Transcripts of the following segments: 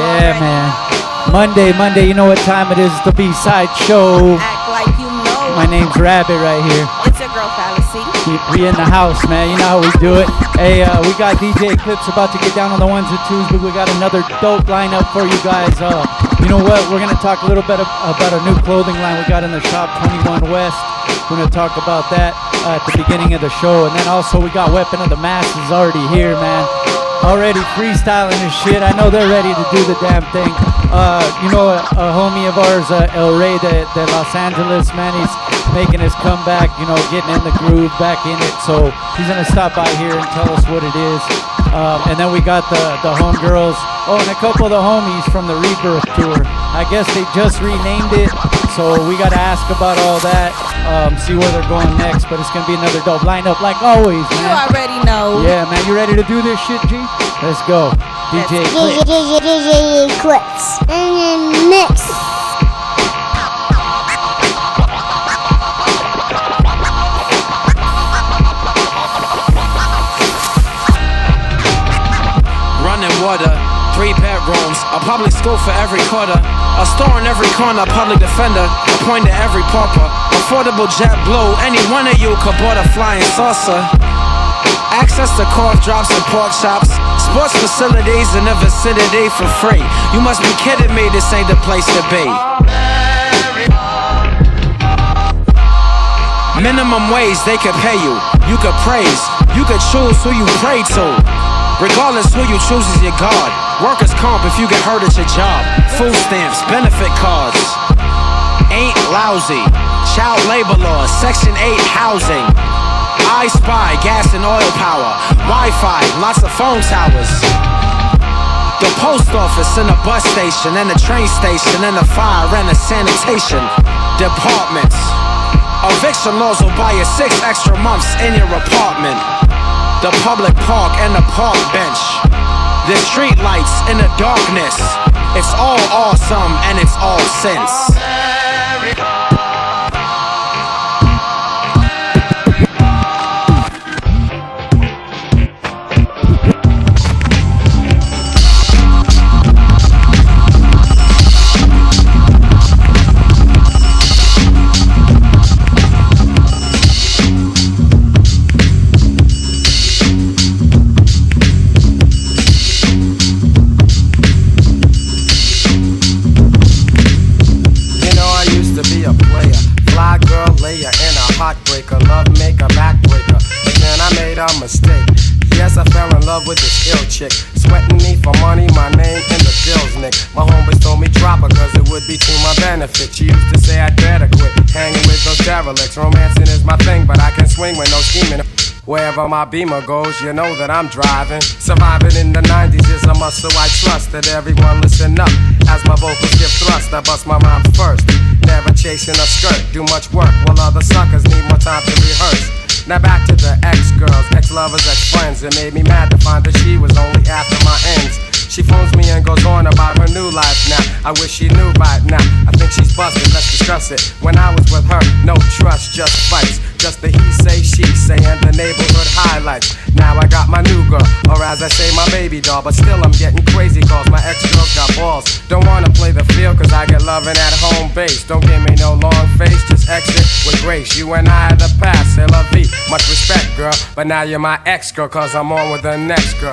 Yeah, man. Monday, you know what time it is, the B-side show. Act like you know. My name's Rabbit right here. It's your girl, Phalasee. We in the house, man. You know how we do it. Hey, we got DJ Eclipse about to get down on the ones and twos, but we got another dope lineup for you guys. You know what? We're going to talk a little bit about a new clothing line we got in the shop, 21 West. We're going to talk about that at the beginning of the show. And then also we got Weapon of the Masses already here, man. Already freestyling and shit. I know they're ready to do the damn thing. You know, a homie of ours, Elreydelosangeles, man, he's making his comeback, you know, getting in the groove, back in it. So he's going to stop by here and tell us what it is. And then we got the homegirls. Oh, and a couple of the homies from the Rebirth tour. I guess they just renamed it. So we got to ask about all that, see where they're going next. But it's going to be another dope lineup like always, man. You already know. Yeah, man, you ready to do this shit, G? Let's go. DJ Eclipse. DJ Eclipse. And then mix. Running water, 3 bedrooms, a public school for every quarter, a store in every corner, public defender, appointed every pauper, affordable jet blue, any one of you could board a flying saucer. Access to cough drops and pork chops, sports facilities in the vicinity for free. You must be kidding me, this ain't the place to be. Minimum wage, they could pay you. You could praise, you could choose who you pray to. Regardless who you choose is your God. Workers' comp if you get hurt at your job. Food stamps, benefit cards. Ain't lousy. Child labor laws, Section 8 housing. I Spy, gas and oil power. Wi-Fi, lots of phone towers. The post office and a bus station and a train station and a fire and a sanitation departments. Eviction laws will buy you 6 extra months in your apartment. The public park and the park bench. The street lights in the darkness. It's all awesome and it's all sense. Mistake. Yes, I fell in love with this ill chick, sweating me for money, my name in the bills, Nick. My homies told me drop her cause it would be to my benefit. She used to say I'd better quit hanging with those derelicts. Romancing is my thing, but I can swing with no scheming. Wherever my Beamer goes, you know that I'm driving. Surviving in the 90s is a must, so I trust that everyone listen up. As my vocals give thrust, I bust my rhymes first. Never chasing a skirt, do much work while other suckers need more time to rehearse. Now back to the ex-girls, ex-lovers, ex-friends. It made me mad to find that she was only after my ends. She phones me and goes on about her new life now. I wish she knew by now. I think she's busted, let's discuss it. When I was with her, no trust, just fights. Just the he say, she say, and the neighborhood highlights. Now I got my new girl, or as I say, my baby doll. But still I'm getting crazy calls, my ex-girls got balls. Don't wanna play the field cause I get loving at home base. Don't give me no long face, just exit with grace. You and I are the past, c'est la vie. Much respect, girl, but now you're my ex-girl cause I'm on with the next girl.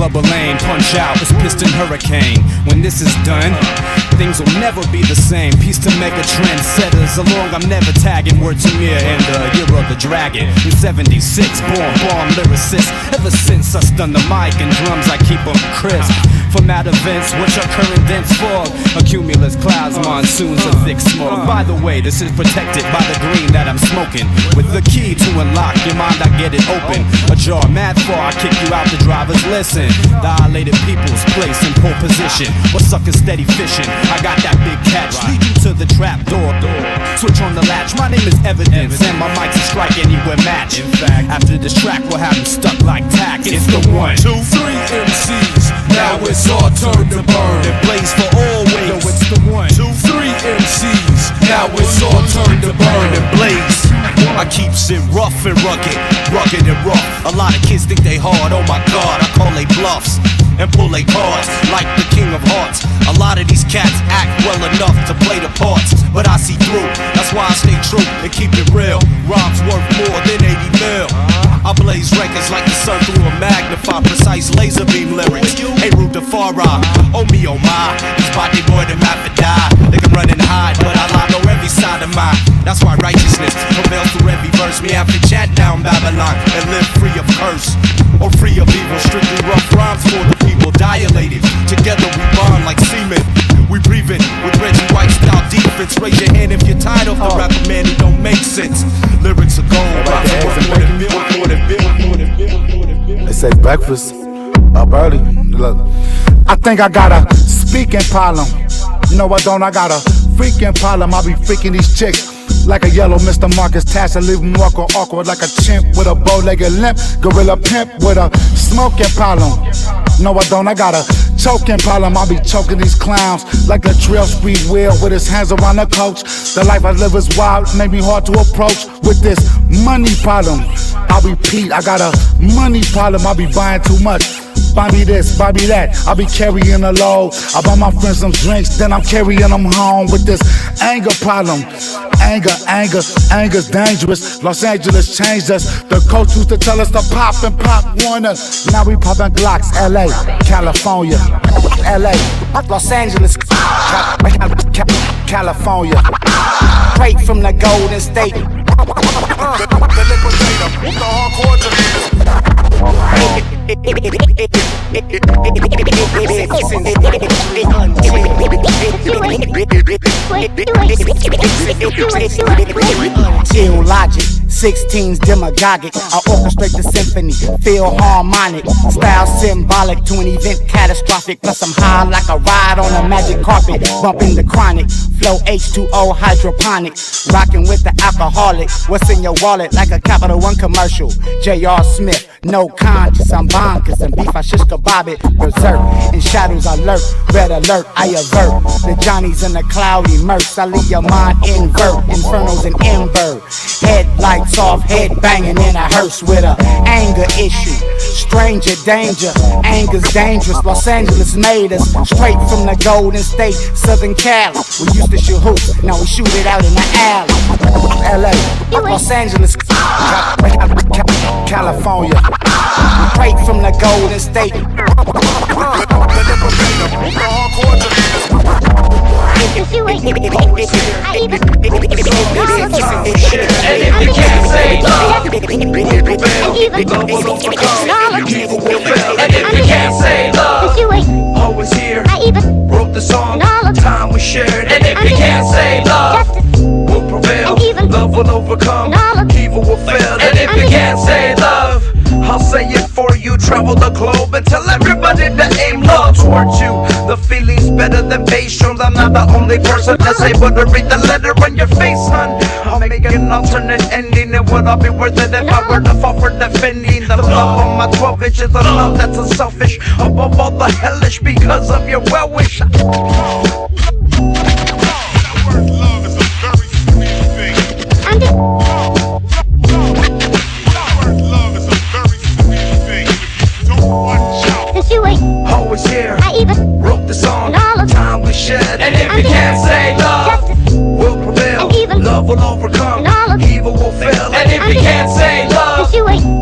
Club a lane, punch out, it's piston hurricane. When this is done, things will never be the same. Peace to mega trendsetters. Along, I'm never tagging. Word to me in the year of the dragon. In 76, born lyricist. Ever since I stunned the mic and drums, I keep them crisp. For mad events, which are current dense fog, accumulus clouds, monsoons, and thick smoke. By the way, this is protected by the green that I'm smoking. With the key to unlock your mind, I get it open. Ajar mad far, I kick you out the driver's listen. Dilated people's place in pole position. Or sucking steady fishing. I got that big catch, lead you to the trap door. Switch on the latch, my name is Evidence, and my mic's a strike anywhere match. In fact, after this track, we'll have them stuck like tack. It's the 1, 2, 3 MCs. Now it's our turn to burn and blaze for always. No, it's the 1, 2, 3 MCs. Now it's our turn to burn and blaze. I keeps it rough and rugged and rough. A lot of kids think they hard, oh my god, I call they bluffs and pull they cards like the king of hearts. A lot of these cats act well enough to play the parts, but I see through, that's why I stay true and keep it real. Rhymes worth more than 80 mil. I blaze records like the sun through a magnify, precise laser beam lyrics. Hey, root the far rock, oh me, oh my. This body boy, them have to die. They can run and hide, but I lie know every side of mine. That's why righteousness prevails through every verse. Me have to chat down Babylon and live free of curse or free of evil. Strictly rough rhymes for the people, dilated. Together we bond like semen. We breathe it with Reggie White style defense. Raise your hand if you're tired of the rap, man, it don't make sense. Lyrics are gold, They say breakfast up early. Look, I think I got a speaking problem. You know what, don't I got a freaking problem? I be freaking these chicks like a yellow Mr. Marcus Tash. I leave them awkward like a chimp with a bow-legged limp. Gorilla pimp with a smoking problem. No, I don't, I got a choking problem. I be choking these clowns like a trail speed wheel with his hands around the coach. The life I live is wild, made me hard to approach with this money problem. I repeat, I got a money problem. I be buying too much. Buy me this, buy me that. I be carrying a load. I buy my friends some drinks, then I'm carrying them home with this anger problem. Anger's dangerous. Los Angeles changed us. The coach used to tell us to pop and pop Warners. Now we popping Glocks. LA, California, LA, Los Angeles, California. Straight from the Golden State. The liquidator, the hardcore Ill logic, 16's demagogic. I orchestrate the symphony, feel harmonic. Style symbolic to an event catastrophic. Plus I'm high like a ride on a magic carpet. Bumping the chronic, flow H2O hydroponic. Rocking with the alcoholic. What's in your wallet like a Capital One commercial? J.R. Smith, no conscience, I'm bonkers. And beef I shish kebab it, berserk. In shadows I lurk, red alert, I avert. The Johnnies in the cloudy murks, I leave your mind invert. Infernos and ember. Headlights off, head banging in a hearse with a anger issue. Stranger danger, anger's dangerous. Los Angeles made us straight from the Golden State, Southern Cali. We used to shoot hoops, now we shoot it out in the alley. LA, Los Angeles, California. Straight from the Golden State. If you ain't I even And if you can't say love, love will overcome. Evil will fail. And if you can't say love, always here. I even wrote the song, time we shared. And if you can't say love, will prevail. Love will overcome. Evil will fail. And if you can't say love, I'll say it for you. Travel the globe and tell everybody to aim love towards you. The feeling's better than bass drums. I'm not the only person that's able to read the letter on your face, son. I'll make an alternate ending. It would all be worth it if I were to fall for defending the love on my 12 inches of love that's unselfish, above all the hellish because of your well wish. That word love is a very sweet thing. Love is a very sweet thing. If you don't watch out, Always here. I even wrote the song, time we shed. And if you can't say love, will prevail. Love will overcome. Evil will fail. And if you can't say love,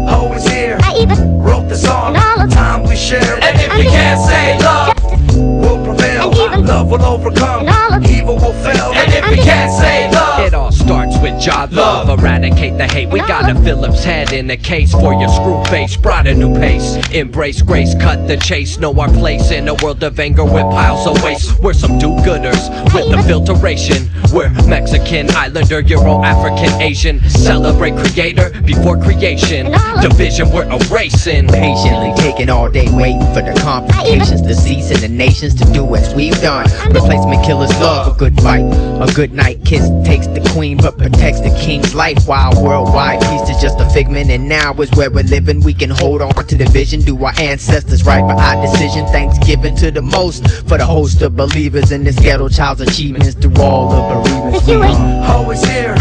always here. I even wrote the song, time we shared. And if you can't say love, will prevail. Love love will overcome, evil will fail. And if you can't say love, it all starts with job love. Eradicate the hate. We got a Phillips head in the case for your screw face. Brought a new pace. Embrace grace, cut the chase. Know our place in a world of anger with piles of waste. We're some do-gooders with the filtration. We're Mexican, Islander, Euro, African, Asian. Celebrate creator before creation. Division we're erasing. Patiently taking all day waiting for the complications to cease and the nations to do as we've done. Replacement killers love a good fight. A good night kiss takes the queen but protects the king's life. While worldwide peace is just a figment, and now is where we're living. We can hold on to the vision, do our ancestors right by our decision. Thanksgiving to the most for the host of believers in this ghetto child's achievements through all the bereavements. We are always here.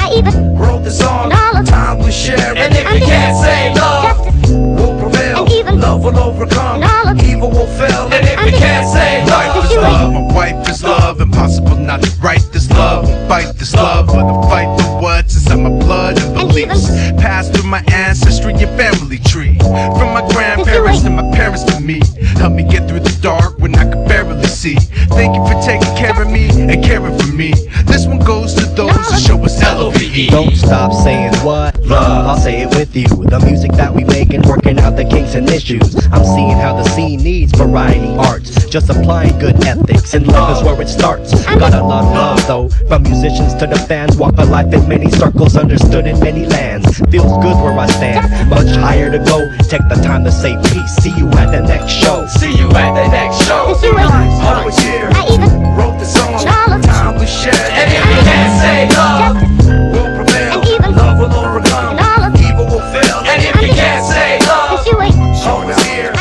Wrote the song, time we share. And if you can't say love, will prevail. Love will overcome, evil will fail. And if you can't say life is love, my wife is love. Impossible not to write this love and fight this love, but to fight for what's inside my blood and beliefs. Passed through my ancestry and family tree, from my grandparents to my parents to me. Help me get through the dark when I could barely see. Thank you for taking care of me and caring for me. This one goes to those who show us LOVE. Don't stop saying what? Love, I'll say it with you. The music that we make and working out the kinks and issues. I'm seeing how the scene needs variety arts. Just applying good ethics, and love is where it starts. Got a lot of love though, from musicians to the fans. Walk a life in many circles, understood in many lands. Feels good where I stand, much higher to go. Take the time to say peace, see you at the next show. See you at the next show. Always here, wrote the song, time we share. And if you can't say love, will prevail. Love will overcome, evil will fail. And if you can't say love, always here,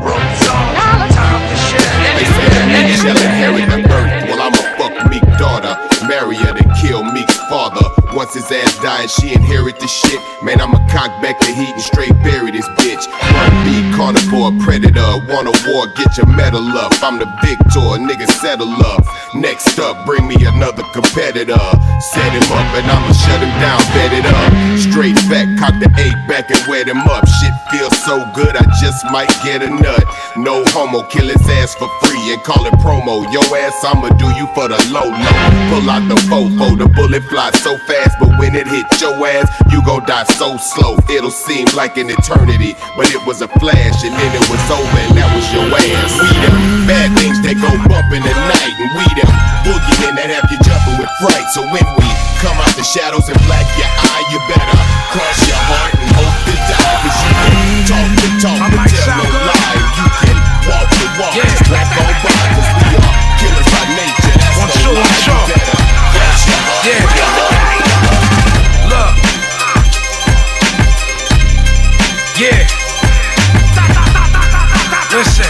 wrote the song, time we share. And if you can't say love, well, I'm a fuck Meek daughter, marry her to kill Meek's father. Once his ass died, she inherit the shit. Man, I'ma cock back the heat and straight bury this bitch. Run B, caught her for a predator. Want a war, get your medal up. I'm the victor, nigga settle up. Next up, bring me another competitor. Set him up and I'ma shut him down, bet it up. Straight back, cock the 8 back and wet him up. Shit feels so good, I just might get a nut. No homo, kill his ass for free and call it promo. Yo ass, I'ma do you for the low. Pull out the fofo, the bullet flies so fast. But when it hit your ass, you gon' die so slow. It'll seem like an eternity, but it was a flash and then it was over and that was your ass. We them bad things that go bump in the night, and we them boogeymen that have you jumping with fright. So when we come out the shadows and black your eye, you better cross your heart and hope to die. Cause you can talk the talk but tell no lie. You can walk the walk, just walk on by. Cause we are killers by nature, that's no lie. You better cross your heart. Look. Yeah. Listen.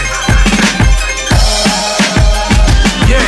Yeah.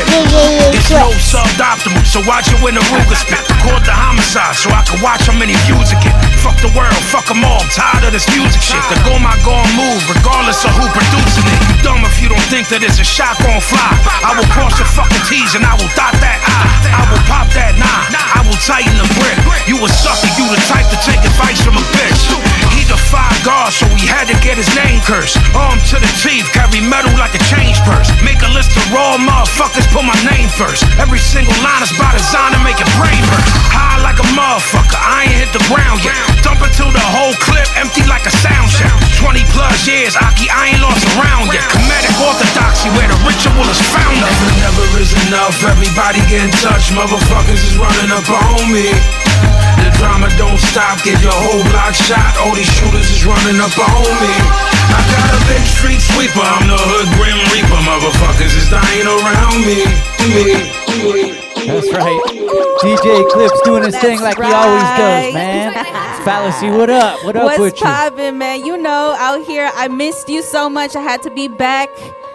It's low suboptimal, so watch it when the Ruger spit. Record the homicide, so I can watch how many views it get. Fuck the world, fuck them all, I'm tired of this music shit. The go my gon' move, regardless of who producing it. You dumb if you don't think that it's a shot gon' fly. I will cross your fucking T's and I will dot that I. I will pop that nine, I will tighten the grip. You a sucker, you the type to take advice from a bitch. He defied God, so he had to get his name cursed. Arm to the teeth, carry metal like a change purse. Make a list of raw motherfuckers, put my name first. Every single line is by design to make your brain burst. High like a motherfucker, I ain't hit the ground yet. Dump it till the whole clip empty like a sound check. 20 plus years, Aki, I ain't lost around yet. Comedic orthodoxy where the ritual is found. Nothing never is enough, everybody get in touch. Motherfuckers is running up on me. The drama don't stop, get your whole block shot. All these shooters is running up on me. I got a big street sweeper, I'm the hood grim reaper. Motherfuckers is dying around me. That's right. DJ Eclipse doing his thing like he always does, man. Phalasee, what up? What up with What's you? poppin', man? You know, out here, I missed you so much. I had to be back.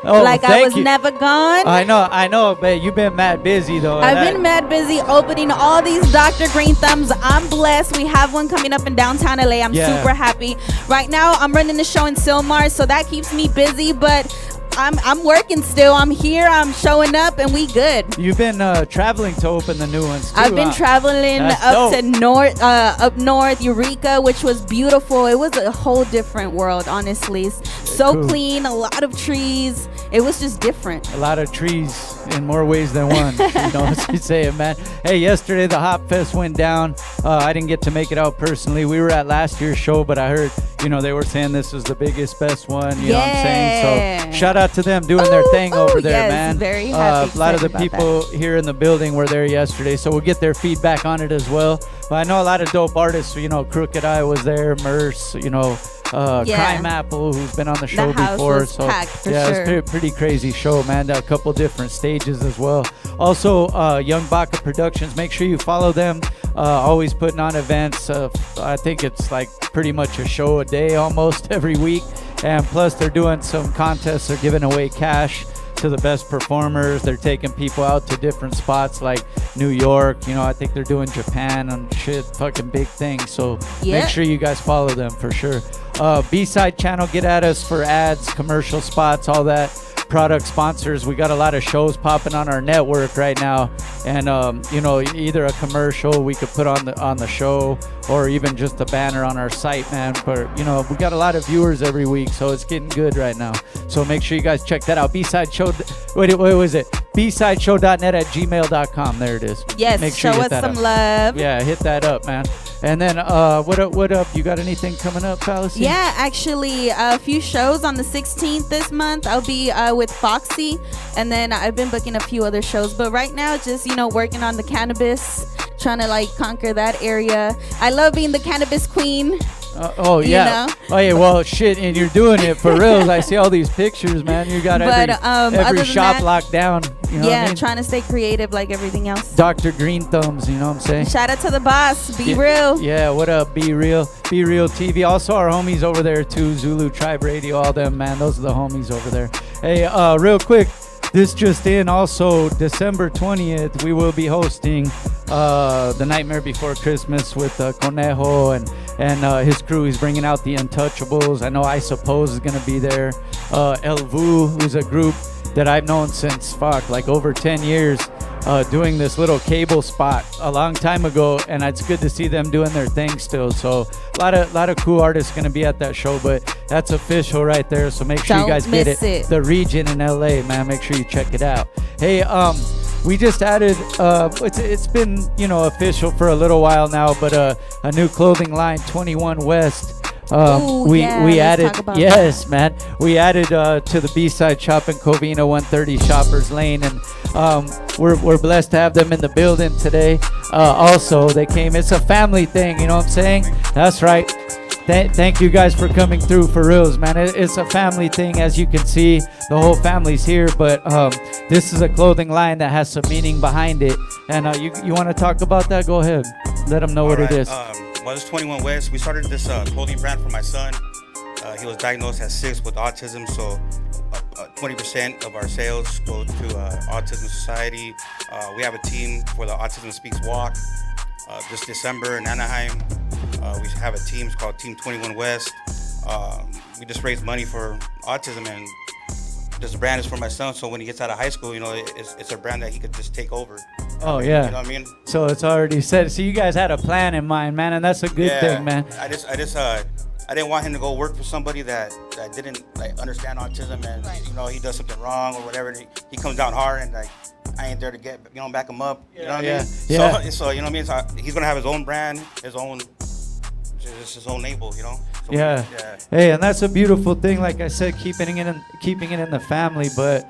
Oh, like I was never gone. I know, but you've been mad busy though. I've been mad busy opening all these Dr. Green Thumbs. I'm blessed. We have one coming up in downtown LA. I'm super happy. Right now, I'm running the show in Silmar, so that keeps me busy, but I'm working still. I'm here. I'm showing up, and we good. You've been traveling to open the new ones too. I've been traveling up north, Eureka, which was beautiful. It was a whole different world, honestly. So clean, a lot of trees. It was just different. A lot of trees. in more ways than one. You know what I'm saying, man. Hey, yesterday the Hop Fest went down. I didn't get to make it out personally. We were at last year's show, but I heard, they were saying this was the biggest, best one. You know what I'm saying? So shout out to them doing their thing over there, man. Very happy. A lot of the people here in the building were there yesterday, so we'll get their feedback on it as well. But I know a lot of dope artists. Crooked Eye was there, Merce, Crime Apple, who's been on the show before. Was packed for sure. It's a pretty crazy show, man. A couple different stages as well. Also, Young Baka Productions. Make sure you follow them. Always putting on events. I think it's like pretty much a show a day almost every week. And plus, they're doing some contests. They're giving away cash to the best performers. They're taking people out to different spots like New York. I think they're doing Japan and shit. Fucking big things. So make sure you guys follow them for sure. B-Side channel, get at us for ads, commercial spots, all that. Product sponsors. We got a lot of shows popping on our network right now, and either a commercial we could put on the show, or even just a banner on our site, man. But we got a lot of viewers every week, so it's getting good right now. So make sure you guys check that out. B-Side Show. What was it? bsideshow.net@gmail.com. There it is. Yes. Make sure show you us hit that some up. love. Yeah, hit that up, man. And then what up? You got anything coming up, Phalasee? Yeah, actually, a few shows on the 16th this month. I'll be with Foxy, and then I've been booking a few other shows. But right now, just working on the cannabis, trying to conquer that area. I love being the cannabis queen. Oh yeah. Oh yeah. Well, shit, and you're doing it for real. I see all these pictures, man. You got every shop locked down. You know what I mean? Trying to stay creative like everything else. Dr. Green Thumbs, you know what I'm saying? Shout out to the boss. Be real. Yeah. What up? Be real. Be real TV. Also, our homies over there too. Zulu Tribe Radio. All them, man. Those are the homies over there. Hey, real quick. This just in, also December 20th, we will be hosting The Nightmare Before Christmas with Conejo and his crew. He's bringing out the Untouchables. I know I Suppose is going to be there. El Vu, who's a group that I've known since, like over 10 years, doing this little cable spot a long time ago, and it's good to see them doing their thing still. So a lot of cool artists going to be at that show, but that's official right there. So make sure you guys get it. The Region in LA, man. Make sure you check it out. Hey, we just added, it's been, official for a little while now, but a new clothing line, 21 West. We added, yes, man. We added to the B-Side shop in Covina, 130 Shoppers Lane, and we're blessed to have them in the building today. Also, they came. It's a family thing, you know what I'm saying? That's right. Thank you guys for coming through for reals, man. It's a family thing, as you can see. The whole family's here, but this is a clothing line that has some meaning behind it. And you want to talk about that? Go ahead. Let them know what it is. Well, it's 21 West. We started this clothing brand for my son. He was diagnosed at 6 with autism, so 20% of our sales go to Autism Society. We have a team for the Autism Speaks Walk this December in Anaheim. We have a team, it's called Team 21 West. We just raise money for autism, and this brand is for my son, so when he gets out of high school, it's a brand that he could just take over. Oh, yeah. You know what I mean? So it's already set. So you guys had a plan in mind, man, and that's a good thing, man. I didn't want him to go work for somebody that didn't understand autism, and he does something wrong or whatever. He comes down hard, and I ain't there to back him up. You know what I mean? Yeah. So you know what I mean? So he's gonna have his own brand, his own label, So yeah. Hey, and that's a beautiful thing. Like I said, keeping it in the family, but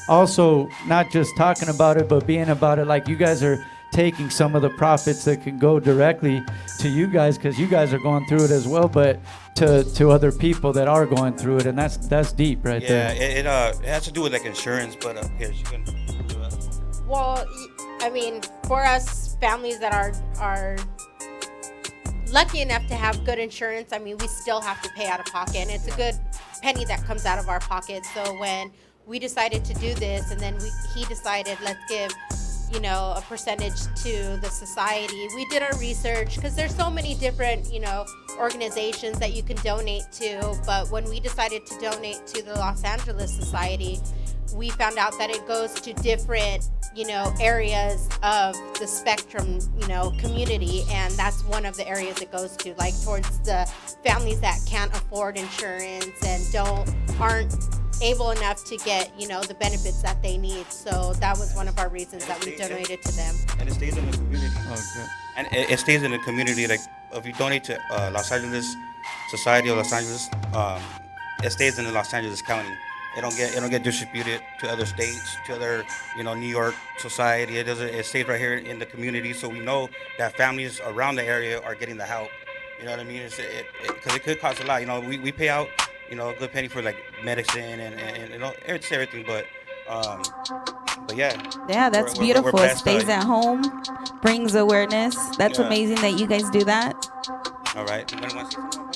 also not just talking about it, but being about it. Like you guys are taking some of the profits that can go directly to you guys, because you guys are going through it as well, but to other people that are going through it, and that's deep right there. Yeah, it has to do with insurance, but here you can do it. Well, I mean, for us families that are lucky enough to have good insurance, I mean, we still have to pay out of pocket, and it's a good penny that comes out of our pocket. So when we decided to do this, and then he decided, let's give a percentage to the society. We did our research, because there's so many different organizations that you can donate to, but when we decided to donate to the Los Angeles Society, we found out that it goes to different areas of the spectrum community, and that's one of the areas it goes to, like towards the families that can't afford insurance and aren't able enough to get, the benefits that they need. So that was one of our reasons that we donated to them. And it stays in the community. Okay. And it stays in the community. Like if you donate to Los Angeles Society of Los Angeles, it stays in the Los Angeles County. It don't get distributed to other states, to other New York society. It stays right here in the community. So we know that families around the area are getting the help. You know what I mean? Because it could cost a lot. We pay out a good penny for like medicine and it's everything, but yeah. Yeah, that's we're beautiful. It blessed, stays at home, brings awareness. That's amazing that you guys do that. All right. Anybody want to say something?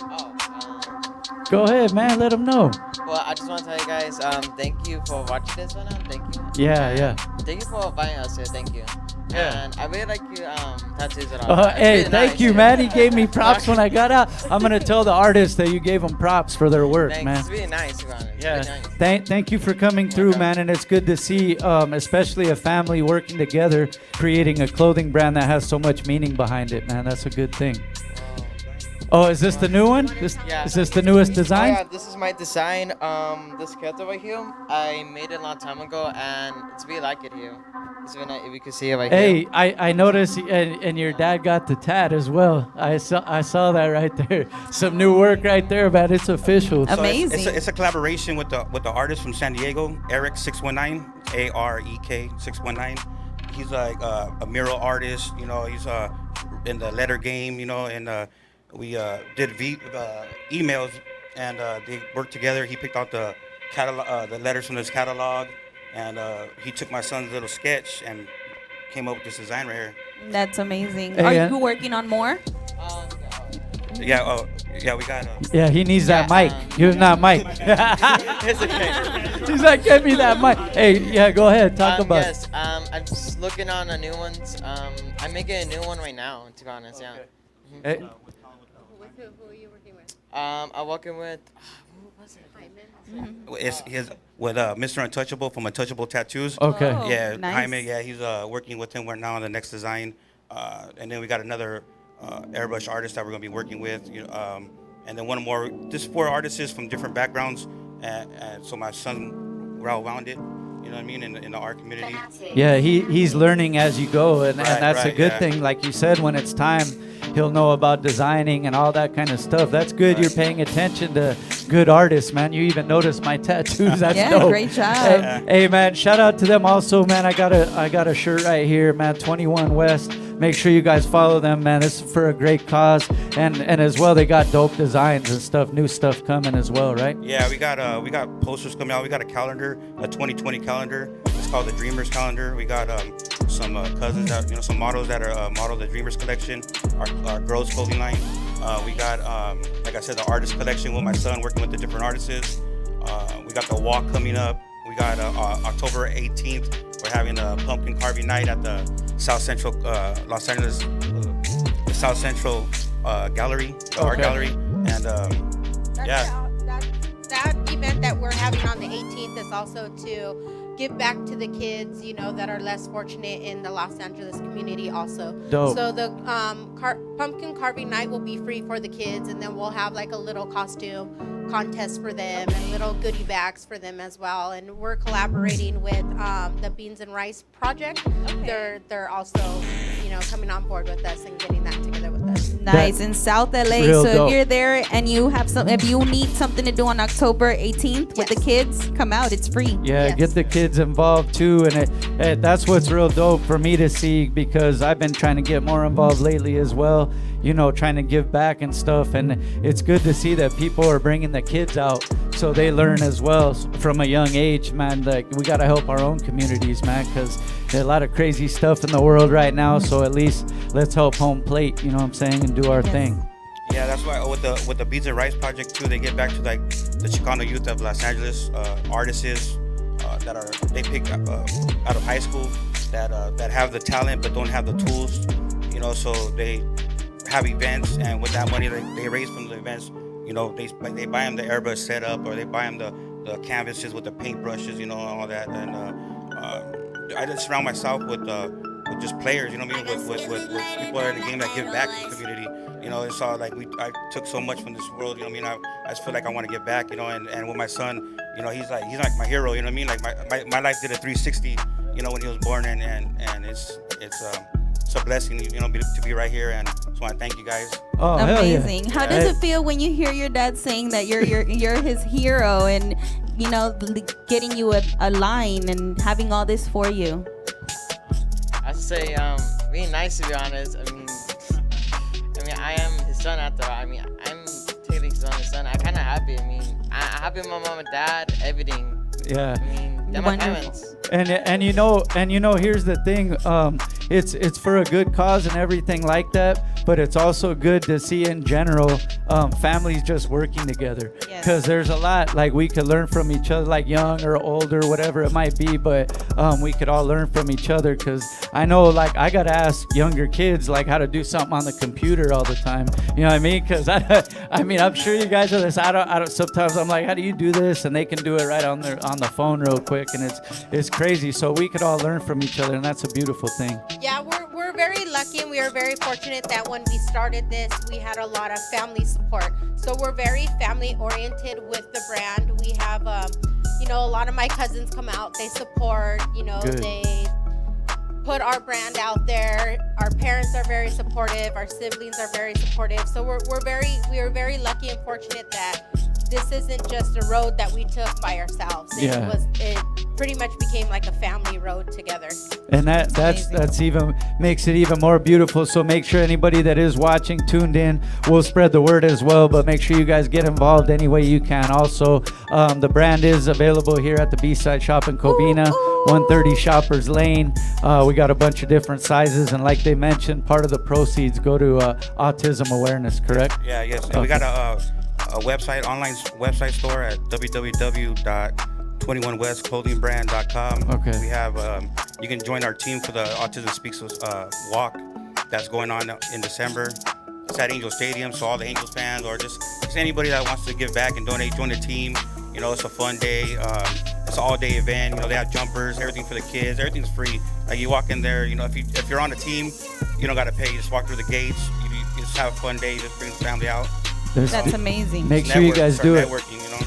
Go ahead, man. Let them know. Well, I just want to tell you guys, thank you for watching this one. Thank you. Yeah. Thank you for inviting us here. Thank you. Yeah. And I really like your tattoos and all. Hey, really thank nice. you, man. He gave me props when I got out. I'm gonna tell the artists that you gave them props for their work, Thanks. man. It's really nice, to be honest. Yeah. Really nice. Thank you for coming through, man. And it's good to see, especially a family working together, creating a clothing brand that has so much meaning behind it, man. That's a good thing. Oh, is this the new one? Is this the newest design? Yeah, this is my design. This skirt over here, I made it a long time ago, and it's really like it here. It's really nice, if you can see it right here. Hey, I noticed, and your dad got the tat as well. I saw that right there. Some new work right there, man. It's official. So it's a collaboration with the artist from San Diego, Eric 619, AREK 619. He's like a mural artist. He's in the letter game. And we did emails, and they worked together. He picked out the letters from his catalog, and he took my son's little sketch and came up with this design right here. That's amazing. Hey, Are you working on more? Yeah. We got. Yeah, he needs that mic. Give him that mic. It's okay. He's like, give me that mic. Hey, yeah, go ahead. Talk about it. Yes, I'm just looking on the new ones. I'm making a new one right now, to be honest. Yeah. Hey. Who are you working with? I'm working with. Who was it? It's his with Mr. Untouchable from Untouchable Tattoos. Okay. Yeah, nice. Jaime. Yeah, he's working with him right now on the next design. And then we got another airbrush artist that we're gonna be working with. And then one more. Just 4 artists from different backgrounds. And so my son well-rounded. You know what I mean? In the art community. Yeah, he's learning as you go, and that's a good thing. Like you said, when it's time, he'll know about designing and all that kind of stuff. That's good. You're paying attention to good artists, man. You even noticed my tattoos. That's dope. Great job. Hey, man, shout out to them also, man. I got a shirt right here, man. 21 West. Make sure you guys follow them, man. This is for a great cause, and as well, they got dope designs and stuff, new stuff coming as well, right? Yeah, we got posters coming out. We got a calendar, a 2020 calendar. It's called the Dreamers Calendar. We got some cousins that some models that are model the Dreamers collection, our girls clothing line. We got like I said, the artist collection with my son working with the different artists. We got the walk coming up. We got October 18th. We're having a pumpkin carving night at the South Central Los Angeles, the South Central Gallery, art gallery, and That event that we're having on the 18th is also to give back to the kids, that are less fortunate in the Los Angeles community also. Dope. So the pumpkin carving night will be free for the kids, and then we'll have like a little costume contest for them and little goodie bags for them as well. And we're collaborating with the Beans and Rice Project. Okay. They're also, coming on board with us and getting that together with us. Nice. In South LA. Real So dope. if you're there and you have if you need something to do on October 18th with the kids, come out. It's free. Yeah, get the kids involved too, and that's what's real dope for me to see, because I've been trying to get more involved lately as well, trying to give back and stuff, and it's good to see that people are bringing the kids out so they learn as well from a young age, man. Like, we got to help our own communities, man, because there's a lot of crazy stuff in the world right now, so at least let's help home plate, you know what I'm saying, and do our thing. Yeah, that's why with the Beads and Rice project too, they get back to like the Chicano youth of Los Angeles, artists that they pick out of high school that have the talent but don't have the tools, so they have events, and with that money they raise from the events, they buy them the airbrush setup, or they buy them the canvases with the paintbrushes, and all that, and I just surround myself with just players, with people that are in the game that give back to the community. It's all like I took so much from this world, I just feel like I want to give back, and with my son, you know, he's like my hero. You know what I mean? Like my life did a 360. You know, when he was born, and it's a blessing, you know, to be right here, and so I thank you guys. Oh, amazing! Hell yeah. How does it feel when you hear your dad saying that you're his hero, and you know, getting you a line and having all this for you? I say, being nice, to be honest. I mean, I am his son after all. I mean, I'm technically his son. I'm kind of happy. I mean, I'm happy with my mom and dad, everything. Yeah. I mean, they're my parents. And you know, here's the thing. It's for a good cause and everything like that. But it's also good to see in general families just working together. Because there's a lot like we could learn from each other, like young or older, whatever it might be. But we could all learn from each other. Because I know, like, I gotta ask younger kids like how to do something on the computer all the time. You know what I mean? Because I mean, I'm sure you guys are this. I don't. Sometimes I'm like, how do you do this? And they can do it right on the phone real quick, and it's crazy. So we could all learn from each other, and that's a beautiful thing. Yeah, we're very lucky, and we are very fortunate that when we started this, we had a lot of family support. So we're very family oriented with the brand. We have, you know, a lot of my cousins come out, they support, you know, Good. They put our brand out there. Our parents are very supportive. Our siblings are very supportive. So we are very lucky and fortunate that this isn't just a road that we took by ourselves. It pretty much became like a family road together. And that's even makes it even more beautiful. So make sure anybody that is watching, tuned in, we'll spread the word as well. But make sure you guys get involved any way you can. Also, the brand is available here at the B-Side Shop in Covina, 130 Shoppers Lane. We got a bunch of different sizes, and like they mentioned, part of the proceeds go to autism awareness. Correct? Yeah. Yes. And we got a online website store at www.21westclothingbrand.com. Okay. We have you can join our team for the Autism Speaks walk that's going on in December. It's at Angel Stadium, so all the Angels fans or just anybody that wants to give back and donate, join the team. You know, it's a fun day. It's an all-day event. You know, they have jumpers, everything for the kids. Everything's free. Like you walk in there. You know, if you're on a team, you don't got to pay. You just walk through the gates. You just have a fun day. You just bring the family out. That's amazing. Make sure you guys do it. Networking, you know.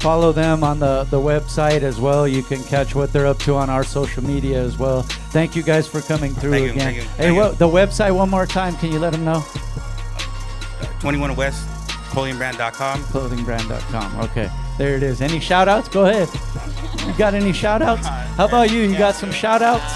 Follow them on the website as well. You can catch what they're up to on our social media as well. Thank you guys for coming through again. Hey, the website one more time. Can you let them know? 21westclothingbrand.com. Clothingbrand.com. Okay, there it is. Any shout outs? Go ahead. You got any shout outs? How about you? You got some shout outs?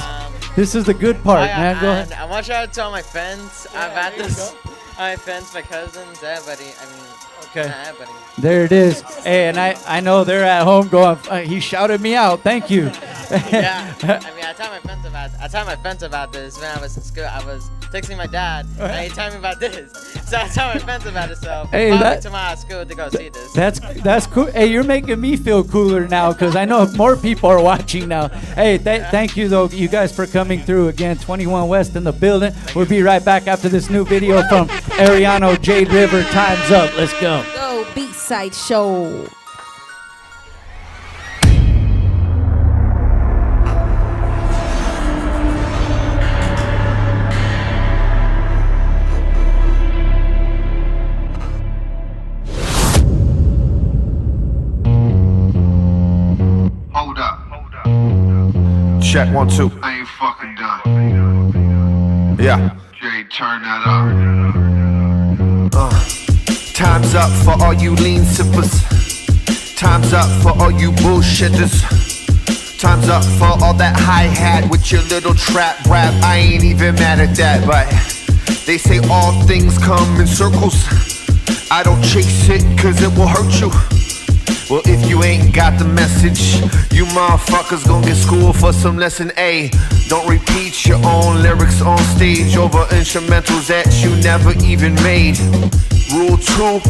This is the good part, man. Go ahead. I want to shout out to all my friends. I've had this. My friends, my cousins, everybody. I mean, okay. Everybody. There it is. Hey, and I know they're at home going, he shouted me out. Thank you. Yeah. I mean, I tell my friends about this when I was in school. I was texting my dad, and he told me about this. So I tell my friends about it. So hey, follow me to my school to go see this. That's cool. Hey, you're making me feel cooler now because I know more people are watching now. Hey, thank you though, you guys, for coming through again. 21 West in the building. We'll be right back after this new video from Ariano Jade River. Time's up. Let's go. Go B-Side Show. Hold up. Check 1, 2. I ain't fucking done. Yeah. Jay, turn that up. Time's up for all you lean sippers. Time's up for all you bullshitters. Time's up for all that hi-hat with your little trap rap. I ain't even mad at that, but they say all things come in circles. I don't chase it cause it will hurt you. Well, if you ain't got the message, you motherfuckers gon' get schooled for some lesson A. Don't repeat your own lyrics on stage over instrumentals that you never even made. Rule 2,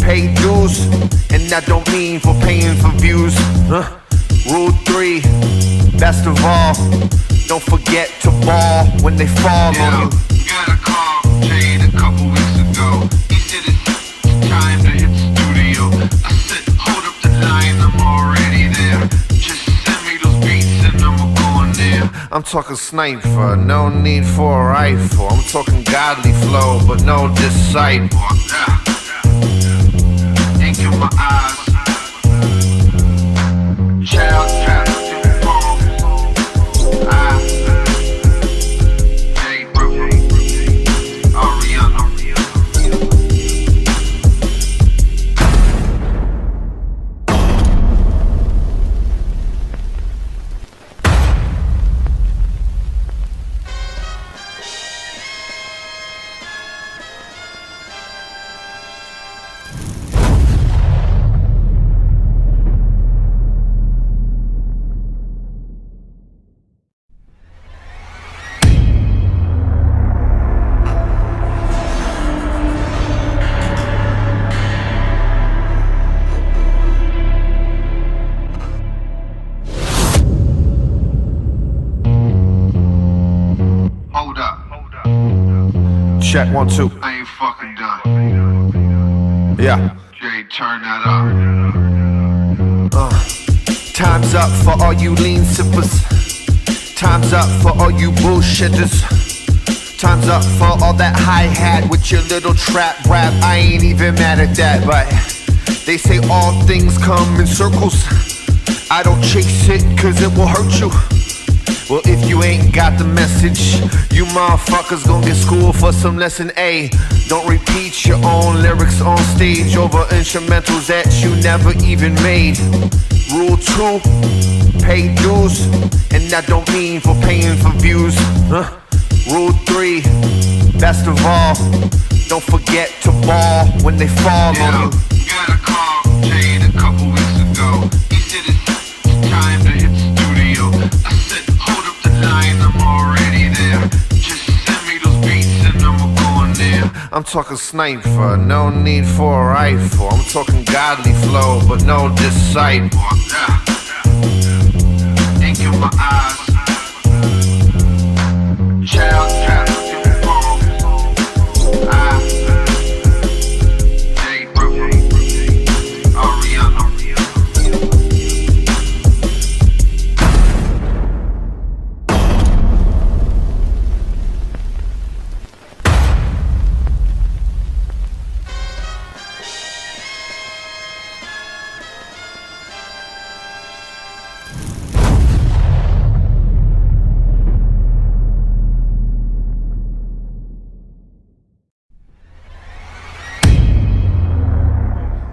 pay dues, and that don't mean for paying for views. Rule 3, best of all, don't forget to ball when they fall on you. Got a call Jade a couple weeks ago. He said it's time to hit the studio. I said, hold up the line, I'm already there. Just send me those beats and I'ma go in there. I'm talking sniper, no need for a rifle. I'm talking godly flow, but no disciple. Ink in my eyes, check, 1, 2. I ain't fucking done. Yeah. Jay, turn that up. Time's up for all you lean sippers. Time's up for all you bullshitters. Time's up for all that hi-hat with your little trap rap. I ain't even mad at that, but they say all things come in circles. I don't chase it cause it will hurt you. Well, if you ain't got the message, you motherfuckers gon' get schooled for some lesson A. Don't repeat your own lyrics on stage over instrumentals that you never even made. Rule 2, pay dues, and that don't mean for paying for views. Rule 3, best of all, don't forget to ball when they fall on you. Got a call Jade a couple weeks ago. He said it's time to hit the studio. I said, hold up the line, I'm already there. Just send me those beats and I'ma go in there. I'm talking sniper, no need for a rifle. I'm talking godly flow, but no disciple. Ink in my eyes. Child trap in the phone. Jay, Ariana.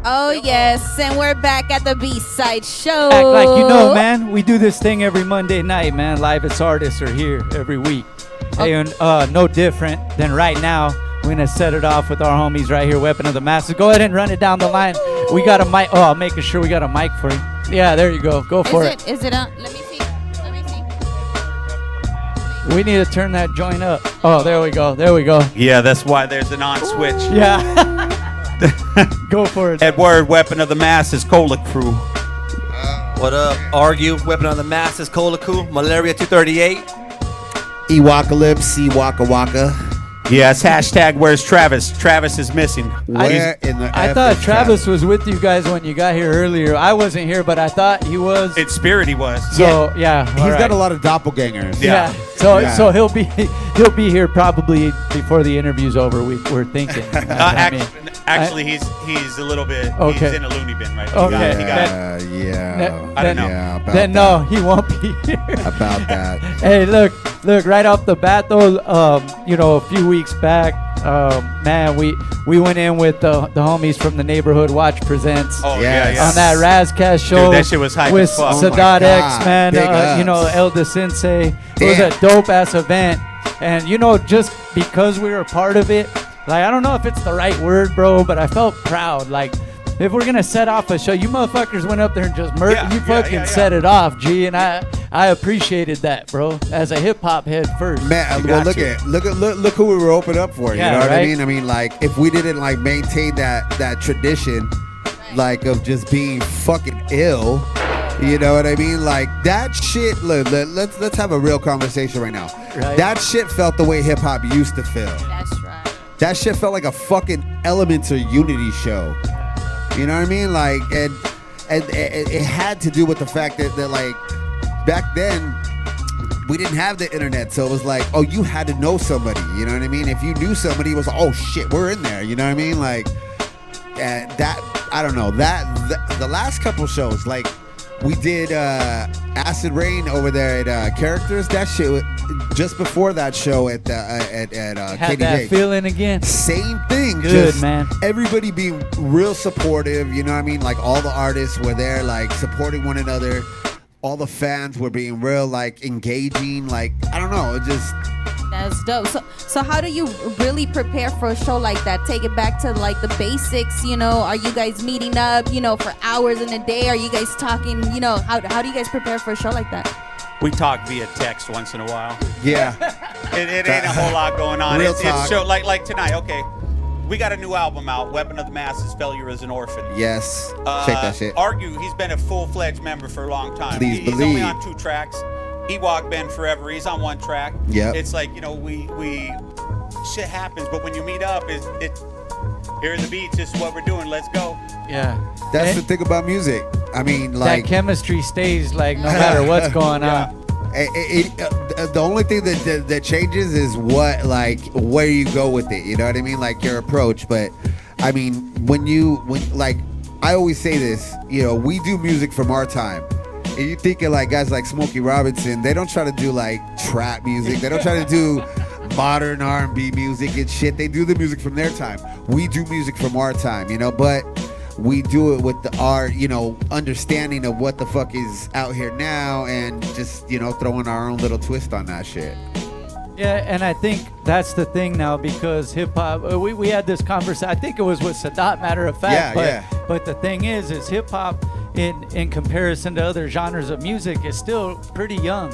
Oh yes, and we're back at the B-side show. Act like you know, man. We do this thing every Monday night, man. Live It's Artists are here every week. Hey, and no different than right now. We're gonna set it off with our homies right here, Weapon of the Masses. Go ahead and run it down the line. We got a mic. Oh, I'm making sure we got a mic for you. Yeah, there you go. Go for it. Is it on? Let me see. We need to turn that joint up. Oh, there we go. There we go. Yeah, that's why there's an on switch. Yeah. Go for it. Edward, Weapon of the Masses, Cola Crew. What up? Argue, Weapon of the Masses, Cola Crew, Malaria 238. Eclipse, Waka Waka. Yes, hashtag where's Travis? Travis is missing. I thought Travis was with you guys when you got here earlier. I wasn't here, but I thought he was. In spirit, he was. So yeah, he's got a lot of doppelgangers. Yeah. So he'll be here probably before the interview's over. We're thinking. Actually, he's a little bit. Okay. He's in a loony bin right now. Okay. I don't know. Then no, he won't be here. About that. Hey, look, right off the bat though, a few weeks back, man, we went in with the homies from the Neighborhood Watch Presents. Oh yes. On that Razcast show. Dude, that shit was hype with as fuck. Sadat X, man. Elda Sensei. It was a dope ass event, and just because we were a part of it, like I don't know if it's the right word, bro, but I felt proud. Like if we're gonna set off a show, you motherfuckers went up there and just set it off, G, and I appreciated that, bro. As a hip hop head first, man. Well, look who we were opening up for. You know what I mean? I mean, like if we didn't like maintain that tradition, like of just being fucking ill. You know what I mean? Like that shit. Look, let's have a real conversation right now. Right. That shit felt the way hip hop used to feel. That's right. That shit felt like a fucking Elements or Unity show. You know what I mean? Like, and it had to do with the fact that like back then we didn't have the internet, so it was like, oh, you had to know somebody. You know what I mean? If you knew somebody, it was oh shit, we're in there. You know what I mean? Like that. I don't know that the last couple shows like. We did Acid Rain over there at Characters. That shit just before that show at had KDJ. that feeling again. Same thing. Good, just man. Everybody being real supportive. You know what I mean? Like all the artists were there, like supporting one another. All the fans were being real, like engaging. Like I don't know, it just. That's dope. So how do you really prepare for a show like that? Take it back to like the basics, Are you guys meeting up, for hours in a day? Are you guys talking, how do you guys prepare for a show like that? We talk via text once in a while. Yeah. It ain't a whole lot going on. Real It's talk. show like tonight. Okay, we got a new album out. Weapon of the Masses, Failure is an Orphan. Yes. Shake that shit. Argue, he's been a full-fledged member for a long time. Please He's believe. only on 2 tracks. Ewok been forever. He's on 1 track. Yep. It's like we shit happens. But when you meet up, here are the beats. This is what we're doing. Let's go. Yeah. That's the thing about music. I mean, like that chemistry stays like no matter what's going on. The only thing that changes is where you go with it. You know what I mean? Like your approach. But I mean, when like I always say this, you know, we do music from our time. And you think of like guys like Smokey Robinson, they don't try to do like trap music. They don't try to do modern R&B music and shit. They do the music from their time. We do music from our time, you know, but we do it with our, you know, understanding of what the fuck is out here now and just, you know, throwing our own little twist on that shit. Yeah, and I think that's the thing now because hip hop. We had this conversation. I think it was with Sadat, matter of fact. But the thing is hip hop in comparison to other genres of music is still pretty young.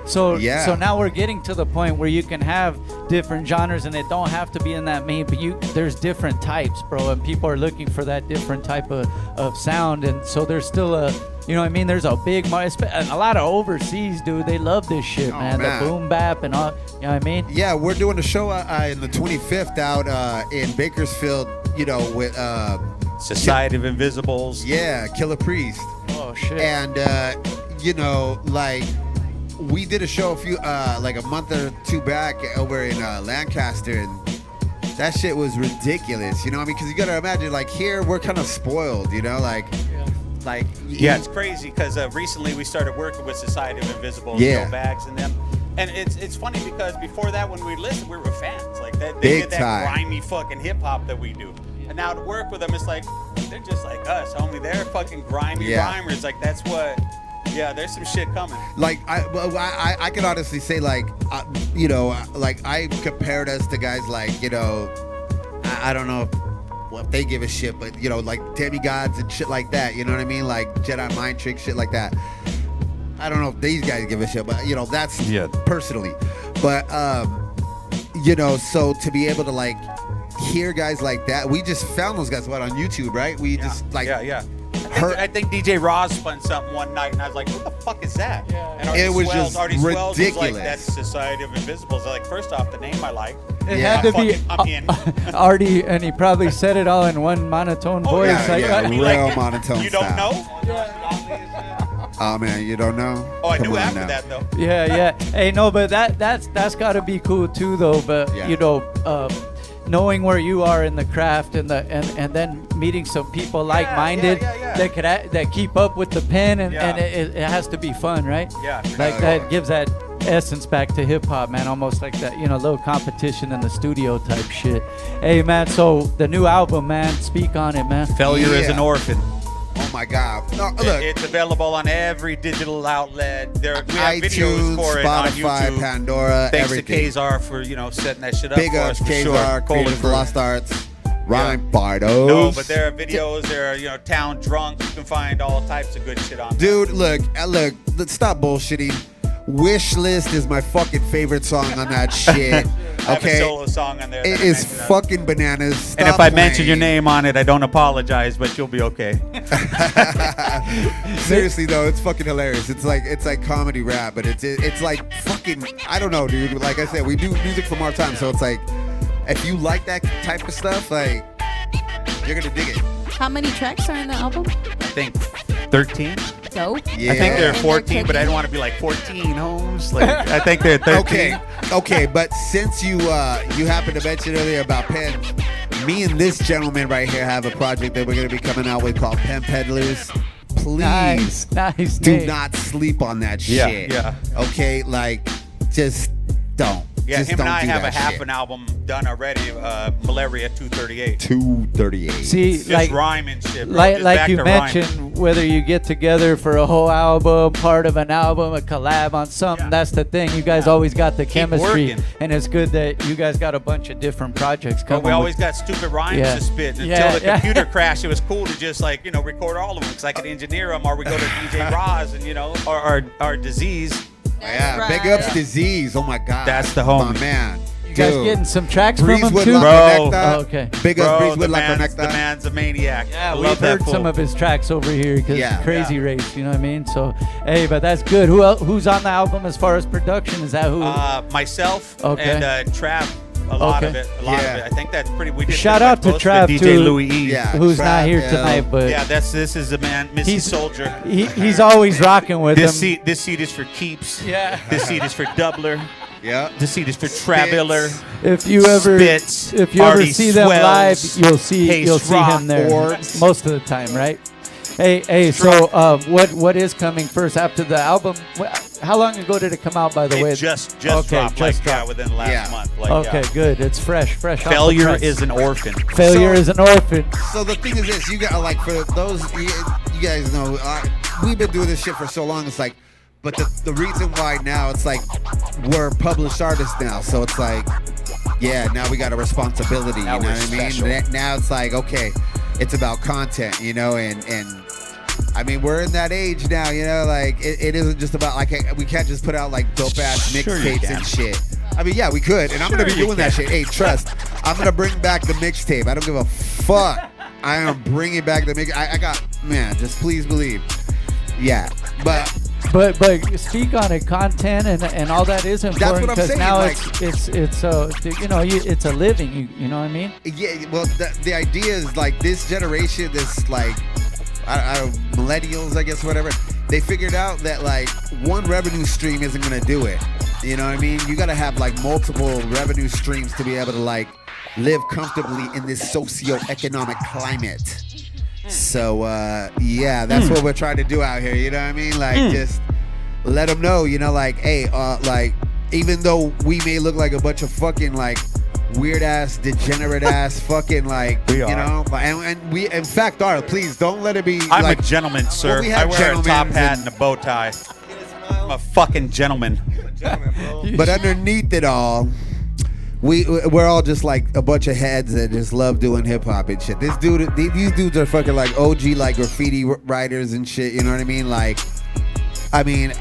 So now we're getting to the point where you can have different genres and it don't have to be in that main. But there's different types, bro, and people are looking for that different type of sound. And so there's still a. You know what I mean? There's a big market. A lot of overseas, dude. They love this shit, man. The boom bap and all. You know what I mean? Yeah, we're doing a show in the 25th out in Bakersfield, you know, with Society of Invisibles. Yeah, Killer Priest. Oh, shit. And, you know, like, we did a show like a month or two back over in Lancaster, and that shit was ridiculous. You know what I mean? Because you got to imagine, like, here, we're kind of spoiled, you know? Like, it's crazy because recently we started working with Society of Invisibles, Joe Bags and them, and it's funny because before that when we listened we were fans like that. They did that grimy fucking hip hop that we do, and now to work with them it's like they're just like us, homie. They're fucking grimy rhymers. Like that's what. Yeah, there's some shit coming. Like I can honestly say like you know like I compared us to guys like you know I don't know. Well, if they give a shit, but you know, like demigods and shit like that, you know what I mean? Like Jedi mind trick shit like that. I don't know if these guys give a shit, but you know, that's personally. But you know, so to be able to like hear guys like that, we just found those guys on YouTube, right? We just like I think DJ Roz spun something one night, and I was like, "What the fuck is that?" And it was just Swells ridiculous. was like, "That's Society of Invisibles." Like, first off, the name I like. It had to be I'm in. Artie, and he probably said it all in one monotone voice. Real monotone. You don't know? Oh man, you don't know? Oh, I knew after that though. Yeah. Hey, no, but that's got to be cool too, though. But you know, knowing where you are in the craft and then meeting some people like-minded that keep up with the pen and it has to be fun, right? Yeah. Like that gives that essence back to hip hop, man. Almost like that, you know, little competition in the studio type shit. Hey, man. So the new album, man. Speak on it, man. Failure is an orphan. Oh my God! No, look, it's available on every digital outlet. We have iTunes, videos for it on Spotify, YouTube. Pandora, Thanks everything. to Kazar for setting that shit up Big for ups, us for Kazar, sure. Creative for Lost Arts, Rhyme Bardos. No, but there are videos. There are Town Drunk. You can find all types of good shit on. Dude, look, let's stop bullshitting. Wish List is my fucking favorite song on that shit. I have a solo song on there. It is fucking bananas. Stop and if I playing. mention your name on it, I don't apologize, but you'll be okay. Seriously though, it's fucking hilarious. It's like comedy rap, but it's like fucking I don't know, dude. Like I said, we do music from our time, so it's like if you like that type of stuff, like you're gonna dig it. How many tracks are in the album? I think 13. Dope. Yeah. I think they're 14, but I don't want to be like 14 homes. Like I think they're 13. Okay, but since you happened to mention earlier about pens, me and this gentleman right here have a project that we're gonna be coming out with called Pen Peddlers. Please, nice do name. not sleep on that shit. Yeah. Okay, like just don't. Yeah, just him don't and I do have that a half shit. an album done already. Malaria 238. 238. See, Just like rhyming shit, bro. like Just like back you to mentioned, rhyme. whether you get together for a whole album, part of an album, a collab on something, that's the thing. You guys always got the chemistry, working. and it's good that you guys got a bunch of different projects But coming. we always got stupid rhymes to spit. Until the computer crashed, it was cool to just record all of them because I could engineer them, or we go to DJ Roz and or our disease. Yeah, big ups Disease. Oh my God, That's the homie. my man. You guys Dude. getting some tracks from him Breezewood too? La Bro. Conecta. Oh, okay. Big ups Bro, Breezewood the La man's Conecta. a maniac. Yeah, I we've love that heard fool. some of his tracks over here because Yeah. Crazy Race, you know what I mean? So, hey, but that's good. Who's on the album as far as production? Is that who? Myself Okay. and Trav A lot of it. I think that's pretty. We did Shout out to most Trav of it. too, DJ Louis E. who's not here tonight, but this is the man, Missy Soldier. He's always rocking with him. This seat is for keeps. Yeah. This seat is for Doubler. Yeah. This seat is for Traviller. If you ever see them live, you'll see him there most of the time, right? Hey, so what is coming first after the album? How long ago did it come out, by the way? Just dropped, within the last month. Good. It's fresh. Failure is an orphan. Failure is an orphan. So the thing is this, you got like for those you guys know, we've been doing this shit for so long. It's like, but the reason why now it's like we're published artists now, so it's like, now we got a responsibility. Now you know what special. I mean? Now it's like, okay, it's about content, you know, and I mean, we're in that age now, you know, like it isn't just about like we can't just put out like dope ass mixtapes and shit. I mean, yeah, we could, and I'm gonna be doing that shit. Hey, trust, I'm gonna bring back the mixtape. I don't give a fuck. I am bringing back the mix. I got, man, just please believe. Yeah, but speak on it, content and all that is important because now like, it's you know it's a living. You know what I mean? Yeah. Well, the idea is like this generation, this like. I don't millennials, I guess, whatever. They figured out that like one revenue stream isn't gonna do it. You know what I mean? You gotta have like multiple revenue streams to be able to like live comfortably in this socio-economic climate. So that's what we're trying to do out here. You know what I mean? Like just let them know. You know, like hey, like even though we may look like a bunch of fucking like weird ass, degenerate ass, fucking like we you are. know, and we in fact are. Please don't let it be. I'm like, a gentleman, sir. we I have wear a top gentlemans hat and a bow tie. I'm a fucking gentleman. But underneath it all, we're all just like a bunch of heads that just love doing hip hop and shit. These dudes are fucking like OG like graffiti writers and shit. You know what I mean? Like, I mean,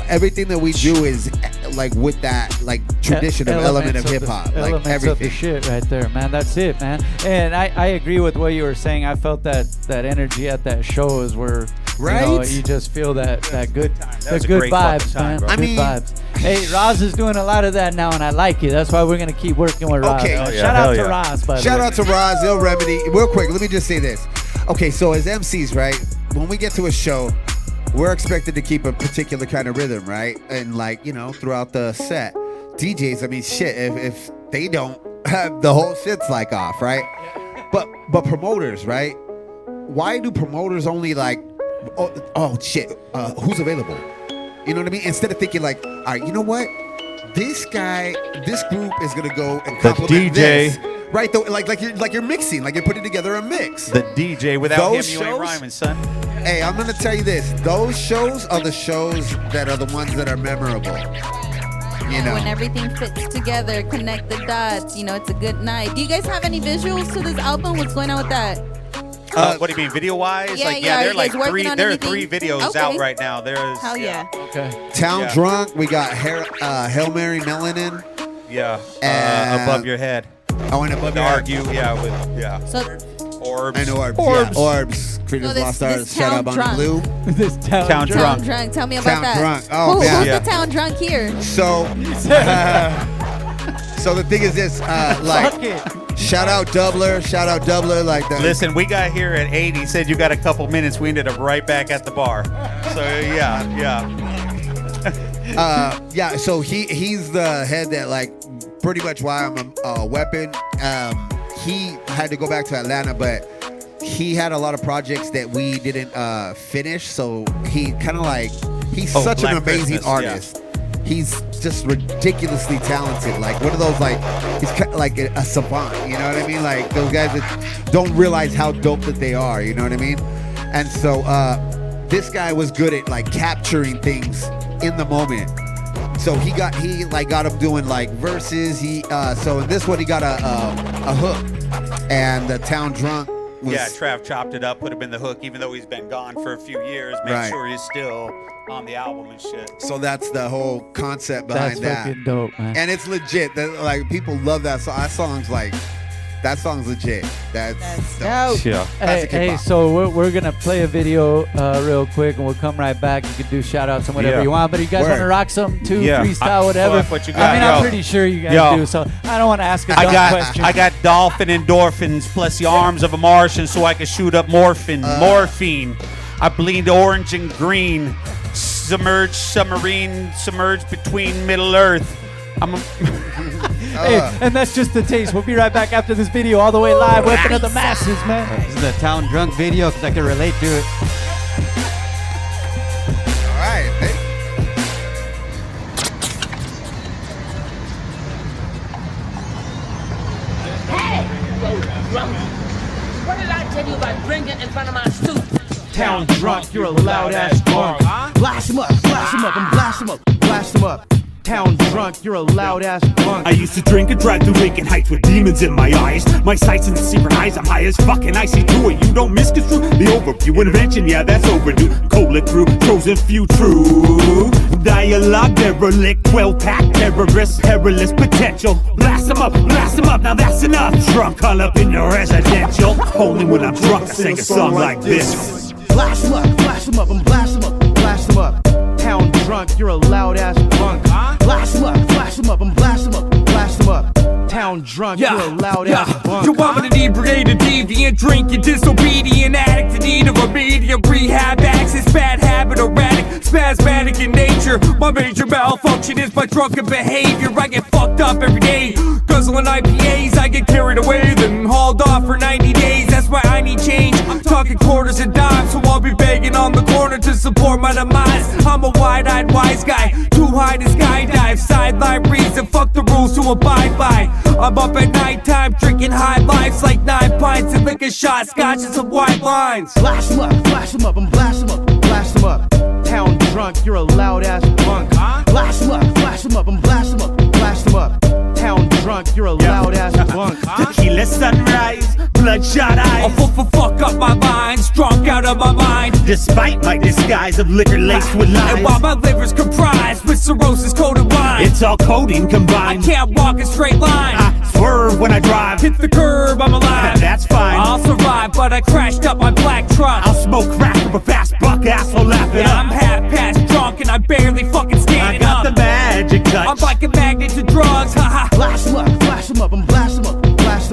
everything that we do is like with that like tradition of element of hip hop, like everything. Of the shit right there, man. That's it, man. And I agree with what you were saying. I felt that energy at that show is where you just feel that good vibes, man. I mean, vibes. Hey, Roz is doing a lot of that now, and I like it. That's why we're gonna keep working with Roz. Okay, Shout out to Roz, by the way. Shout out to Roz, Ill Remedy. Real quick, let me just say this. Okay, so as MCs, right, when we get to a show, we're expected to keep a particular kind of rhythm, right? And like, you know, throughout the set. DJs, I mean, shit, if they don't, the whole shit's like off, right? But promoters, right? Why do promoters only like, oh shit, who's available? You know what I mean? Instead of thinking like, all right, you know what? This group is gonna go and compliment this. Right, though, like you're mixing, like you're putting together a mix. The DJ, without him, you ain't rhyming, son. Hey, I'm gonna tell you this: those shows are the shows that are the ones that are memorable. You know, when everything fits together, connect the dots. You know, it's a good night. Do you guys have any visuals to this album? What's going on with that? What do you mean, video-wise? Yeah, like, yeah. there are like There are 3 videos Okay. out right now. There's Hell yeah. Okay. Town Drunk. We got Hail Mary Melanin. Yeah. Above your head. Oh, and above your argue. head. Yeah. So Orbs. I know Orbs. Orbs. Yeah. Orbs. Creators Lost Stars. Shut up on Drunk. Blue. This Town Drunk. Tell me about Town that. Drunk. Oh, Who's man. the town drunk here? So, so the thing is this, like, shout out Doubler, like that. Listen, we got here at 8. He said you got a couple minutes. We ended up right back at the bar. So yeah. So he's the head that like pretty much why I'm a weapon. He had to go back to Atlanta, but he had a lot of projects that we didn't finish. So he kind of like he's such an amazing artist. He's just ridiculously talented. Like one of those like he's kind of like a savant. You know what I mean? Like those guys that don't realize how dope that they are. You know what I mean? And so this guy was good at like capturing things in the moment. So he got him doing like verses. So in this one he got a hook, and the Town Drunk was, Trav chopped it up, put him in the hook, even though he's been gone for a few years. Make sure he's still on the album and shit. So that's the whole concept behind That's that. fucking dope, man. And it's legit. Like people love that song. That song's like that song's legit. That's dope. Yeah. Hey, so we're gonna play a video real quick, and we'll come right back. You can do shout outs and whatever you want, but you guys want to rock something too, freestyle, whatever. What you got, I mean, I'm pretty sure you guys do. So I don't want to ask a dumb question. I got dolphin endorphins plus the arms of a Martian, so I can shoot up morphine. I bleed orange and green. Submerged between Middle Earth. Hey, and that's just the taste. We'll be right back after this video, all the way live, Weapon of the Masses, man. This is the Town Drunk video because I can relate to it. All right. Hey. What did I tell you about drinking in front of my students? Town drunk, you're a loud ass drunk. Blast him up, and blast him up, blast him up. Town drunk, you're a loud ass drunk. I used to drink and drive through Lincoln Heights with demons in my eyes. My sights in the secret eyes, I'm high as fuck and I see through it. You don't misconstrue the overview intervention, yeah, that's overdue. Cola crew, chosen few true. Dialogue derelict, 12-pack terrorist, perilous potential. Blast them up, now that's enough. Drunk all up in your residential. Only when I'm drunk I sing a song like this. Blast him up, and blast him up, blast him up. Town drunk, you're a loud ass drunk. Blast him up, and blast him up. Town drunk, you're a loud ass drunk. You want me to inebriated, deviant, drinking, disobedient, addict in need of immediate rehab access, bad habit, erratic, spasmodic in nature. My major malfunction is my drunken behavior. I get fucked up every day, guzzling IPAs. I get carried away, then hauled off for 90 days. That's why I need change. I'm talking quarters and dimes, so I'll be begging on the corner to support my demise. I'm a wide-eyed wise guy, too high to skydive. Sideline reason, fuck the rules to abide by. I'm up at nighttime drinking high lifes like 9 pints and liquor shots, scotches of white lines. Blast him up, and blast him up. Town drunk, you're a loud ass drunk. Blast him up, and blast him up. Town drunk, you're a loud ass drunk. Tequila sunrise, bloodshot eyes. I'll fuck up my lines, drunk out of my mind. Despite my disguise of liquor laced with lies. And while my liver's comprised with cirrhosis coated wine, it's all codeine combined. I can't walk a straight line. I swerve when I drive. Hit the curb, I'm alive. That's fine. I'll survive, but I crashed up my black truck. I'll smoke crack with a fast buck, asshole laughing. Yeah, I'm half past drunk and I'm barely fucking standing up. I got the magic touch. I'm like a magnet to drugs, haha. Blast him up, and blast him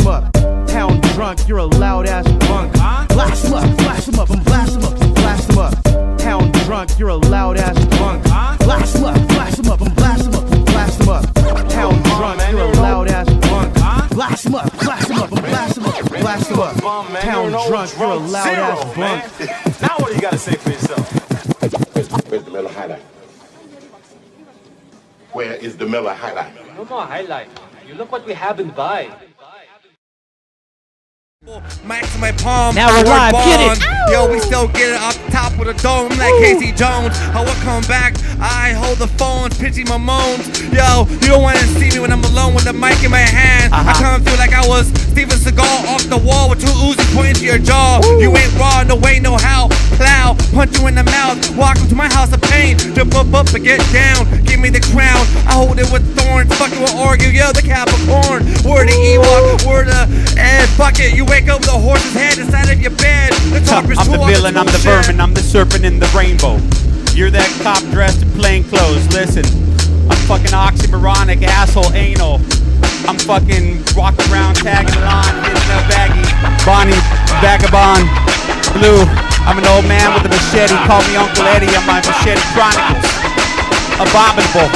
up. Town drunk, you're a loud ass drunk. Blast him up, and blast him up. Town drunk, you're a loud ass drunk. Blast him up, and blast him up. Town drunk, you're a loud ass drunk. Blast him up, and blast him up. Town drunk, you're a loud ass drunk. Now what do you gotta say for yourself? Where's the Miller High Life? Where is the Miller High Life? No more highlight. You look what we have in buy. Mic to my palm. Now we're live. Get it. Yo, we still get it off the top with a dome like Casey Jones. I will come back. I hold the phone, pitching my moans. Yo, you don't want to see me when I'm alone with the mic in my hand. I come through like I was Steven Seagal off the wall with 2 Uzis pointing to your jaw. You ain't raw, no way, no how. Plow, punch you in the mouth. Welcome to my house of pain. Jump up and get down. Give me the crown. I hold it with thorns. Fucking with argue. Yo, the Capricorn. We're the Ewok. We're the Ed Bucket. You wake up with a horse's head inside of your bed. I'm the villain, I'm the vermin, I'm the serpent in the rainbow. You're that cop dressed in plain clothes. Listen, I'm fucking oxymoronic, asshole, anal. I'm fucking walking around tagging along, hitting a baggy. Bonnie, vagabond, blue. I'm an old man with a machete. Call me Uncle Eddie on my Machete Chronicles. Abominable.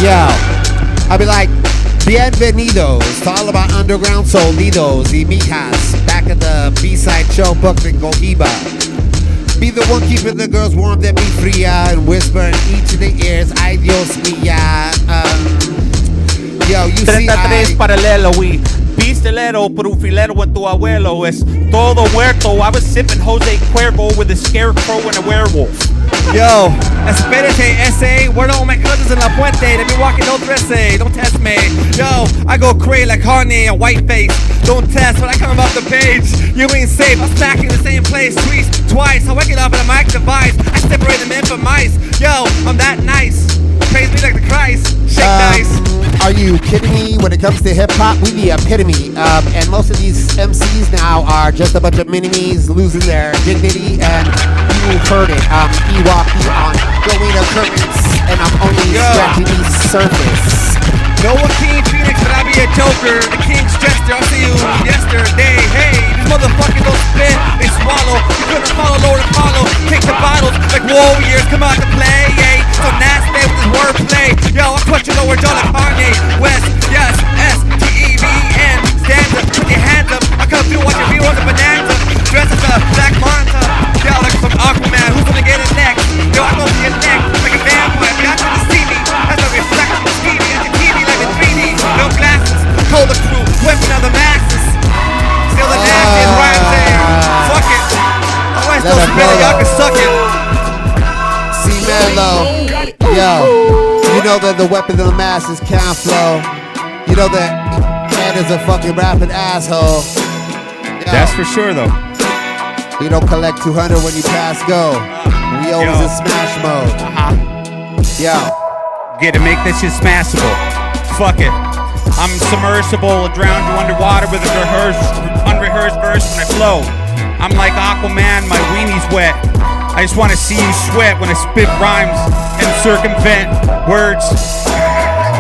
Yo, I'll be like, bienvenidos to all about underground sonidos y mijas. Back at the B-side show, Brooklyn Cohiba. Be the one keeping the girls warm, then be fria and whisper in each of their ears, ay Dios mía. Yo, you see, 33 paralelo y pistolero, pero un filero en tu abuelo es todo muerto. I was sipping Jose Cuervo with a scarecrow and a werewolf. Yo, espérate, ese. Where all my cousins in La Puente? They be walking no 13. Don't test me. Yo, I go crazy like Kanye and Whiteface. Don't test when I come off the page. You ain't safe. I'm stacking the same place twice. I wake it up in a mic device. I separate them in from mice. Yo, I'm that nice. Praise me like the Christ. Shake nice. Are you you kidding me? When it comes to hip hop, we the epitome. And most of these MCs now are just a bunch of mini-me's losing their dignity. And you heard it. Ewok on Going Occurrence, and I'm only scratching the surface. No one King Phoenix, but I be a joker. The King's jester, I see you yesterday. Hey, these motherfuckers don't spit, they swallow. You couldn't follow, Lord Apollo. Take the bottles like warriors, come out to play. Hey, so nasty with this wordplay. Yo, I clutch your lower jaw like Kanye West. Yes, S-T-E-V-E-N. Stanza, put your hands up. I come through, watch your view on the bonanza. Dress as a black manta. Yo, like some Aquaman, who's gonna get it next? Yo, I'm gonna be a neck like a vampire. Got you to see me. That's a reflection of Stevie. At your TV like a 3D. No glasses. Cola crew, weapon of the masses. Still the nastiest rhymes there. Fuck it. I want to still y'all can suck it. Chrismanlo, yo, you know that the weapon of the masses can't flow. You know that Ed is a fucking rapping asshole. Yo, That's for sure, though. we don't collect 200 when you pass go. We always in smash mode. Yo. Get to make this shit smashable. Fuck it. I'm submersible, drown you underwater with a unrehearsed verse when I flow. I'm like Aquaman, my weenie's wet. I just want to see you sweat when I spit rhymes and circumvent words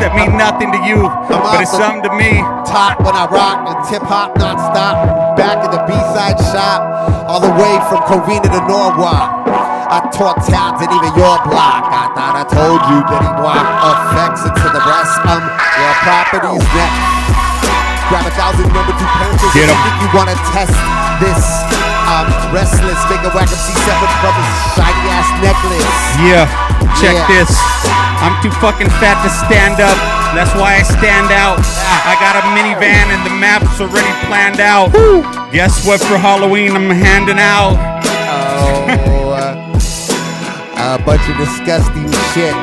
that mean nothing to you, but it's something to me. Top when I rock and tip hop non-stop. Back in the B-side shop, all the way from Covina to Norwalk. I taught towns and even your block. I thought I told you that he walked effects into the breast. Your property's next. Grab 1,000 number 2 pencils. Get 'em. I think you wanna test this. Restless, make a whack up C7 from his shiny ass necklace. Yeah, check Yeah. this. I'm too fucking fat to stand up. That's why I stand out. I got a minivan and the map's already planned out. Guess what for Halloween I'm handing out? A bunch of disgusting shit.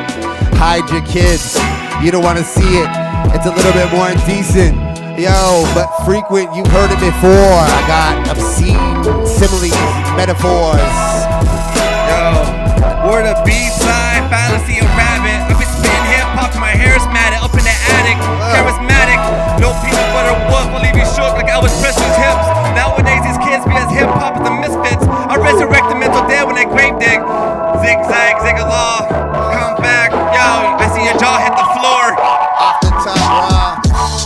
Hide your kids. You don't want to see it. It's a little bit more indecent. Yo, but frequent, you've heard it before. I got obscene similes, metaphors. Yo, word of B-side, Phalasee and Rabbit. I've been spitting hip-hop till my hair's matted. Up in the attic, charismatic. No peanut butter wolf, I'll leave you shook like Elvis Presley's hips. Nowadays these kids be as hip-hop as the misfits. I resurrect the mental dead when I grave dig. Zigzag, zig-a-law, come back. Yo, I see your jaw hit the floor. Off the top, raw.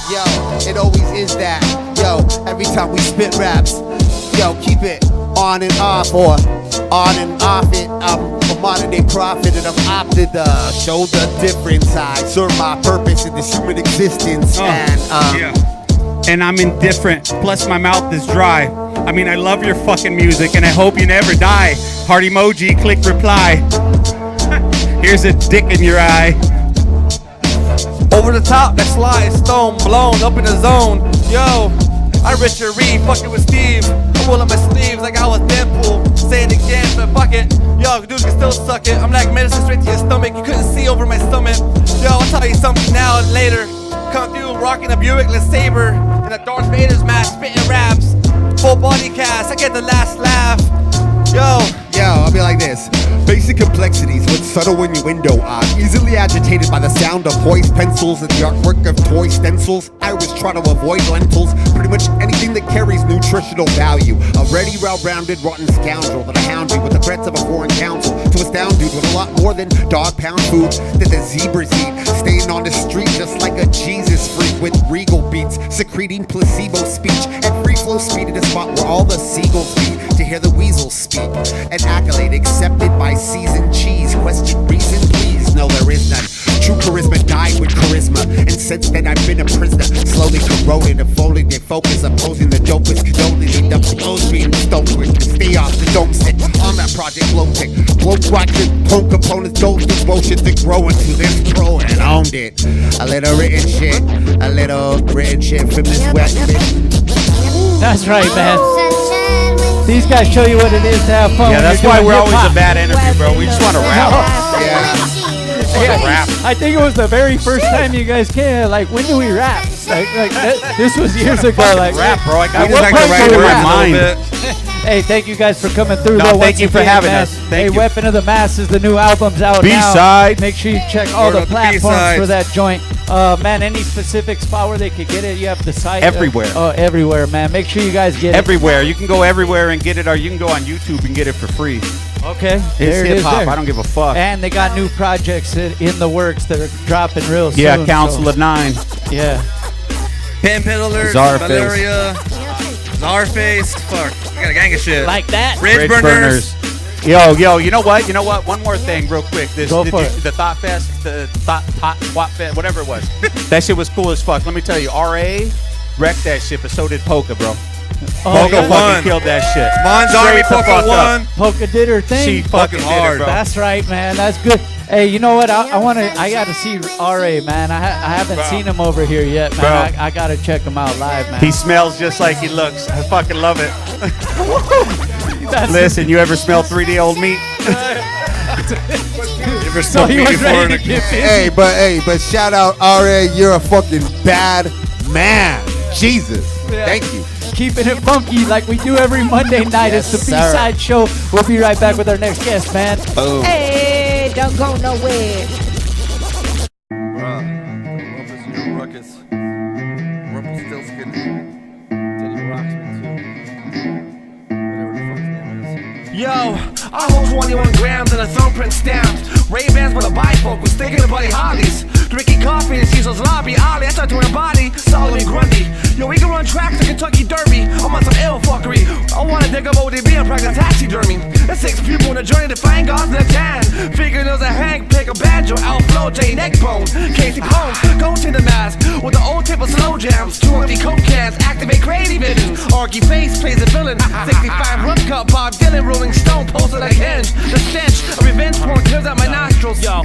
Yo, it always is that. Yo, every time we spit raps. Yo, keep it on and off or on and off it. I'm a modern day prophet and I'm opted to show the difference. I serve my purpose in this human existence. And I'm indifferent, plus my mouth is dry. I mean, I love your fucking music and I hope you never die. Heart emoji, click reply. Here's a dick in your eye. Over the top, that sly stone blown up in the zone. Yo, I Richard Reed, fucking with Steve. I roll up my sleeves like I was Deadpool. Say it again, but fuck it. Yo, dudes can still suck it. I'm like medicine straight to your stomach. You couldn't see over my stomach. Yo, I'll tell you something now and later. Come through rocking a Buick LeSabre and a Darth Vader's mask, spitting raps. Full body cast, I get the last laugh. Yo, I'll be like this. Basic complexities with subtle innuendo. Easily agitated by the sound of poised pencils and the artwork of toy stencils. I always try to avoid lentils. Pretty much anything that carries nutritional value. A ready, well-rounded, rotten scoundrel that'll hound you with the threats of a foreign council. To astound dude with a lot more than dog pound food that the zebras eat. Staying on the street just like a Jesus freak with regal beats. Secreting placebo speech at free flow speed at a spot where all the seagulls meet to hear the weasels speak. An accolade accepted by seasoned cheese. Question reason, please. No, there is none. True charisma died with charisma, and since then I've been a prisoner. Slowly corroding and folding their focus, opposing the dopest, condoning the double being stoked with. Stay off the dome stick on that project blow tick. Blow rocket, punk components, those this bullshit to grow into this pro and owned it. A little written shit from this wet bitch. That's right, man. These guys show you what it is to have fun. Yeah, that's why we're always a bad interview, bro. We just want to rap. Rap. I think it was the very first time you guys came. Like, when do we rap? This was years ago. Like, rap, bro. I at just what like to point write do in we my rap? mind. Hey, thank you guys for coming through. No, though, thank once you for again, having man. us. Thank you. Weapon of the Masses, the new album's out B-side. now. Make sure you check all Word the up the platforms B-sides. for that joint. Man, any specific spot where they could get it? You have the site? Everywhere. Everywhere, man. Make sure you guys get everywhere. You can go everywhere and get it, or you can go on YouTube and get it for free. Okay. It's there it hip is hop. there. I don't give a fuck. And they got new projects in the works that are dropping real soon. Yeah, Council of 9. Yeah. Pan Peddlers, Malaria, Czarface. Fuck. I got a gang of shit. Like that. Bridge Burners. Yo, you know what? One more thing, real quick. The Thought Fest, the Thought Fest, whatever it was. That shit was cool as fuck. Let me tell you, RA wrecked that shit, but so did Polka, bro. Polka fucking killed that shit. Mon's Army, Polka won. Polka did her thing. She fucking hard, bro. That's right, man. That's good. Hey, you know what? I gotta see RA, man. I haven't seen him over here yet, man. I gotta check him out live, man. He smells just like he looks. I fucking love it. Listen, you ever smell 3D old meat? You ever smelled meat before in a Hey, but shout out RA, you're a fucking bad man. Jesus. Yeah. Thank you. Keeping it funky like we do every Monday night. Yes, It's the sir. B-side show. We'll be right back with our next guest, man. Boom. Hey, don't go nowhere. Ruckus. Rumpelstiltskin. Teddy Rocksman, too. Whatever the fuck's name is. Yo, I hold 21 grams and a thumbprint stamped. Ray-Bans with a bifocal, sticking to Buddy Hollies. Drinking coffee in Cecil's lobby. Ollie, I start to her body, Solomon Grundy. Yo, we can run tracks to Kentucky Derby. I'm on some ill fuckery. I wanna dig up ODB and practice taxidermy. There's 6 people on a journey to find God's left hand. Fingernails a Hank, pick a banjo, Outflow, J Neckbone, Casey Pone, go to the mask with the old tip of slow jams. 2 empty coke cans, activate crazy visions. Arky Face plays a villain. 65 Rough Cup, Bob Dylan, Rolling Stone, posted like hinge. The stench of revenge porn clears out my nostrils. Yo,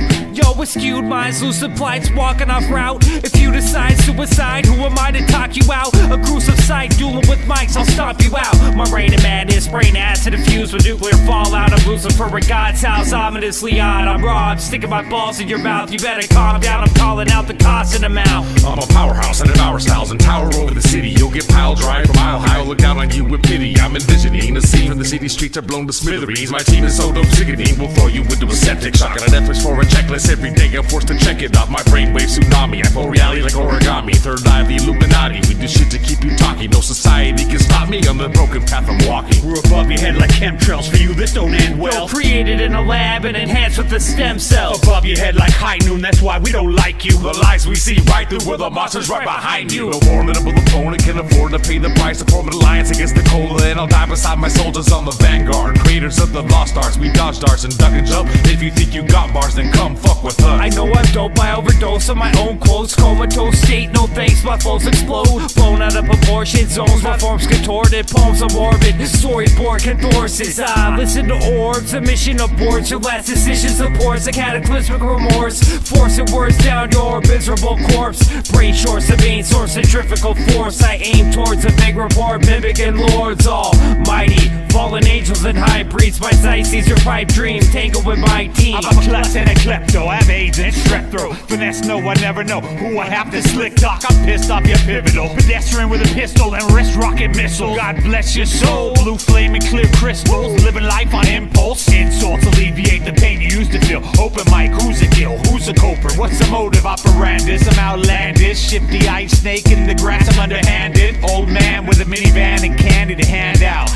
with skewed minds, lucid plights, walking off route. If you decide suicide, who am I to talk you out? A gruesome sight, dueling with mics, I'll stomp you out. My brain and madness, brain acid infused with nuclear fallout. I'm losing for a God's house, ominously odd. I'm raw, I'm sticking my balls in your mouth. You better calm down, I'm calling out the cost and amount. I'm a powerhouse and devour styles and tower over the city. You'll get piled dry from mile high. I'll look down on you with pity. I'm envisioning a scene when the city streets are blown to smithereens. My team is so dope sickening, we'll throw you into a septic shock and a Netflix for a checklist. Every day I'm forced to check it off. My brainwave tsunami. I pull reality like origami. Third eye of the Illuminati. We do shit to keep you talking. No society can stop me on the broken path I'm walking. We're above your head like chemtrails. For you this don't end well. Created in a lab and enhanced with the stem cells. Above your head like high noon, that's why we don't like you. The lies we see right through where the monsters right behind you. No formidable opponent can afford to pay the price to form an alliance against the cola. And I'll die beside my soldiers on the vanguard. Creators of the lost arts, we dodge darts and duck and jump. If you think you got bars, then come fuck with us. I know I'm dope, I overdose on my own quotes. Comatose state, no thanks, my flows explode. Blown out of proportion zones, my form's contorted. Poems are morbid, storyboard catharsis. Listen to orbs, a mission aboard. Your last decision supports a cataclysmic remorse. Forcing words down your miserable corpse. Brain shorts, the main source, centrifugal force. I aim towards a big report, mimicking lords almighty. Fallen angels and hybrids, my sight sees your pipe dreams. Tangled with my team. I'm a klutz and a klepto, I have AIDS and strep throat. Finesse, no, I never know who I have to slick talk. I'm pissed off your pivotal. Pedestrian with a pistol and wrist rocket missile. God bless your soul. Blue flame and clear crystals. Living life on impulse. Insults alleviate the pain you used to feel. Open mic, who's a kill? Who's a culprit? What's the motive operandus? I'm outlandish. Shifty ice snake in the grass, I'm underhanded. Old man with a minivan and candy to hand out.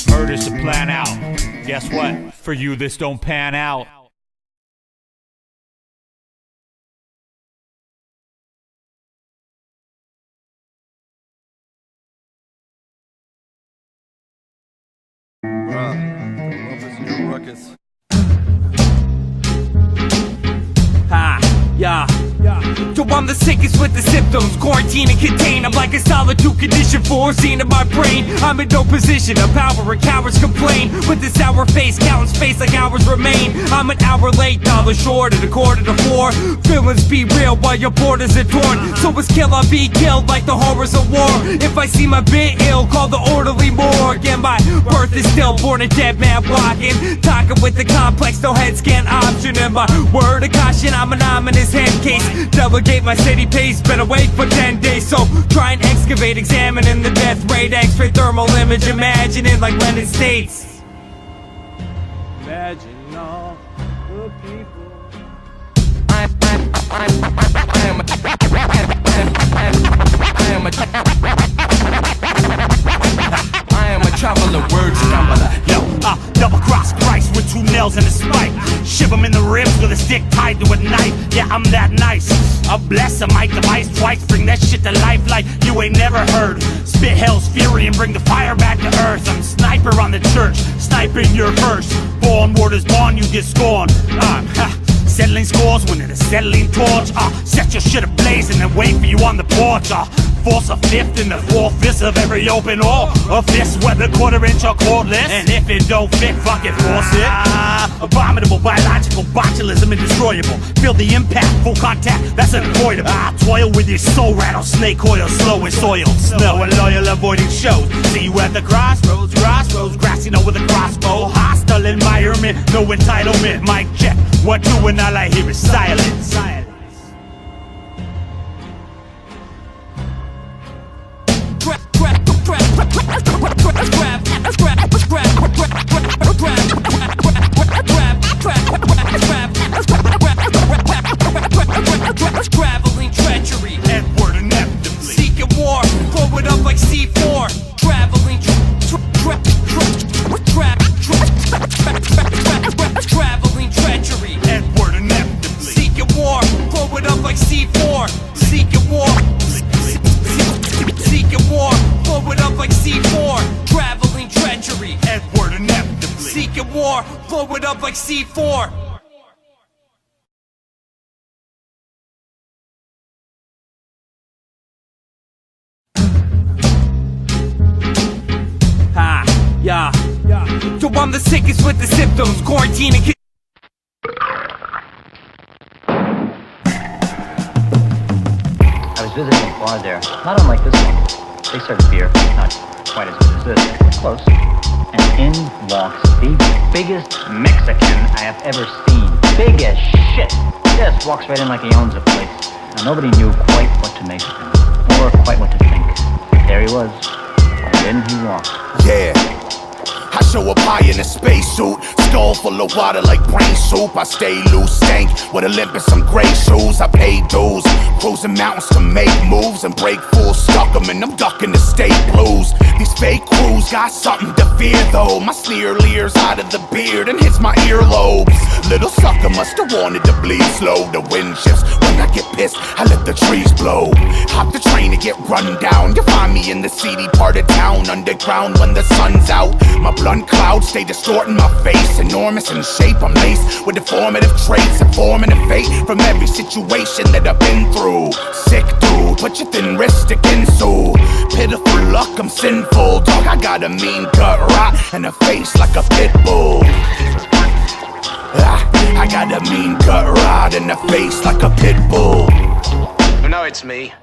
Murders to plan out. Guess what? For you, this don't pan out. Ruckus. Yeah. Yo, I'm the sickest with the symptoms. Quarantine and contain. I'm like a solitude condition foreseen in my brain. I'm in no position of power and cowards complain. With this sour face, counting space like hours remain. I'm an hour late, dollar short at 3:45. Feelings be real while your borders are torn. So it's kill or be killed like the horrors of war. If I see my bit ill, call the orderly morgue. And my birth is stillborn, a dead man walking. Talking with the complex, no head scan option. And my word of caution, I'm an ominous head case. Delegate my city pace, been awake for 10 days. So try and excavate, examining the death rate. X-ray thermal image, imagine it like Lenin states. Imagine all the people. I am nails and a spike. Ship him in the ribs with a stick tied to a knife. Yeah, I'm that nice. I'll bless a mic device twice. Bring that shit to life like you ain't never heard. Spit hell's fury and bring the fire back to earth. I'm sniper on the church, sniping your verse. Born word is born, you get scorned. Settling scores when it a settling torch. Set your shit ablaze and then wait for you on the porch. Force a fifth in the fourth fist of every open or a fist, whether quarter-inch or cordless. And if it don't fit, fuck it, force it. Abominable, biological, botulism, indestroyable. Feel the impact, full contact, that's unavoidable. I toil with your soul rattlesnake oil, slow and soil. Snow and loyal avoiding shows. See you at the crossroads, grassy know with a crossbow. Hostile environment, no entitlement. Mic check, what do and all I hear is silence. Traveling treachery, Edward inevitably seeking war, blow it up like C4. Traveling traveling treachery, Edward inevitably seeking war, blow it up like C4. Seeking war, seeking war, blow it up like C4. Traveling treachery, Edward inevitably seeking war, blow it up like C4. Yeah. Yo, I'm the sickest with the symptoms. Quarantine and I was visiting a bar there, not unlike this one. They serve beer, not quite as good as this, but close. And in walks the biggest Mexican I have ever seen. Big as shit. Just walks right in like he owns the place. Now nobody knew quite what to make of him, or quite what to think. There he was. And in he walked. Yeah. I show up high in a spacesuit, skull full of water like brain soup. I stay loose, stank with a limp and some gray shoes. I pay dues, cruising mountains to make moves and break fools, stuck them and I'm ducking the state blues. These fake crews got something to fear though. My sneer leers out of the beard and hits my earlobes. Little sucker must have wanted to bleed slow. The wind shifts when I get pissed, I let the trees blow. Hop the train and get run down. You find me in the seedy part of town, underground when the sun's out. My blunt clouds stay distorting my face, enormous in shape. I'm laced with deformative traits, informing a fate from every situation that I've been through. Sick dude, put your thin wrist against Sue. Pitiful luck, I'm sinful. Dog, I got a mean gut rot and a face like a pit bull. I got a mean gut rot and a face like a pit bull. You know it's me.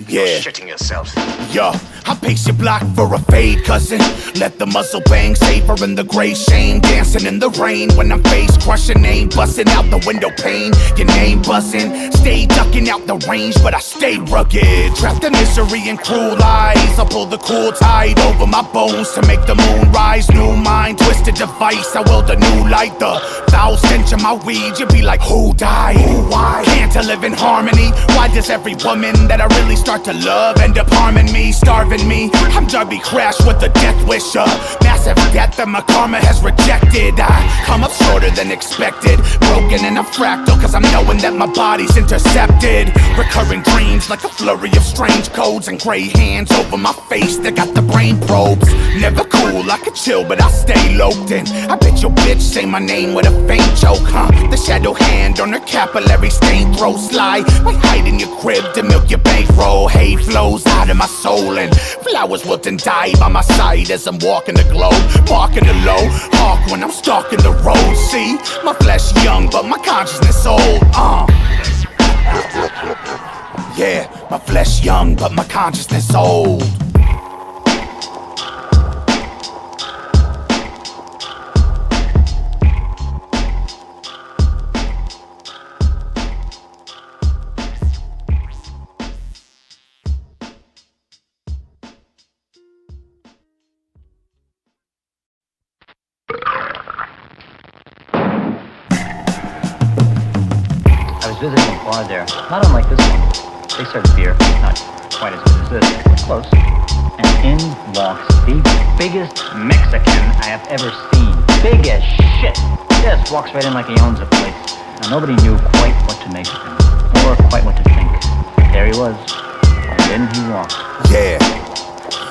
Yeah. You're shitting yourself. Yo, I pace your block for a fade, cousin. Let the muzzle bang safer in the gray shame. Dancing in the rain when I'm face crushing, name busting out the window pane. Your name buzzing, stay ducking out the range, but I stay rugged. Trapped in misery and cruel eyes. I pull the cool tide over my bones to make the moon rise. New mind, twisted device. I wield a new light. The foul stench of my weed. You be like, who died? Why can't I live in harmony? Why does every woman that I really start to love end up harming me, starving me? I'm Darby Crash with a death wish, massive death that my karma has rejected. I come up shorter than expected, broken in a fractal, cause I'm knowing that my body's intercepted. Recurring dreams like a flurry of strange codes and gray hands over my face that got the brain probes. Never cool, I could chill but I stay loped in. I bet your bitch say my name with a faint joke, The shadow hand on her capillary stain throw slide. Might hide in your crib to milk your bankroll. Hate flows out of my soul and flowers wilt and die by my side as I'm walking the globe, marking the low, hawk when I'm stalking the road. See, my flesh young but my consciousness old. Yeah, my flesh young but my consciousness old. Visiting a bar there, not unlike this one. They serve beer, not quite as good as this, but close. And in walks the biggest Mexican I have ever seen. Big as shit. Yes, walks right in like he owns the place. Now, nobody knew quite what to make of him, or quite what to think. There he was, and in he walked. Yeah.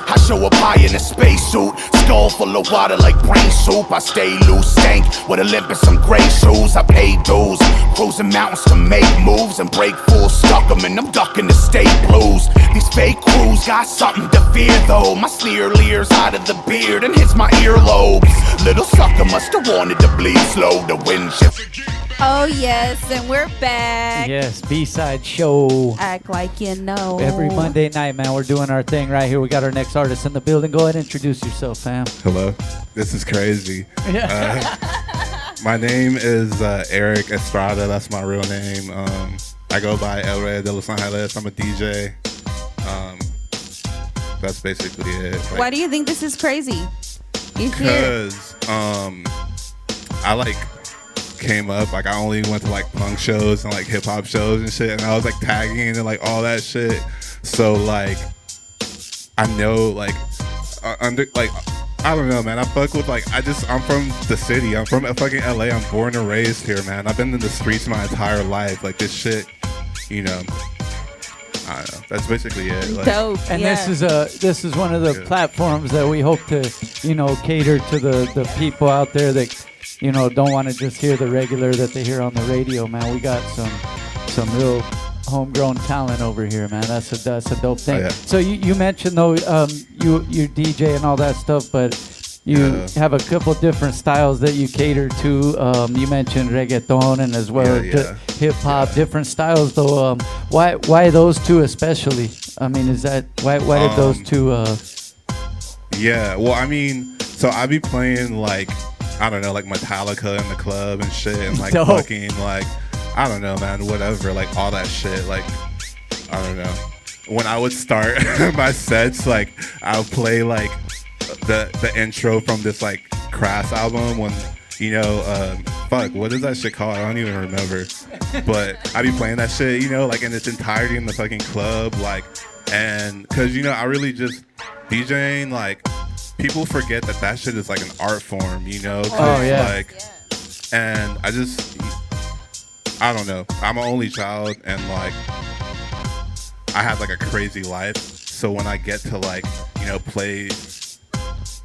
I show up high in a spacesuit, skull full of water like brain soup. I stay loose, stank with a limp and some gray shoes. I pay dues, cruising mountains to make moves and break fools, stuck 'em and I'm ducking the state blues. These fake crews got something to fear though. My sneer leers out of the beard and hits my earlobes. Little sucker must have wanted to bleed slow. The wind shift. Oh yes, and we're back. Yes, B-side show. Act like you know. Every Monday night, man, we're doing our thing right here. We got our next artist in the building. Go ahead and introduce yourself, fam. Hello. This is crazy. My name is Eric Estrada. That's my real name. I go by Elreydelosangeles. I'm a DJ. That's basically it. Like, why do you think this is crazy? Because I like came up, like I only went to like punk shows and like hip hop shows and shit, and I was like tagging and like all that shit. So like I know like I don't know, man. I fuck with like I'm from the city. I'm from fucking LA. I'm born and raised here, man. I've been in the streets my entire life. Like this shit, you know. I don't know. That's basically it. Like, dope. And yeah. this is one of the platforms that we hope to, you know, cater to the people out there that, you know, don't want to just hear the regular that they hear on the radio, man. We got some real homegrown talent over here, man. That's a dope thing. Oh, yeah. So you mentioned though, you DJ and all that stuff, but you have a couple different styles that you cater to. You mentioned reggaeton and as well hip hop, different styles though. Why those two especially? I mean, is that why did those two? Yeah, well, I mean, so I be playing like, I don't know, like Metallica in the club and shit, and like Dope. fucking like, I don't know, man, whatever, like all that shit. Like, I don't know. When I would start my sets, like I'll play like the intro from this like Crass album when, you know, fuck, what is that shit called? I don't even remember. But I be playing that shit, you know, like in its entirety in the fucking club, like, and cause you know I really just DJing, like people forget that shit is like an art form, you know. Oh yeah. Like, and I don't know. I'm an only child and like I have like a crazy life. So when I get to like, you know, play.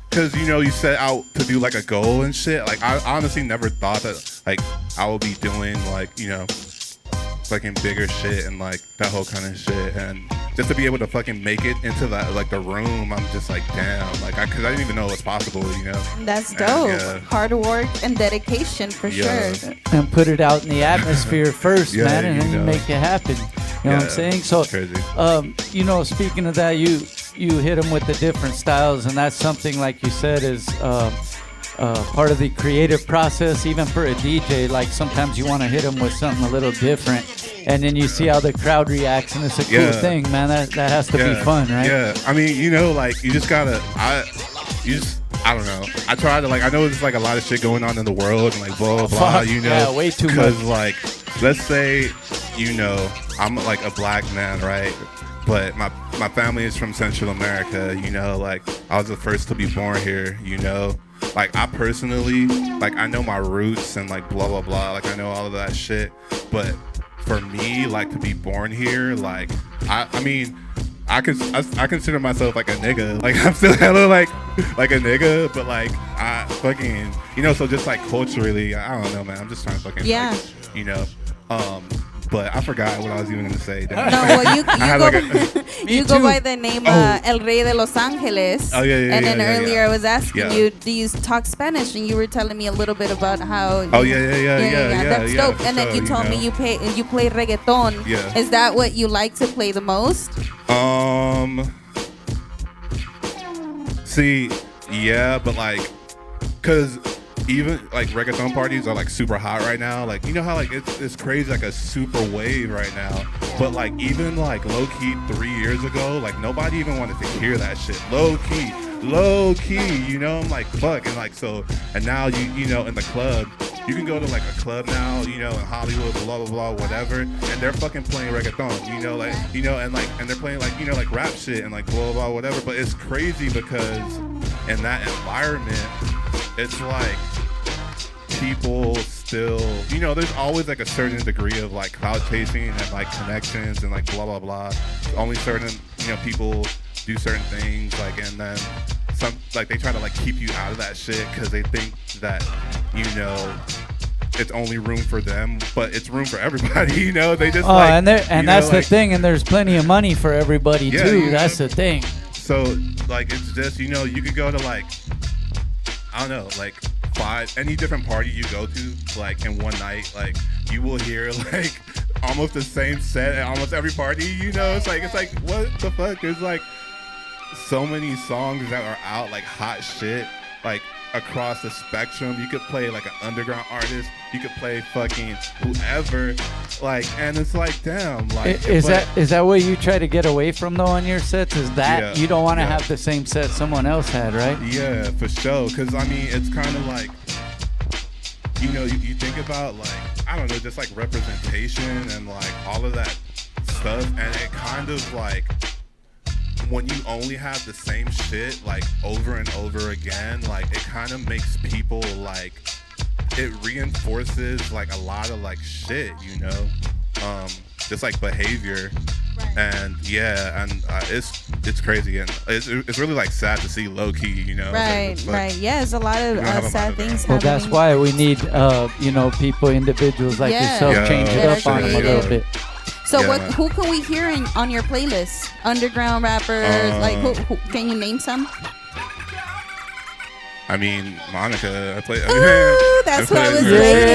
Because, you know, you set out to do like a goal and shit. Like, I honestly never thought that like I would be doing like, you know, fucking bigger shit and like that whole kind of shit. And just to be able to fucking make it into that like the room, I'm just like, damn. Like, because I didn't even know it was possible, you know. That's dope. Hard work and dedication for sure. And put it out in the atmosphere first, Yeah, man, and you then you know. make it happen. You know what I'm saying? So, crazy. You know, speaking of that, you hit them with the different styles, and that's something, like you said, is part of the creative process, even for a DJ. Like, sometimes you want to hit them with something a little different, and then you see how the crowd reacts, and it's a cool thing, man. That has to be fun, right? Yeah, I mean, you know, like, you just gotta, I don't know. I try to, like, I know there's, like, a lot of shit going on in the world, and, like, blah, blah, blah, you know. Yeah, way too much. Because, like, let's say, you know, I'm, like, a black man, right? But my family is from Central America, you know, like, I was the first to be born here, you know. Like, I personally, like, I know my roots and, like, blah, blah, blah. Like, I know all of that shit. But for me, like, to be born here, like, I mean, I consider myself like a nigga. Like, I'm still hella like a nigga, but like I fucking, you know, so just like culturally, I don't know, man. I'm just trying to fucking, like, you know, but I forgot what I was even gonna say. No, well, you go by the name Elreydelosangeles. Oh yeah, And then earlier I was asking Yeah. you, do you talk Spanish? And you were telling me a little bit about how. Oh yeah. That's dope. And then you told me you play reggaeton. Yeah. Is that what you like to play the most? See, yeah, but like, cause even like reggaeton parties are like super hot right now. Like, you know how like it's crazy, like a super wave right now. But like even like low key 3 years ago, like nobody even wanted to hear that shit. Low key, you know. I'm like, fuck, and like so, and now you know in the club. You can go to like a club now, you know, in Hollywood, blah blah blah, whatever, and they're fucking playing reggaeton, you know, like, you know, and they're playing like, you know, like rap shit and like blah blah whatever. But it's crazy because in that environment, it's like people still, there's always like a certain degree of like cloud chasing and like connections and like blah blah blah. Only certain people do certain things, like, and then some, like, they try to like keep you out of that shit because they think that it's only room for them, but it's room for everybody. They just that's the thing, and there's plenty of money for everybody too. That's the thing. So like it's just you could go to like, I don't know, like any different party you go to, like in one night, like you will hear like almost the same set at almost every party. It's like what the fuck? There's like so many songs that are out, like hot shit, like across the spectrum. You could play like an underground artist, you could play fucking whoever, like, and it's like, damn, like, is that what you try to get away from though on your sets? Is that you don't want to have the same set someone else had, right? Yeah, for sure. Because I mean, it's kind of like, you think about like, I don't know, just like representation and like all of that stuff, and it kind of like, when you only have the same shit like over and over again, like it kind of makes people like, it reinforces like a lot of like shit, just like behavior. And it's crazy, and it's really like sad to see low key, Right. Yeah, there's a lot of sad things Well, happening. that's why we need people, individuals like yourself, change it up on them a little bit. So who can we hear on your playlist? Underground rappers, like who can you name some? I mean, Monica, I play. Ooh, that's what I was waiting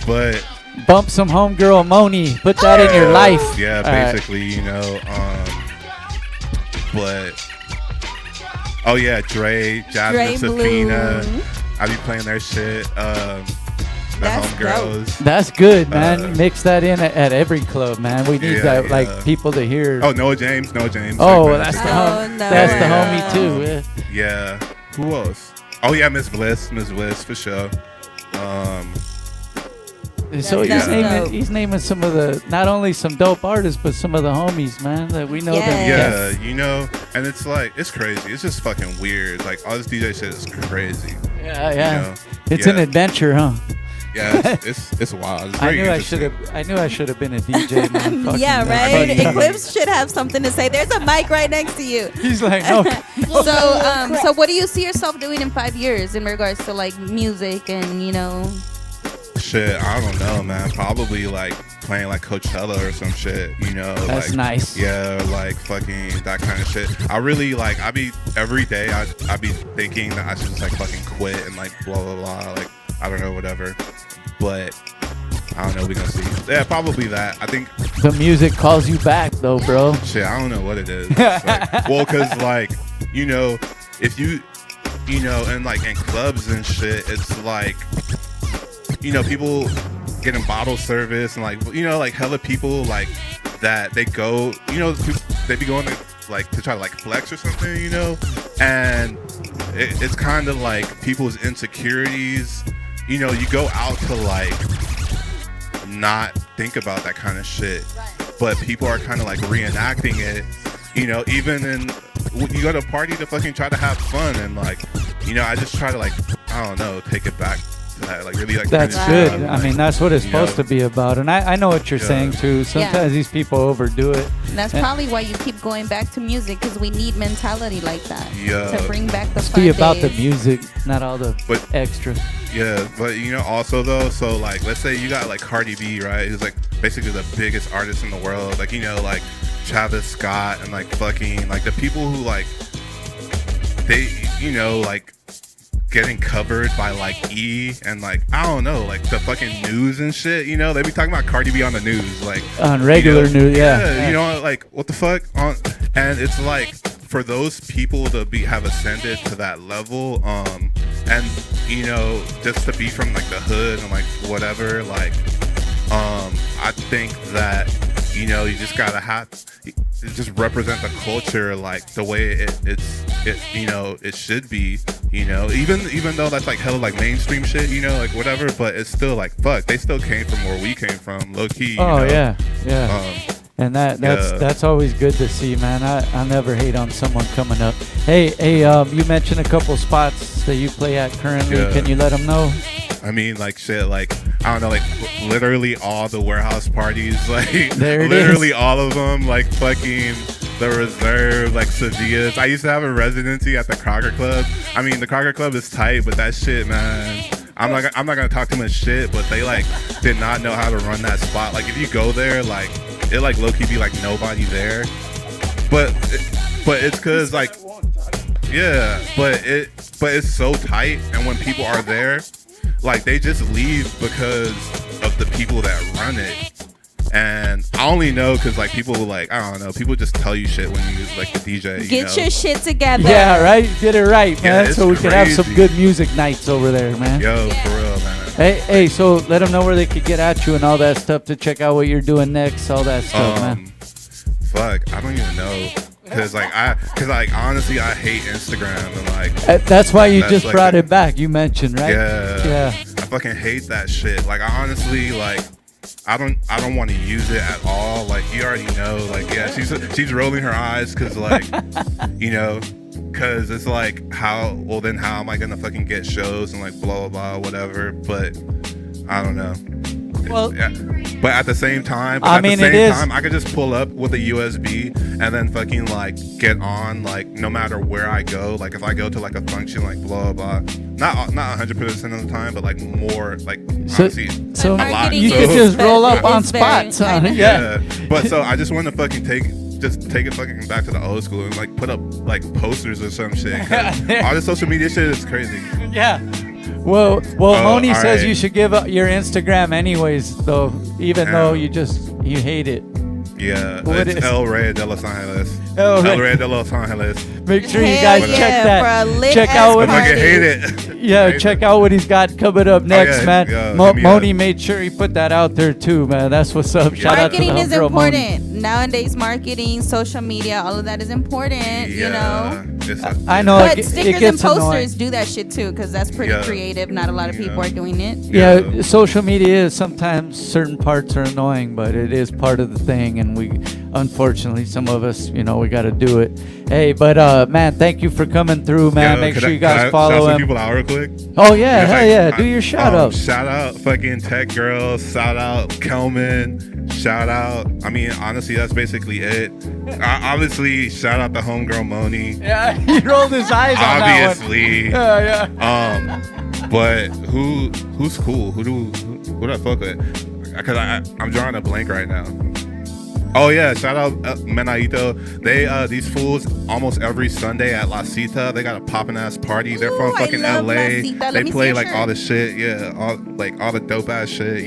for. But bump some homegirl Moni, put that in your life. Yeah, basically, but Zzay, Jasmine, Safina, I be playing their shit. The homegirls. That's good, man. Mix that in at every club, man. We need that, like, people to hear. Oh, Noah James. Oh, that's the homie too. Yeah. Who else? Oh yeah, Miss Bliss for sure. So he's naming some of the, not only some dope artists, but some of the homies, man, that we know. Yeah, and it's like, it's crazy. It's just fucking weird. Like all this DJ shit is crazy. Yeah. It's an adventure, huh? Yeah, it's wild. It's I knew I should have been a DJ, man. Yeah, right. Eclipse should have something to say. There's a mic right next to you. He's like, no. So what do you see yourself doing in 5 years in regards to like music and Shit, I don't know, man. Probably like playing like Coachella or some shit, That's like, nice. Yeah, like fucking that kind of shit. I really like, I be every day I be thinking that I should just like fucking quit and like blah blah blah, like I don't know, whatever. But I don't know, we gonna see. Yeah, probably that. I think the music calls you back though, bro. Shit, I don't know what it is. Like, well, cause like, if you and like in clubs and shit, it's like, people getting bottle service and like hella people like that, they go, they be going to like to try to like flex or something, and it's kind of like people's insecurities. You go out to like not think about that kind of shit, but people are kind of like reenacting it. Even in, you go to a party to fucking try to have fun, and like, I just try to like, I don't know, take it back to that, like really like. That's good. I mean, that's what it's supposed to be about, and I know what you're saying too. Sometimes these people overdo it. And that's probably why you keep going back to music, because we need mentality like that to bring back the fun be about days. the music, not all the extras. Yeah, but also though, so like let's say you got like Cardi B, right? Who's like basically the biggest artist in the world, like like Travis Scott and like fucking like the people who like they like getting covered by like E and like I don't know, like the fucking news and shit, they be talking about Cardi B on the news, like on regular news, like what the fuck and it's like for those people to have ascended to that level, and just to be from like the hood and like whatever, like I think that you just gotta just represent the culture like the way it should be, even though that's like hella like mainstream shit, like whatever, but it's still like fuck, they still came from where we came from, low key. And that's always good to see, man. I never hate on someone coming up. Hey, you mentioned a couple spots that you play at currently. Yeah. Can you let them know? I mean, like shit, like I don't know, like literally all the warehouse parties, like literally all of them, like fucking the Reserve, like Sevilla's. I used to have a residency at the Crocker Club. I mean, the Crocker Club is tight, but that shit, man. I'm not gonna talk too much shit, but they like did not know how to run that spot. Like if you go there, like it like low key be like nobody there, but it's cause like but it's so tight, and when people are there, like they just leave because of the people that run it. And I only know because like people like, I don't know, people just tell you shit when you like the DJ. Get your shit together. Yeah, right. Get it right, man. Yeah, so we can have some good music nights over there, man. Yo, for real, man. Hey, so let them know where they could get at you and all that stuff to check out what you're doing next, all that stuff, man. Fuck, I don't even know. Cause honestly, I hate Instagram and like. That's why you just like brought it back. You mentioned, right? Yeah. I fucking hate that shit. Like I honestly like. I don't want to use it at all. Like you already know. Like yeah, she's rolling her eyes because like you know, because it's like how am I gonna fucking get shows and like blah blah blah whatever. But I don't know. Well, yeah. But at the same time, I could just pull up with a USB and then fucking like get on like no matter where I go. Like if I go to like a function, like blah blah. Not 100% of the time, but like more like honestly, so a lot. You could just roll up on spots, huh? Yeah. But so I just want to fucking take it fucking back to the old school and like put up like posters or some shit. All this social media shit is crazy. Yeah. Well, Moni says right. you should give up your Instagram anyways, though, even though you hate it. Yeah, What it's is- Elreydelosangeles. Elreydelosangeles. Make sure you guys Hell check yeah, that. for a lit Check out what I fucking hate it. Yeah, check out what he's got coming up next, yeah, man. yeah, hit me Moni up. made sure he put that out there too, man. That's what's up. Shout out to the Marketing is homegirl Moni. important. Nowadays, marketing, social media, all of that is important, you know? I know But it stickers and gets posters annoying. do that shit too, because that's pretty Yeah. creative. Not a lot of people are doing it. Yeah, social media is sometimes certain parts are annoying, but it is part of the thing, and we, unfortunately, some of us, we got to do it. Hey, but man, thank you for coming through, man. Make sure you guys follow shout him. people out real quick. Oh yeah, It's hell like, yeah! Do your shout out. Shout out fucking Tech Girls. Shout out Kelman. Shout out. I mean, honestly, that's basically it. Obviously, shout out the homegirl Moni. Yeah, he rolled his eyes on that one. Obviously. Yeah. But who's cool? Who do I fuck with? Because I'm drawing a blank right now. Oh yeah, shout out Menaito. They these fools almost every Sunday at La Cita. They got a poppin' ass party. They're from fucking LA. They play like all the shit, all the dope ass shit.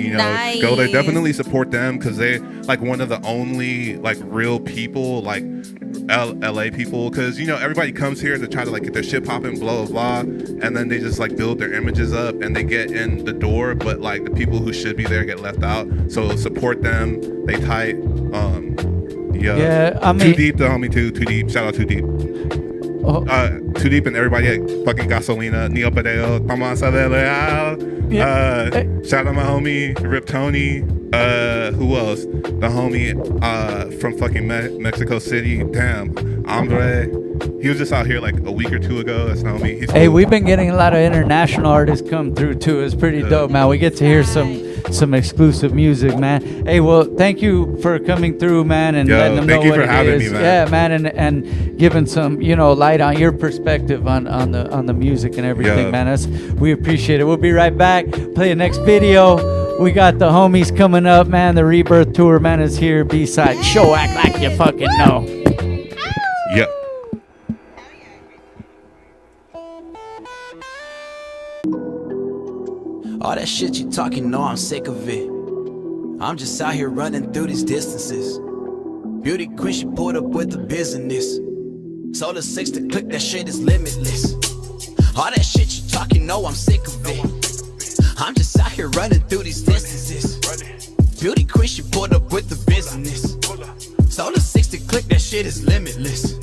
Go there. Definitely support them because they like one of the only like real people like LA people. Because everybody comes here to try to like get their shit popping, blah blah blah, and then they just like build their images up and they get in the door. But like the people who should be there get left out. So support them. They tight. Yeah, I mean, Too Deep, the homie too. Too Deep, shout out Too Deep. Too Deep and everybody at fucking Gasolina, Neo Pedeo, Tomasa de Leal. Shout out my homie Rip Tony. Who else? The homie from fucking Mexico City. Damn, Andre. He was just out here like a week or two ago. That's the homie. He's Hey, cool. we've been getting a lot of international artists come through too. It's pretty dope, man. We get to hear some exclusive music, man. Hey, well, thank you for coming through, man, and letting them know thank you what for it having is. me, man. Yeah, man, and giving some light on your perspective on the music and everything, Yeah. man. We appreciate it. We'll be right back. Play the next video. We got the homies coming up, man. The Rebirth tour, man, is here. B-side show. Act like you fucking know. Yep. All that shit you talking, no, I'm sick of it. I'm just out here running through these distances. Beauty queen, she pulled up with the business. Sold a 6 to click, that shit is limitless. All that shit you talking, no, I'm sick of it. I'm just out here running through these distances. Beauty queen, she pulled up with the business. Sold a 6 to click, that shit is limitless.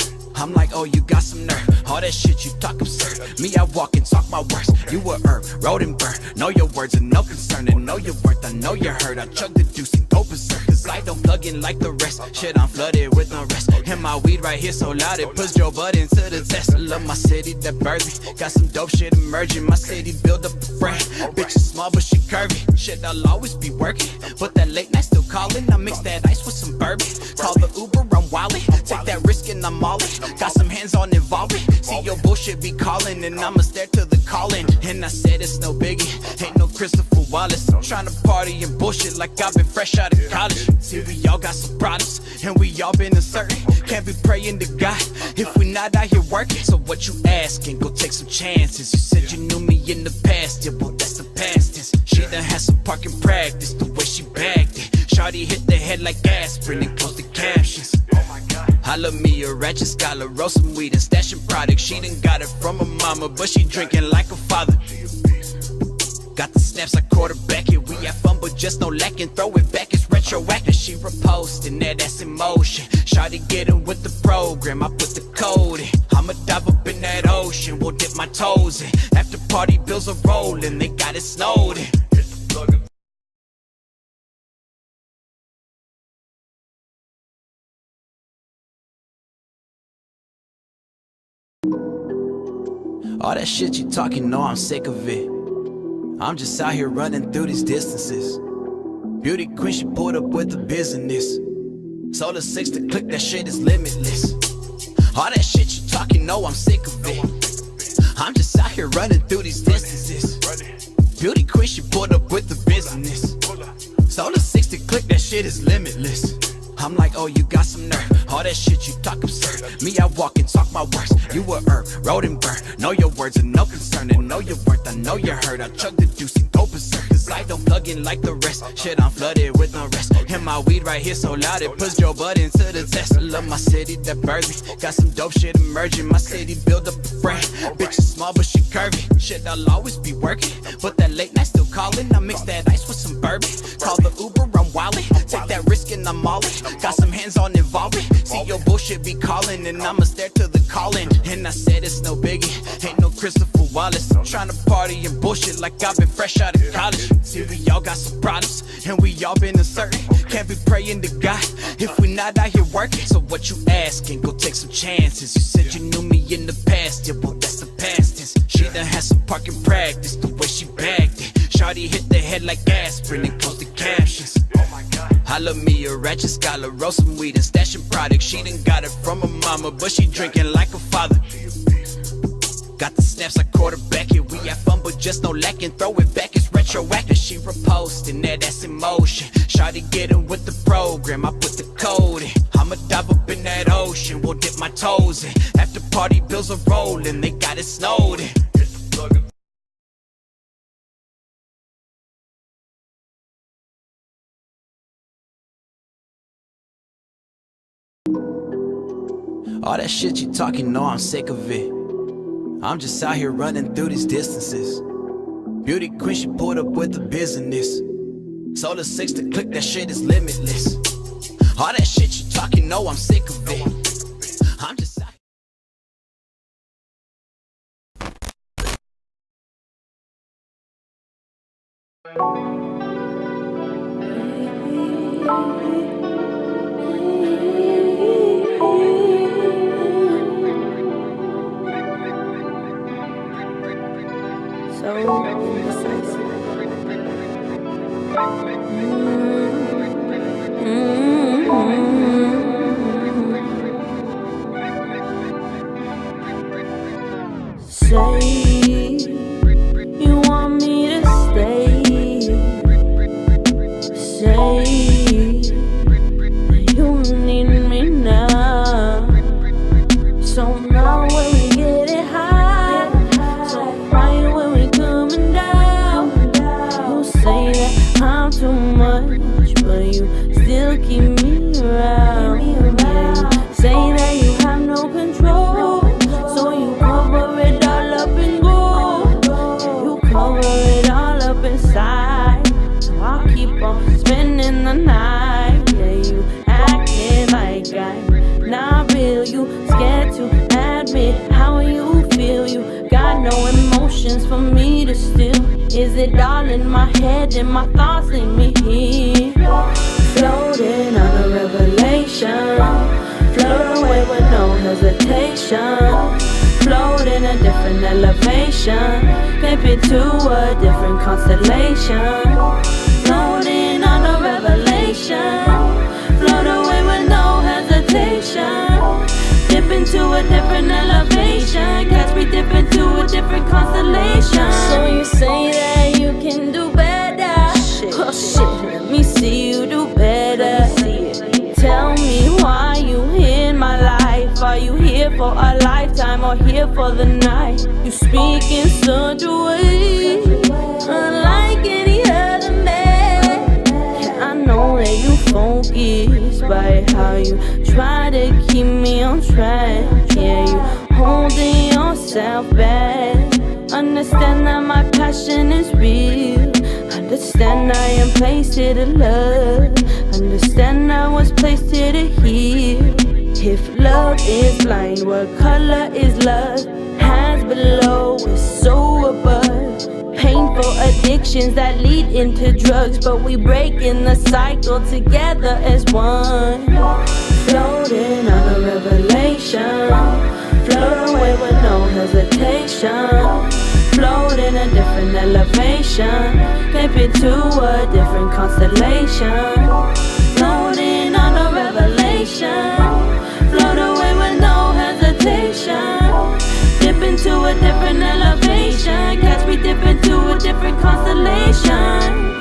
I'm like, oh, you got some nerve. All that shit you talk absurd. Me, I walk and talk my words. You a herb, road and burn. Know your words and no concern. And know your worth, I know you're hurt. I chug the deuce and go berserk. Cause I don't plug in like the rest. Shit, I'm flooded with no rest. And my weed right here so loud it puts Joe Bud into the test. I love my city that birthed me. Got some dope shit emerging. My city build up a frame. Bitch is small but she curvy. Shit, I'll always be working. But that late night still calling. I mix that ice with some bourbon. Call the Uber, I'm Wally. Take that risk and I'm all in. Got some hands on involvement. See your bullshit be calling and I'ma stare to the calling. And I said it's no biggie. Ain't no Christopher Wallace. I'm tryna party and bullshit like I've been fresh out of college. See, we all got some problems and we all been uncertain. Can't be praying to God if we not out here working. So what you asking? Go take some chances. You said you knew me in the past. Yeah, well that's the past tense. She done had some parking practice. The way she bagged it. Shawty hit the head like aspirin and close the captions. I love me a ratchet scholar, roll some weed and stashing products. She done got it from her mama, but she drinking like a father. Got the snaps, I quarterback it. We have fun, but just no lacking. Throw it back, it's retroactive. She reposting that ass in motion. Shawty getting with the program, I put the code in. I'ma dive up in that ocean, we'll dip my toes in. After party bills are rolling, they got it snowed in. All that shit you talking, no, I'm sick of it. I'm just out here running through these distances. Beauty queen, she pulled up with the business. Sold a 6 to click, that shit is limitless. All that shit you talking, no, I'm sick of it. I'm just out here running through these distances. Beauty queen, she pulled up with the business. Sold a 6 to click, that shit is limitless. I'm like, oh, you got some nerve. All that shit you talk absurd. Me, I walk and talk my words. You a herb, road and burn. Know your words and no concern. And know your worth, I know you're hurt. I chug the deuce and go berserk. Cause I don't plug in like the rest. Shit, I'm flooded with no rest. And my weed right here so loud it puts Joe Bud into the test. I love my city that birthed me. Got some dope shit emerging. My city build up a frame. Bitch is small but she curvy. Shit, I'll always be working. But that late night still calling. I mix that ice with some bourbon. Call the Uber, I'm Wally. Take that risk and I'm all in. Got some hands on involvement. See your bullshit be calling and I'ma stare to the calling. And I said it's no biggie. Ain't no Christopher Wallace. I'm tryna party and bullshit like I've been fresh out of college. See, we all got some problems and we all been uncertain. Can't be praying to God if we not out here working. So what you asking? Go take some chances. You said you knew me in the past. Yeah, well that's the past tense. She done had some parking practice. The way she bagged it. Shawty hit the head like aspirin and close the captions. I love me a ratchet scholar, roll some weed and stashing products. She done got it from her mama, but she drinking like a father. Got the snaps, I quarterback it. We have fun, but just no lacking. Throw it back, it's retroactive. She reposting that ass in motion. Shawty getting with the program, I put the code in. I'ma dive up in that ocean, we'll dip my toes in. After party bills are rolling, they got it snowed in. All that shit you talking, no, I'm sick of it. I'm just out here running through these distances. Beauty queen, she pulled up with the business. Sold a 6 to click, that shit is limitless. All that shit you talking, no, I'm sick of it. I'm just out Say you want me to stay. Say you need me now. So now when we get it high, so right when we coming down, you say that I'm too much. in my thoughts, leave me here. Floating on a revelation. Float away with no hesitation. Float in a different elevation. Maybe to a different constellation. Floating on a revelation. Float away with no hesitation. Dip into a different elevation. Catch me dip into a different constellation. So you say that you can do better. Oh shit, let me see you do better. Tell me why you in my life. Are you here for a lifetime or here for the night? You speak in such a way unlike any other man. Yeah, I know that you focus by how you try to keep me on track. Yeah, you holding yourself back. Understand that my passion is real. Understand I am placed here to love. Understand I was placed here to heal. If love is blind, what color is love? Hands below is so above. Painful addictions that lead into drugs, but we break in the cycle together as one. Floating on a revelation. Float away with no hesitation. Float in a different elevation. Maybe to a different constellation. Floating on a revelation. Float away with no hesitation. Dip into a different elevation. Catch me dip into a different constellation.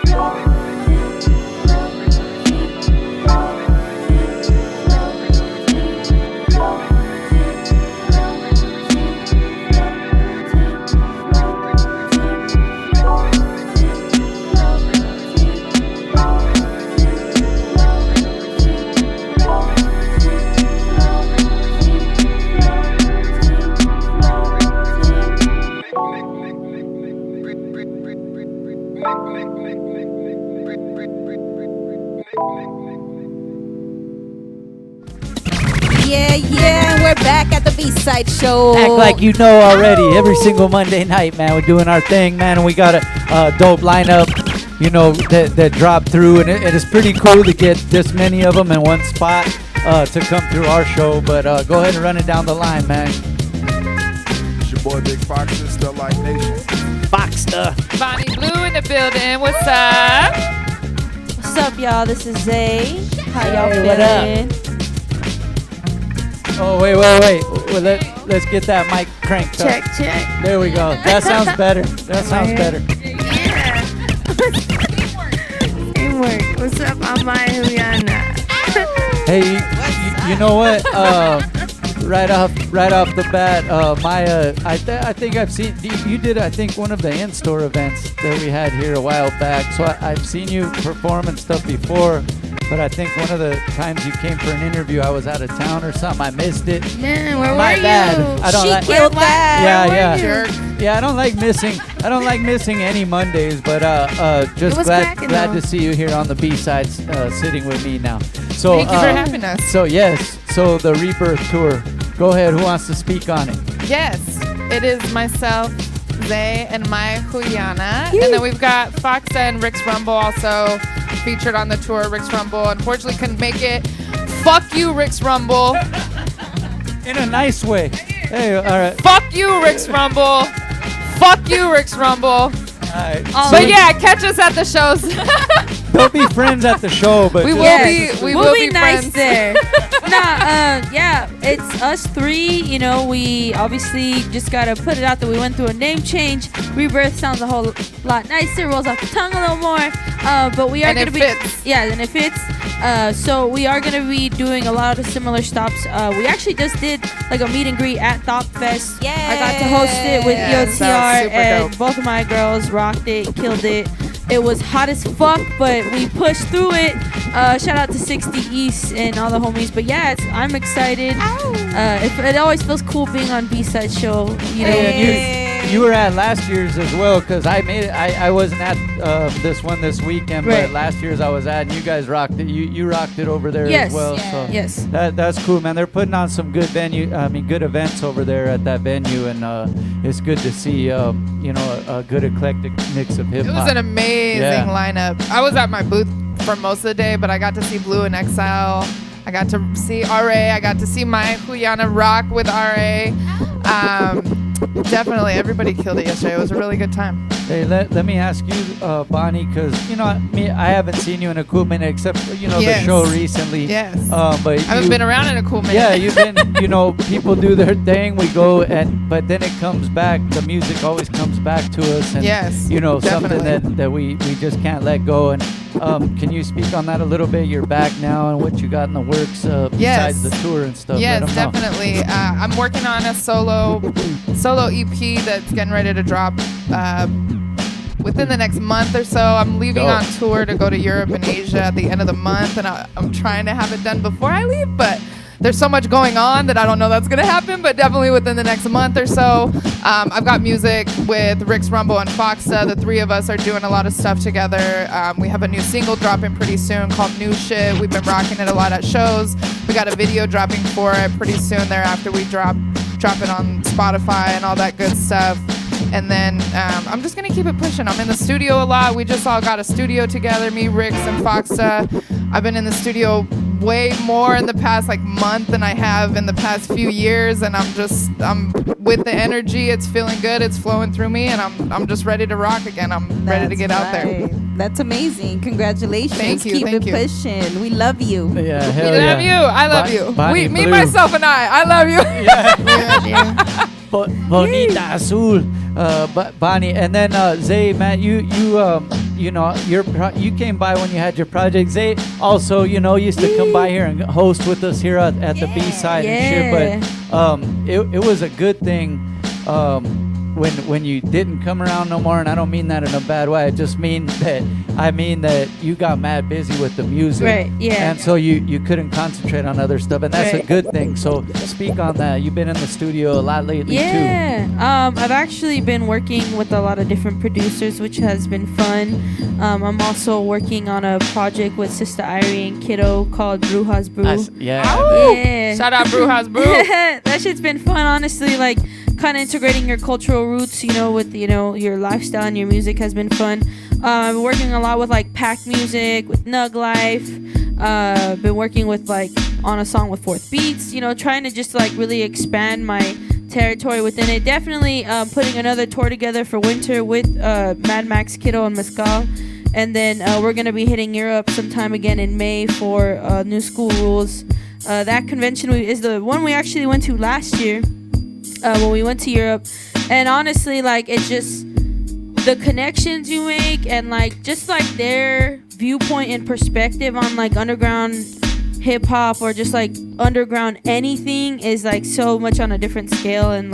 Yeah, we're back at the B-side show. Act like you know already. Every single Monday night, man, we're doing our thing, man, and we got a dope lineup, you know, that dropped through, and it is pretty cool to get this many of them in one spot to come through our show. But go ahead and run it down the line, man. It's your boy Big Foxter, still like nation. Foxter. Bonnie Blue in the building. What's up? What's up, y'all? This is Zzay. How y'all Hey, feeling? what up? Oh, wait. Well, let's get that mic cranked up. Check. There we go. That sounds better. That sounds better. Teamwork. What's up? I'm Maya Huyana. Hey, you know what? Right off the bat, Maya, I think I've seen you did. I think one of the in-store events that we had here a while back. So I've seen you perform and stuff before. But I think one of the times you came for an interview, I was out of town or something. I missed it. Man, where My were bad. you? I don't She like. killed that. Yeah. Yeah, I don't like missing any Mondays, but just glad to see you here on the B-sides, sitting with me now. So Thank you for having us. So yes, so the Rebirth tour. Go ahead. Who wants to speak on it? Yes, it is myself, Zzay, and my Huyana. And then we've got Foxa and Rick's Rumble also featured on the tour. Rick's Rumble unfortunately couldn't make it. Fuck you, Rick's Rumble. In a nice way. Hey, all right. Fuck you, Rick's Rumble. Fuck you, Rick's Rumble. All right. But yeah, catch us at the shows. Don't be friends at the show, but we will be nice friends. there. Yeah, it's us three. You know, we obviously just gotta put it out that we went through a name change. Rebirth sounds a whole lot nicer, rolls off the tongue a little more. But we are And gonna it be fits. yeah, and it fits. So we are gonna be doing a lot of similar stops. We actually just did like a meet and greet at Thought Fest. Yeah, I got to host it with Yeah, sounds EOTR, super and dope. both of my girls rocked it, killed it. It was hot as fuck, but we pushed through it. Shout out to 60 East and all the homies. But yeah, I'm excited. It always feels cool being on B-side show. You know, you were at last year's as well, because I made it. I wasn't at this one this weekend, Right. but last year's I was at, and you guys rocked it. You rocked it over there Yes. as well. Yeah. So Yes. that's cool, man. They're putting on some good good events over there at that venue, and it's good to see a good eclectic mix of hip It hop. was an amazing lineup. I was at my booth for most of the day, but I got to see Blue in Exile. I got to see RA. I got to see my Huyana rock with RA. Definitely, everybody killed it yesterday. It was a really good time. Hey, let me ask you, Bonnie, because I haven't seen you in a cool minute except the show recently. Yes. But I haven't been around in a cool minute. Yeah, you've been. People do their thing. We go but then it comes back. The music always comes back to us, and Yes, something definitely. that we just can't let go. And can you speak on that a little bit? You're back now, and what you got in the works besides the tour and stuff. Yes, Let 'em know. definitely. I'm working on a solo EP that's getting ready to drop within the next month or so. I'm leaving on tour to go to Europe and Asia at the end of the month, and I'm trying to have it done before I leave, but there's so much going on that I don't know that's going to happen, but definitely within the next month or so. I've got music with Rick's Rumble and Foxa. The three of us are doing a lot of stuff together. We have a new single dropping pretty soon called New Shit. We've been rocking it a lot at shows. We got a video dropping for it pretty soon thereafter. We drop it on Spotify and all that good stuff. And then I'm just going to keep it pushing. I'm in the studio a lot. We just all got a studio together, me, Ricks, and Foxa. I've been in the studio way more in the past month than I have in the past few years, and I'm with the energy. It's feeling good. It's flowing through me, and I'm just ready to rock again. I'm ready to get out there. That's amazing. Congratulations. Thank you. Keep Thank it you. pushing. We love you. Yeah, We love you. I love you. Bonnie Me, Blue. myself, and I love you. Bonita Azul, Bonnie, and then Zzay, man, you came by when you had your project. Zzay also, used to come by here and host with us here at the B-side and shit. But it was a good thing when you didn't come around no more, and I don't mean that in a bad way. I just mean that you got mad busy with the music, Right, yeah. and so you couldn't concentrate on other stuff, and that's a Right. good thing. So speak on that. You've been in the studio a lot lately too. Yeah, I've actually been working with a lot of different producers, which has been fun. I'm also working on a project with Sister Irie and Kiddo called Brujas Brew. Yeah. Shout out Brujas Brew. That shit's been fun, honestly. Kind of integrating your cultural roots, with your lifestyle and your music has been fun. I've been working a lot with Pack Music, with Nug Life. Been working with on a song with Fourth Beats. Trying to just really expand my territory within it. Definitely putting another tour together for winter with Mad Max, Kiddo, and Mescal. And then we're gonna be hitting Europe sometime again in May for New School Rules. That convention is the one we actually went to last year. When we went to Europe, and honestly, it's just the connections you make, and just their viewpoint and perspective on underground hip hop or just underground anything is so much on a different scale. And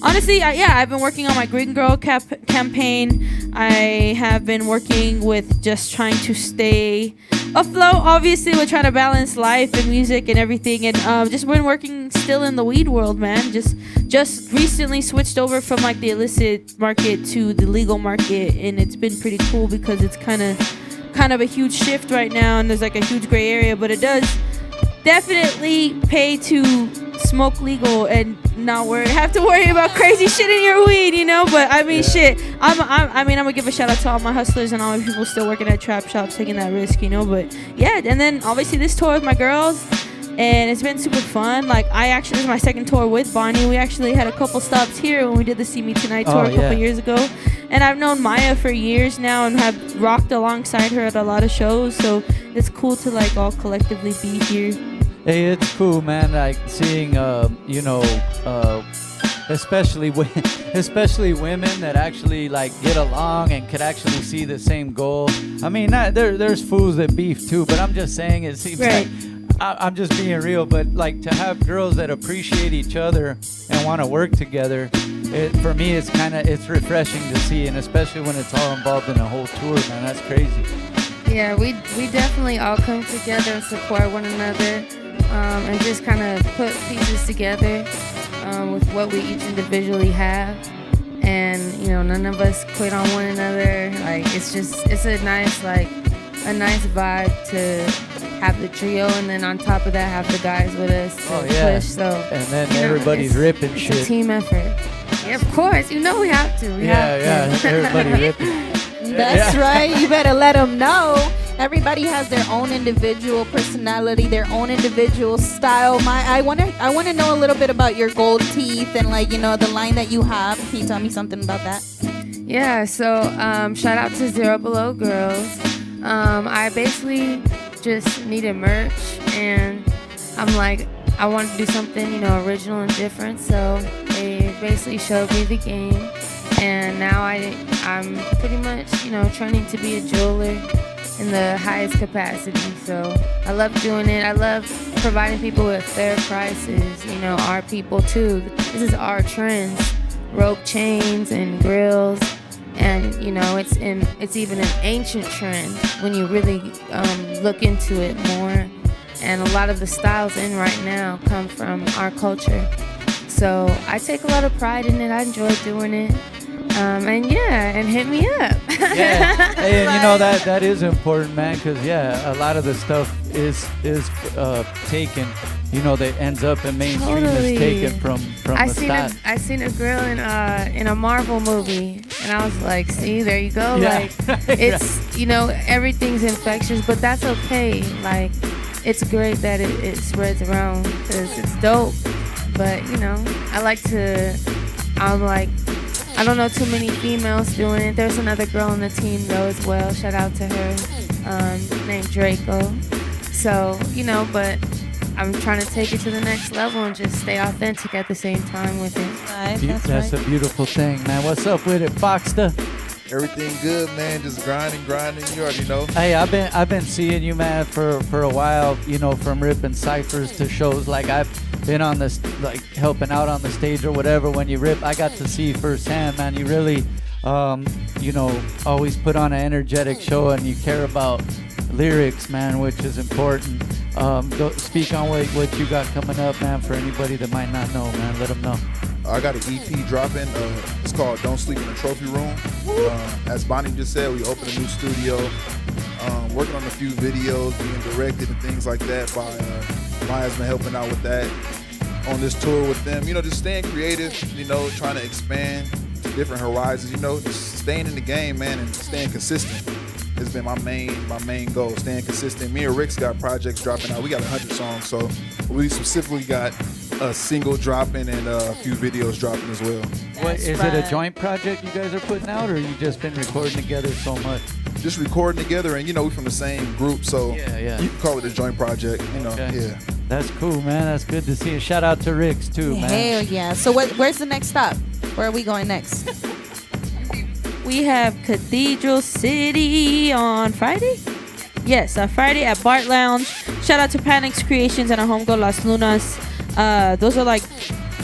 honestly, I've been working on my Green Girl campaign. I have been working with just trying to stay afloat. Obviously, we're trying to balance life and music and everything, and just been working still in the weed world, man. Just recently switched over from the illicit market to the legal market, and it's been pretty cool because it's kind of a huge shift right now, and there's a huge gray area, but it does definitely pay to smoke legal and not have to worry about crazy shit in your weed, But I mean, shit. I'm gonna give a shout out to all my hustlers and all my people still working at trap shops, taking that risk, But yeah, and then obviously this tour with my girls, and it's been super fun. This is my second tour with Bonnie. We actually had a couple stops here when we did the See Me Tonight tour a couple years ago. And I've known Maya for years now and have rocked alongside her at a lot of shows. So it's cool to all collectively be here. Hey, it's cool, man. Seeing, especially women that actually get along and could actually see the same goal. I mean, there's fools that beef too, but I'm just saying it seems I'm just being real. But to have girls that appreciate each other and want to work together, for me, it's refreshing to see, and especially when it's all involved in a whole tour, man. That's crazy. Yeah, we definitely all come together and support one another, and just kind of put pieces together with what we each individually have. and none of us quit on one another. Like it's a nice vibe to have the trio, and then on top of that have the guys with us to push. So and then everybody's ripping it's shit. a team effort. Yeah, of course. We have to. We have to. Everybody ripping. That's right. You better let them know. Everybody has their own individual personality, their own individual style. I want to know a little bit about your gold teeth and the line that you have. Can you tell me something about that? Yeah. So shout out to Zero Below Girls. I basically just needed merch, and I'm like, I wanted to do something original and different. So they basically showed me the game, and now I'm pretty much training to be a jeweler in the highest capacity. So I love doing it. I love providing people with fair prices. Our people too. This is our trends, rope chains and grills, and it's even an ancient trend when you really look into it more. And a lot of the styles in right now come from our culture. So I take a lot of pride in it. I enjoy doing it. And hit me up. Yeah, and that is important, man, because a lot of the stuff is taken. That ends up in mainstream is taken from the style. I seen a girl in a Marvel movie, and I was like, see, there you go. Yeah. Like it's everything's infectious, but that's okay. Like it's great that it spreads around because it's dope. But I don't know too many females doing it. There's another girl on the team though as well. Shout out to her, named Draco. So, but I'm trying to take it to the next level and just stay authentic at the same time with it. That's a beautiful thing, man. What's up with it, Foxta? Everything good, man. Just grinding. You already know. Hey, I've been seeing you, man, for a while. From ripping ciphers to shows. Like I've been on this, like helping out on the stage or whatever. When you rip, I got to see firsthand, man. You really, always put on an energetic show, and you care about lyrics, man, which is important. Speak on what you got coming up, man, for anybody that might not know, man. Let them know. I got an EP dropping. It's called Don't Sleep in the Trophy Room. As Bonnie just said, we opened a new studio. Working on a few videos, being directed and things like that. Maya's been helping out with that. On this tour with them, just staying creative, trying to expand to different horizons, just staying in the game, man, and staying consistent. It's been my main goal, staying consistent. Me and Rick's got projects dropping out. We got 100 songs, so we specifically got a single dropping and a few videos dropping as well. Is it a joint project you guys are putting out, or you just been recording together so much? Just recording together, and we from the same group, so you can call it a joint project. Yeah. That's cool, man. That's good to see. Shout out to Rick's too, man. Hell yeah. So where's the next stop? Where are we going next? We have Cathedral City on Friday. Yes, Friday at Bart Lounge. Shout out to Panics Creations and our homegirl Las Lunas. Those are like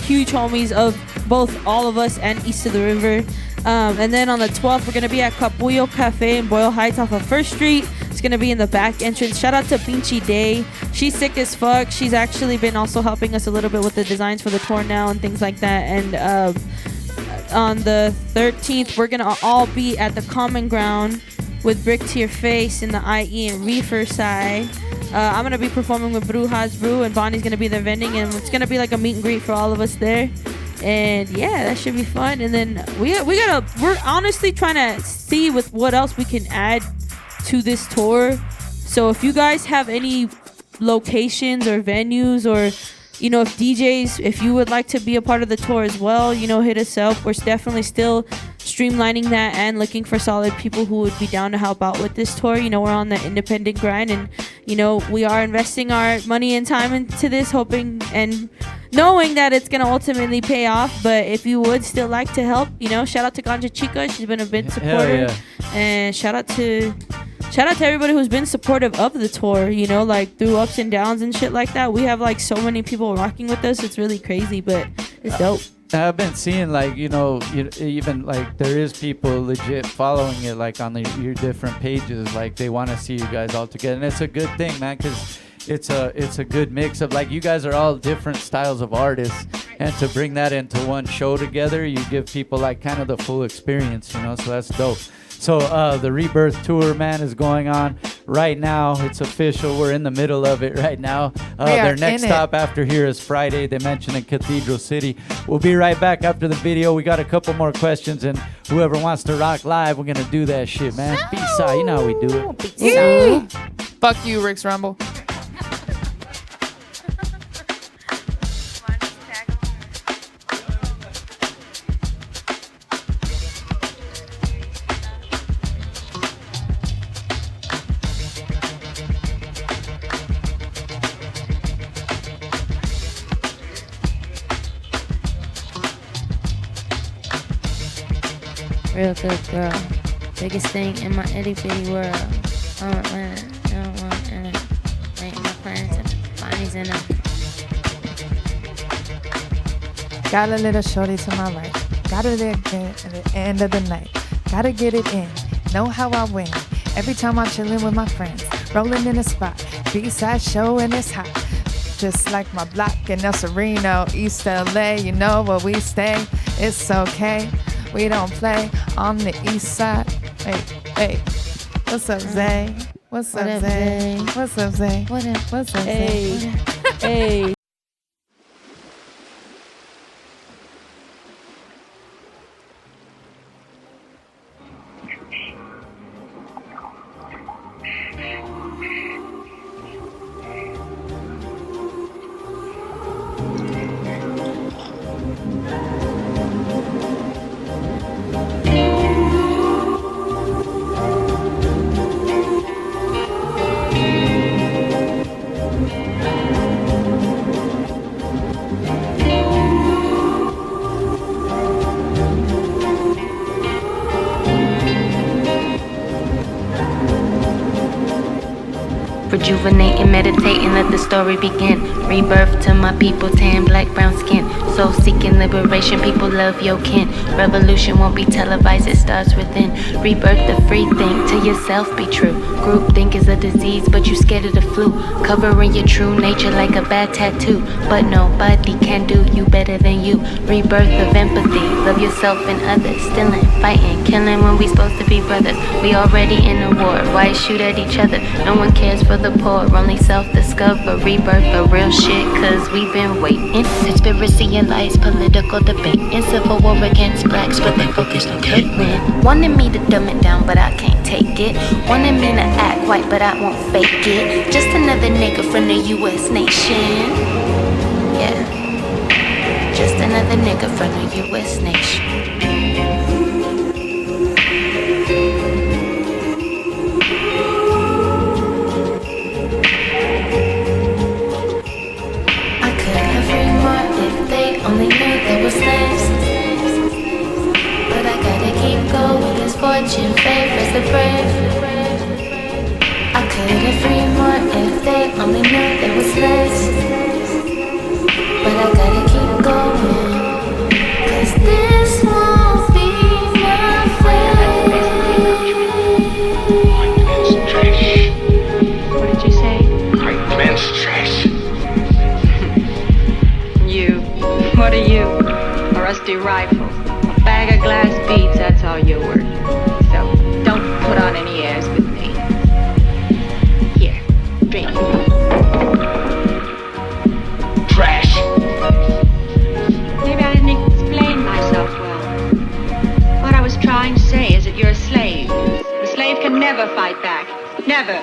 huge homies of both all of us and East of the River. And then on the 12th, we're going to be at Capullo Cafe in Boyle Heights off of 1st Street. It's going to be in the back entrance. Shout out to Pinchy Day. She's sick as fuck. She's actually been also helping us a little bit with the designs for the tour now and things like that. And on the 13th, we're going to all be at the Common Ground with Brick to Your Face in the IE and Reefer side. I'm going to be performing with Brujas Brew, and Bonnie's going to be there vending, and it's going to be like a meet and greet for all of us there. And yeah, that should be fun. And then we're honestly trying to see with what else we can add to this tour. So if you guys have any locations or venues, or if DJs, if you would like to be a part of the tour as well, hit us up. We're definitely still streamlining that and looking for solid people who would be down to help out with this tour. We're on the independent grind, and we are investing our money and time into this, hoping and knowing that it's gonna ultimately pay off. But if you would still like to help, shout out to Ganja Chica. She's been a big supporter. And shout out to everybody who's been supportive of the tour, like through ups and downs and shit like that. We have like so many people rocking with us. It's really crazy, but it's dope. I've been seeing like, even like there is people legit following it like on your different pages. Like they want to see you guys all together. And it's a good thing, man, because it's a good mix of like you guys are all different styles of artists, and to bring that into one show together, you give people like kind of the full experience, you know, so that's dope. So the Rebirth tour, man, is going on right now. It's official. We're in the middle of it right now. Their next stop after here is Friday. They mentioned in Cathedral City. We'll be right back after the video. We got a couple more questions, and whoever wants to rock live, we're going to do that shit, man. B-side, you know how we do it. Fuck you, Rick's Rumble. Real good girl. Biggest thing in my itty bitty world. I don't want it. I don't want it. Make my plans and bodies in them. Got a little shorty to my right. Got a little at the end of the night. Gotta get it in. Know how I win. Every time I'm chilling with my friends. Rolling in a spot. B-side show and it's hot. Just like my block in El Sereno, East LA. You know where we stay. It's okay. We don't play on the east side. Hey. What's up, Zzay? What's up, Zzay? What's up, Zzay? What's up, Zzay? Hey. Rejuvenating, meditating, let the story begin. Rebirth to my people, tan, black, brown skin. Soul seeking liberation, people love your kin. Revolution won't be televised, it starts within. Rebirth, the free thing, to yourself be true. Group think is a disease, but you scared of the flu. Covering your true nature like a bad tattoo. But nobody can do you better than you. Rebirth of empathy, love yourself and others. Stealing, fighting, killing when we supposed to be brothers. We already in a war, why shoot at each other? No one cares for the poor, only self-discover. Rebirth for real shit, cause we've been waiting. Conspiracy and lies, political debate, and civil war against blacks, but they focused on Caitlyn. Wanted me to dumb it down, but I can't take it. Wanted me to act white, but I won't fake it. Just another nigga from the US nation. Yeah, just another nigga from the US nation. Only knew there was slaves, but I gotta keep going as fortune favors the brave. I could've free more if they only knew there was slaves, but I gotta keep going, cause this won't be my fate. What did you say? White man's trash. What are you? A rusty rifle, a bag of glass beads, that's all you're worth. So, don't put on any airs with me. Here, drink. Trash. Maybe I didn't explain myself well. What I was trying to say is that you're a slave. A slave can never fight back. Never.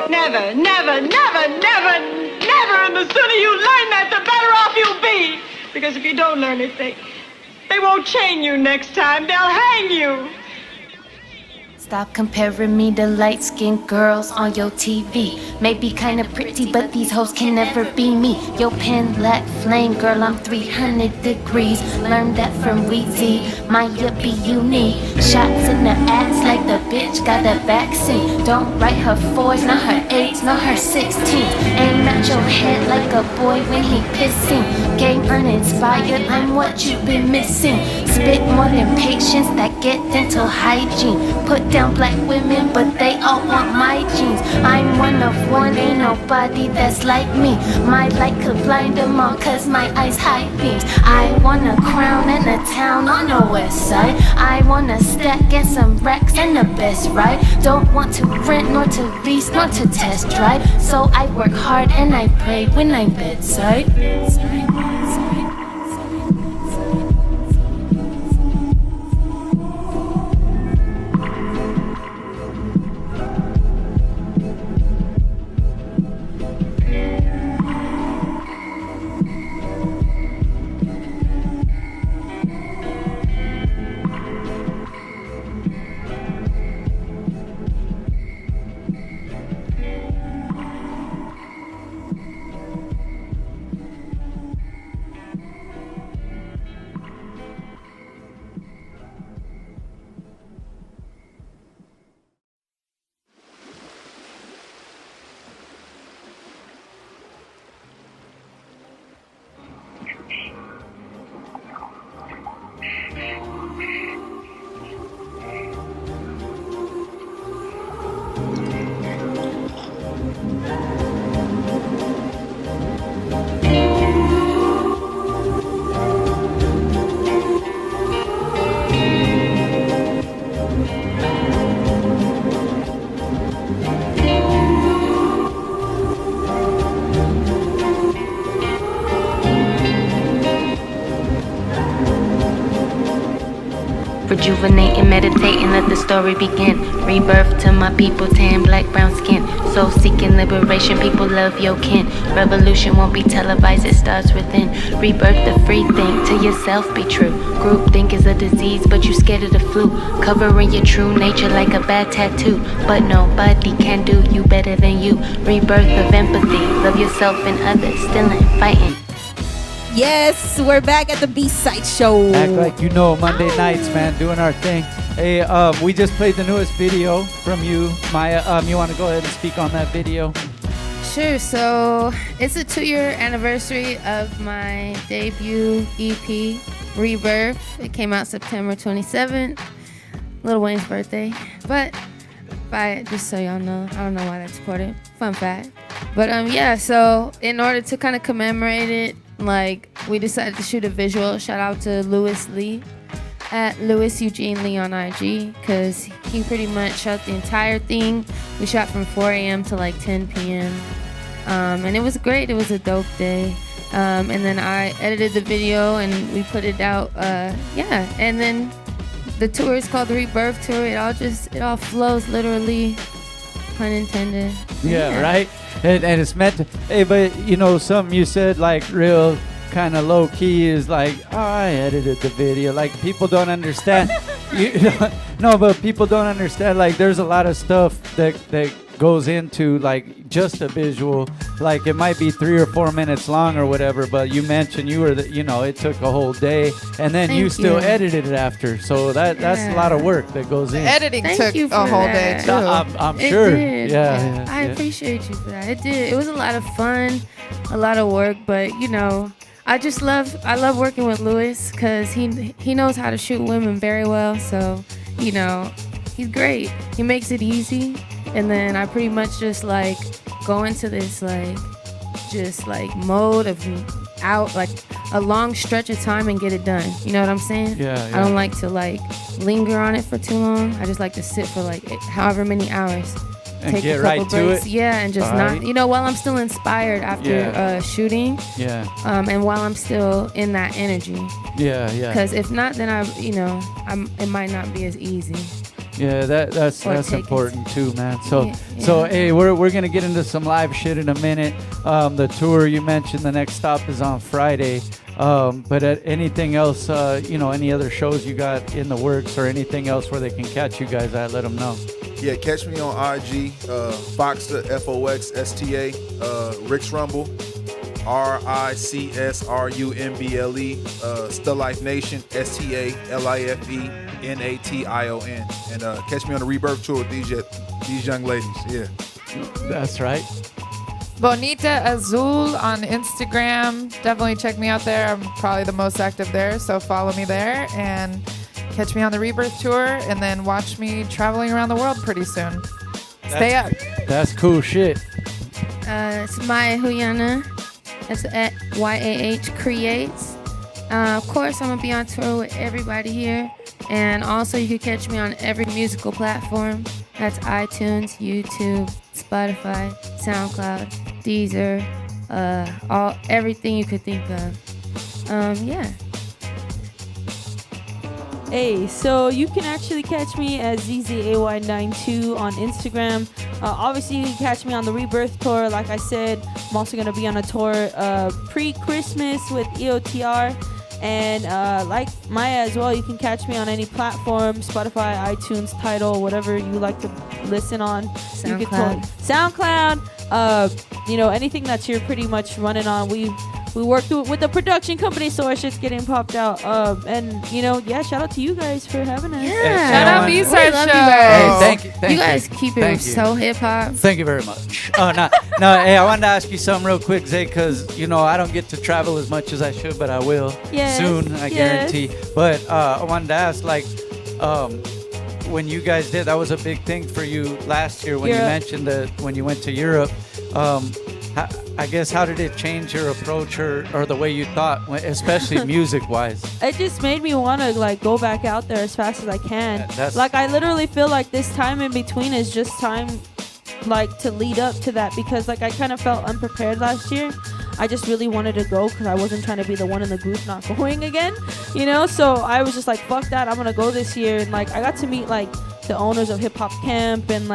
Never, never, never, never, never. And the sooner you learn that, the better off you'll be. Because if you don't learn it, they won't chain you next time. They'll hang you. Stop comparing me to light-skinned girls on your TV. Maybe kinda pretty, but these hoes can never be me. Your pen black flame, girl, I'm 300 degrees. Learned that from Whitey, my yippee uni. Shots in the ass like the bitch got a vaccine. Don't write her 4s, not her 8s, not her 16s. Aim at your head like a boy when he pissing. Game uninspired, I'm what you've been missing. Spit more than patience, that get dental hygiene. Put down black women, but they all want my jeans. I I'm one of one, ain't nobody that's like me. My light could blind them all, cause my eyes hide beams. I want a crown and a town on the west side. I wanna stack, get some racks and the best ride. Don't want to rent, nor to lease, nor to test drive. So I work hard and I pray when I'm bedside. Rejuvenating, meditating, let the story begin. Rebirth to my people, tan, black, brown skin. Soul seeking liberation, people love your kin. Revolution won't be televised, it starts within. Rebirth, the free thing, to yourself be true. Group think is a disease, but you scared of the flu. Covering your true nature like a bad tattoo. But nobody can do you better than you. Rebirth of empathy, love yourself and others, still ain't fighting. Yes, we're back at the B-Side Show. Act like you know, Monday nights, man, doing our thing. Hey, we just played the newest video from you, Maya. You want to go ahead and speak on that video? Sure. So it's a 2-year anniversary of my debut EP, Rebirth. It came out September 27th, Lil Wayne's birthday. But just so y'all know, I don't know why that's important. Fun fact. But yeah, so in order to kind of commemorate it, like, we decided to shoot a visual. Shout out to Louis Lee at Louis Eugene Lee on IG, because he pretty much shot the entire thing. We shot from 4 a.m. to like 10 p.m. And it was great. It was a dope day. And then I edited the video and we put it out. Yeah. And then the tour is called the Rebirth Tour. It all flows literally, pun intended. Yeah, right? And it's meant to. Hey, but you know, something you said like real kind of low key is like, oh, I edited the video. Like, people don't understand. No, but people don't understand. Like, there's a lot of stuff that goes into like just a visual. Like, it might be 3 or 4 minutes long or whatever, but you mentioned it took a whole day, and then you still edited it after. So that's a lot of work that goes in. Editing took a whole day too. I'm sure. Did. Yeah. I appreciate you for that. It did. It was a lot of fun, a lot of work, but I love working with Louis, because he knows how to shoot women very well. So, he's great. He makes it easy. And then I pretty much just like go into this mode of out like a long stretch of time and get it done. You know what I'm saying? Yeah. I don't like to like linger on it for too long. I just like to sit for like however many hours. And take get a couple right to breaks. it. Yeah, and just Right. while I'm still inspired after shooting. Yeah. And while I'm still in that energy. Yeah. Because if not, then it might not be as easy. Yeah, that's important too, man. So hey, we're gonna get into some live shit in a minute. The tour you mentioned, the next stop is on Friday. But anything else, any other shows you got in the works or anything else where they can catch you guys at, let them know. Yeah, catch me on IG, Foxta, Foxsta, Rick's Rumble, RICSRUMBLE, Still Life Nation, STALIFENATION, and catch me on the Rebirth Tour with these young ladies. Yeah, that's right. Bonita Azul on Instagram. Definitely check me out there. I'm probably the most active there, so follow me there and catch me on the Rebirth Tour, and then watch me traveling around the world pretty soon. Stay up. That's cool shit. It's my Huyana. That's at YAH Creates. Of course, I'm gonna be on tour with everybody here, and also you can catch me on every musical platform. That's iTunes, YouTube, Spotify, SoundCloud, Deezer, everything you could think of. Yeah. Hey, so you can actually catch me as ZZAY92 on Instagram. Obviously, you can catch me on the Rebirth tour. Like I said, I'm also going to be on a tour pre-Christmas with EOTR. And like Maya as well, you can catch me on any platform, Spotify, iTunes, Tidal, whatever you like to listen on. SoundCloud. SoundCloud, anything that you're pretty much running on. We work with the production company, so our shit's getting popped out. Shout out to you guys for having us. Yeah. Shout out B-Side Show. Hey, thank you. You guys keep it so hip hop. Thank you very much. No. Hey, I wanted to ask you something real quick, Zzay, because I don't get to travel as much as I should, but I will soon. I guarantee. But I wanted to ask, when you guys did, that was a big thing for you last year when you mentioned that when you went to Europe. I guess, how did it change your approach or the way you thought, especially music-wise? It just made me want to go back out there as fast as I can. I literally feel like this time in between is just time to lead up to that, because I kind of felt unprepared last year. I just really wanted to go because I wasn't trying to be the one in the group not going again, So I was just like, fuck that, I'm gonna go this year. And I got to meet the owners of Hip Hop Camp and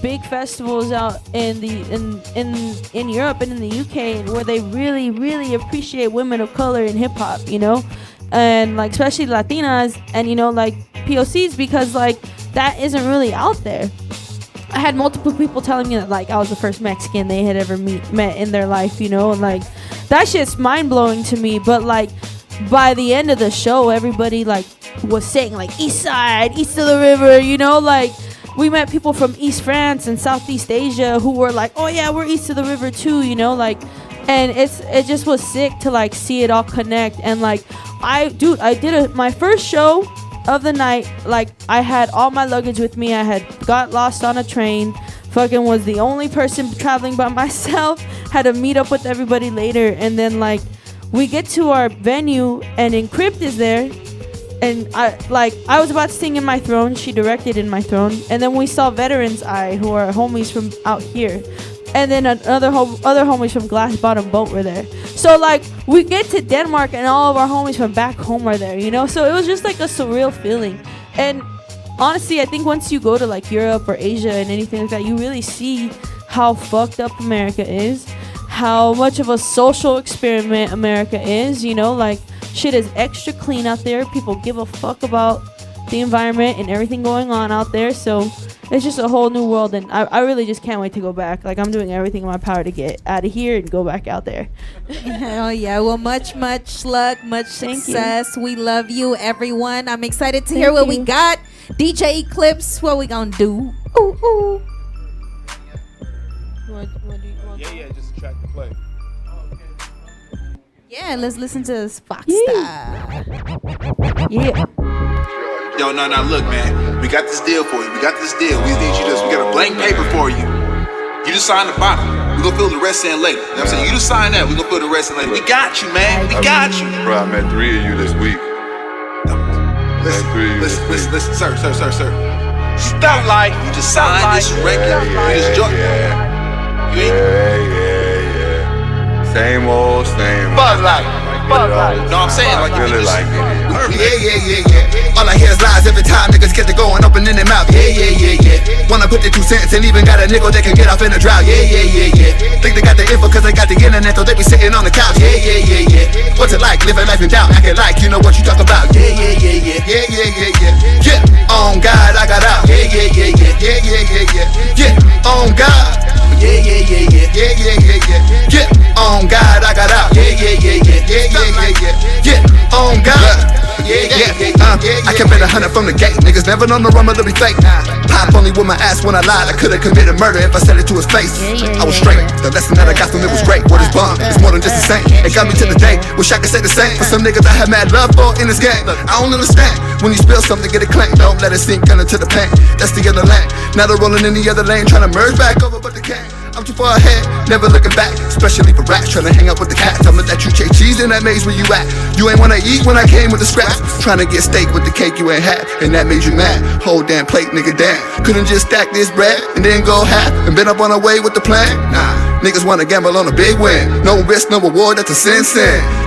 big festivals out in Europe and in the UK, where they really, really appreciate women of color in hip hop, and especially Latinas and POCs, because that isn't really out there. I had multiple people telling me that I was the first Mexican they had ever met in their life, and that shit's mind blowing to me. But by the end of the show, everybody was saying East Side, East of the River, we met people from East France and Southeast Asia who were oh yeah, we're east of the river too, and it just was sick to see it all connect. And I did my first show of the night. I had all my luggage with me. I had got lost on a train, fucking was the only person traveling by myself, had to meet up with everybody later. And then we get to our venue and Encrypt is there. And I was about to sing In My Throne. She directed In My Throne. And then we saw Veterans Eye, who are homies from out here. And then other homies from Glass Bottom Boat were there. So we get to Denmark and all of our homies from back home are there, So it was just a surreal feeling. And honestly, I think once you go to Europe or Asia and anything like that, you really see how fucked up America is, how much of a social experiment America is, shit is extra clean out there. People give a fuck about the environment and everything going on out there. So it's just a whole new world, and I really just can't wait to go back. I'm doing everything in my power to get out of here and go back out there. Hell yeah. Well, much luck, much success. We love you, everyone. I'm excited to hear what we got. DJ Eclipse, what we gonna do? Ooh, ooh. Yeah, just a track to play. Yeah, let's listen to Fox Style. Yeah. Yo, no, look, man. We got this deal for you. We got a blank paper for you. You just sign the bottom. We gonna fill the rest in later. You know what I'm saying? You just sign that. We gonna fill the rest in later. We got you, man. We got you. Bro, I met 3 of you this week. Listen, sir. Stop, you just signed this record. Same old. Bud Light. No, I'm saying really like it. Yeah. All I hear is lies every time niggas get to going opening their mouth. Yeah. Wanna put their 2 cents and even got a nickel they can get off in a drought. Yeah. Think they got the info cause they got the internet, though they be sitting on the couch. Yeah. What's it like living life in doubt? Acting like you know what you talk about. Yeah. On God, I got out. Yeah. On God. Yeah. On God, I got out. Yeah. On God. I kept it 100 from the gate. Niggas never known the rumor to be fake. Pop only with my ass when I lied. I could've committed murder if I said it to his face. I was straight. The lesson that I got from it was great. What is bomb? It's more than just the same. It got me to the day. Wish I could say the same for some niggas I have mad love for in this game. Look, I don't understand. When you spill something, get it clanked. Don't let it sink into the pain. That's the other lane. Now they're rolling in the other lane, trying to merge back over, but they can't. I'm too far ahead, never looking back. Especially for rats, trying to hang out with the cat. Tell me that you chase cheese in that maze where you at. You ain't wanna eat when I came with the scraps. Trying to get steak with the cake you ain't had, and that made you mad. Whole damn plate, nigga, damn. Couldn't just stack this bread and then go half and been up on our way with the plan. Nah, niggas wanna gamble on a big win. No risk, no reward, that's a sin.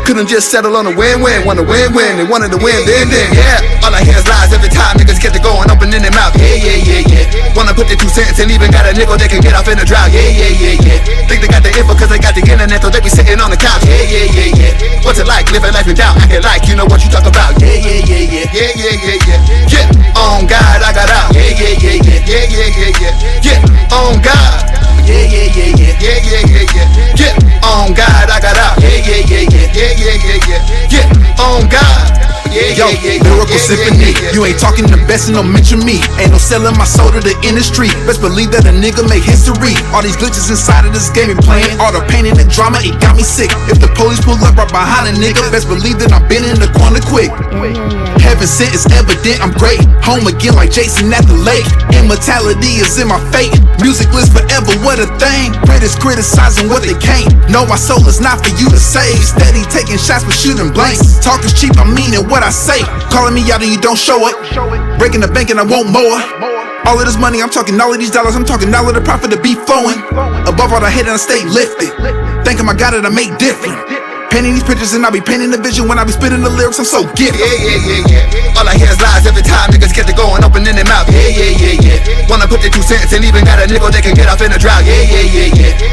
Couldn't just settle on a win-win. Want a win-win, they wanted to win then. Yeah, all I hear is lies every time niggas get to going opening their mouth. Yeah. Wanna put their 2 cents and even got a nickel they can get off in the drought. Yeah. Think they got the info cause they got the internet, so they be sitting on the couch. Yeah. What's it like living life in doubt? Acting like you know what you talk about. Yeah. On God, I got out. Yeah. On God. Yeah. On God, I got out. Yeah. On God. Yo, lyrical symphony. You ain't talking the best and don't mention me. Ain't no selling my soul to the industry. Best believe that a nigga make history. All these glitches inside of this game and playing. All the pain and the drama, it got me sick. If the police pull up right behind a nigga, best believe that I've been in the corner quick. Heaven sent is evident, I'm great. Home again like Jason at the lake. Immortality is in my fate. Music lives forever, what a thing. Critics criticizing what they can't. No, my soul is not for you to save. Steady taking shots but shooting blanks. Talk is cheap, I'm meaning what I say. Calling me out and you don't show it. Breaking the bank and I won't mow it. All of this money, I'm talking all of these dollars. I'm talking all of the profit to be flowing. Above all the hate and I stay lifted. Thinking I got it, I make different. Painting these pictures and I be painting the vision when I be spitting the lyrics. I'm so gifted. Yeah. All I hear is lies every time niggas get to going opening their mouth. Yeah. Wanna put their 2 cents and even got a nickel they can get off in the drought. Yeah.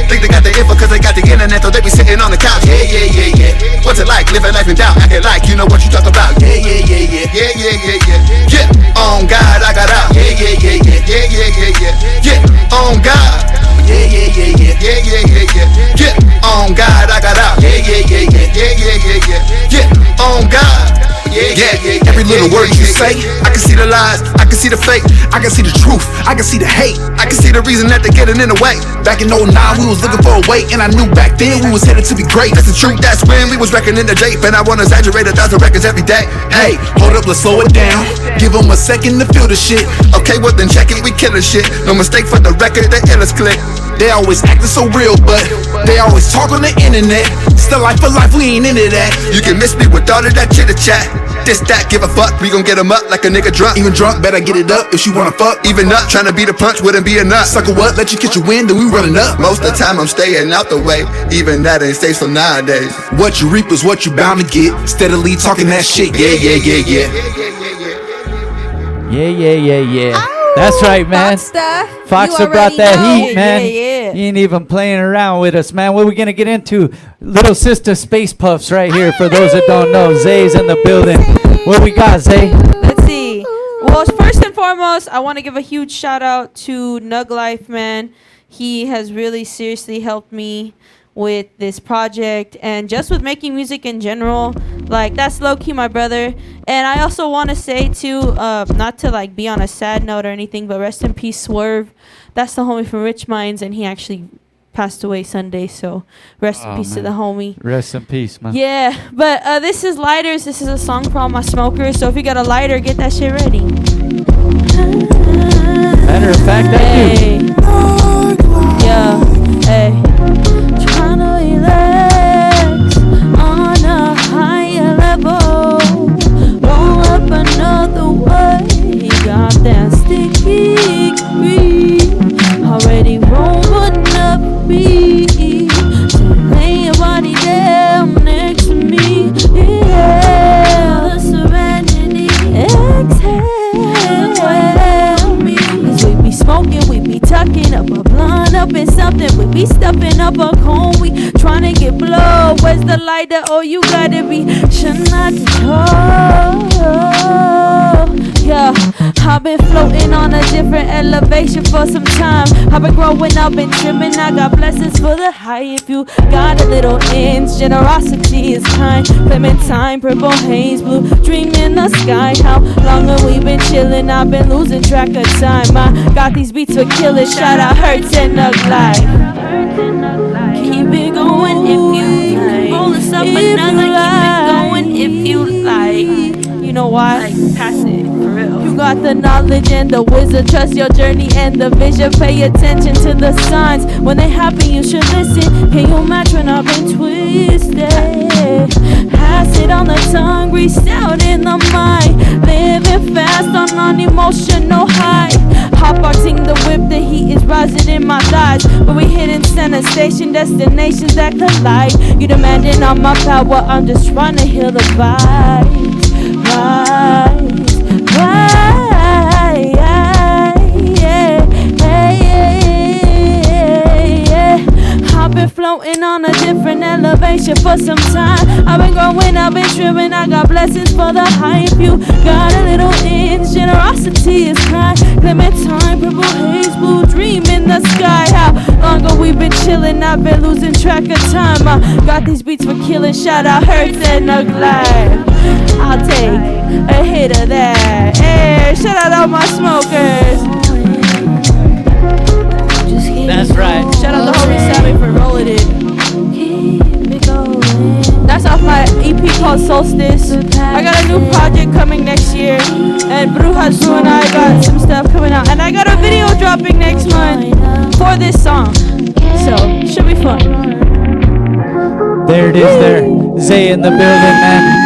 Think they got the info cause they got the internet, so they be sitting on the couch. Yeah. What's it like living life in doubt? Acting like you know what you talk about. Yeah. On God, I got out. Yeah. On God. Yeah. On God, I got out. Yeah. On God. Yeah. Every little word you say, I can see the lies, I can see the fake, I can see the truth, I can see the hate, I can see the reason that they're getting in the way. Back in 09, we was looking for a way, and I knew back then we was headed to be great. That's the truth, that's when we was reckoning the J. And I wanna exaggerate 1,000 records every day. Hey, hold up, let's slow it down. Give them a second to feel the shit. Okay, well then check it, we killing shit. No mistake for the record, the illest click. They always acting so real, but they always talk on the internet. Still life for life, we ain't into that. You can miss me with all of that chitter chat. This, that, give a fuck, we gon' get 'em up like a nigga drunk. Even drunk, better get it up if she wanna fuck. Even up, tryna beat a punch wouldn't be enough. Sucker what, let you catch a wind, then we running up. Most of the time I'm staying out the way. Even that ain't safe so nowadays. What you reap is what you bound to get. Steadily talking that shit, yeah. Yeah. That's right, man. Foxter brought that heat, man. Yeah. He ain't even playing around with us, man. What are we going to get into? Little Sister Space Puffs right here for those that don't know. Zzay's in the building. What we got, Zzay? Let's see. Well, first and foremost, I want to give a huge shout out to Nug Life, man. He has really seriously helped me with this project and just with making music in general. Like, that's low-key my brother. And I also want to say too, not to like be on a sad note or anything, but rest in peace Swerve. That's the homie from Rich Minds, and he actually passed away Sunday, so rest in peace to the homie. Rest in peace, man. Yeah, but this is Lighters. This is a song for all my smokers, so if you got a lighter, get that shit ready. Matter of fact, I do. Yeah, hey. Tryna relax on a higher level. Roll up another way. Got that sticky green. Already rolling up beat. So lay your body down next to me. Yeah, the serenity. Exhale. Cause we be smoking, we be tucking up a blunt up in something. We be stuffing up a cone. We tryna get blow. Where's the lighter? Oh, you gotta be shut not to talk. Yeah, I've been floating on a different elevation for some time. I've been growing up and trimming. I got blessings for the high. If you got a little inch, generosity is kind. Clementine, purple haze, blue dream in the sky. How long have we been chilling? I've been losing track of time. I got these beats for killers. Shout out Hurts and Nug Life. Keep it going if you like. Roll us up another. Keep it going if you like. You know why? Like, pass it, for real. You got the knowledge and the wisdom. Trust your journey and the vision. Pay attention to the signs. When they happen, you should listen. Can you match when I've been twisted? Acid on the tongue, greased out in the mind. Living fast on an emotional high. Hot boxing the whip, the heat is rising in my thighs. But we hitting center station, destinations that collide. You demanding on my power, I'm just trying to heal the vibes. I've been floating on a different elevation for some time. I've been growing, I've been trimming. I got blessings for the hype. You got a little inch, generosity is kind. Clementine, purple haze, blue dream in the sky. How long have we been chilling? I've been losing track of time. I got these beats for killing. Shout out Hurts and Nug Life. I'll take a hit of that. Hey, shout out all my smokers. That's right. Shout out to homie Sammy for rolling it. That's off my EP called Solstice. I got a new project coming next year. And Brujas Brew and I got some stuff coming out. And I got a video dropping next month for this song. So, should be fun. There it is there. Zzay in the building, man.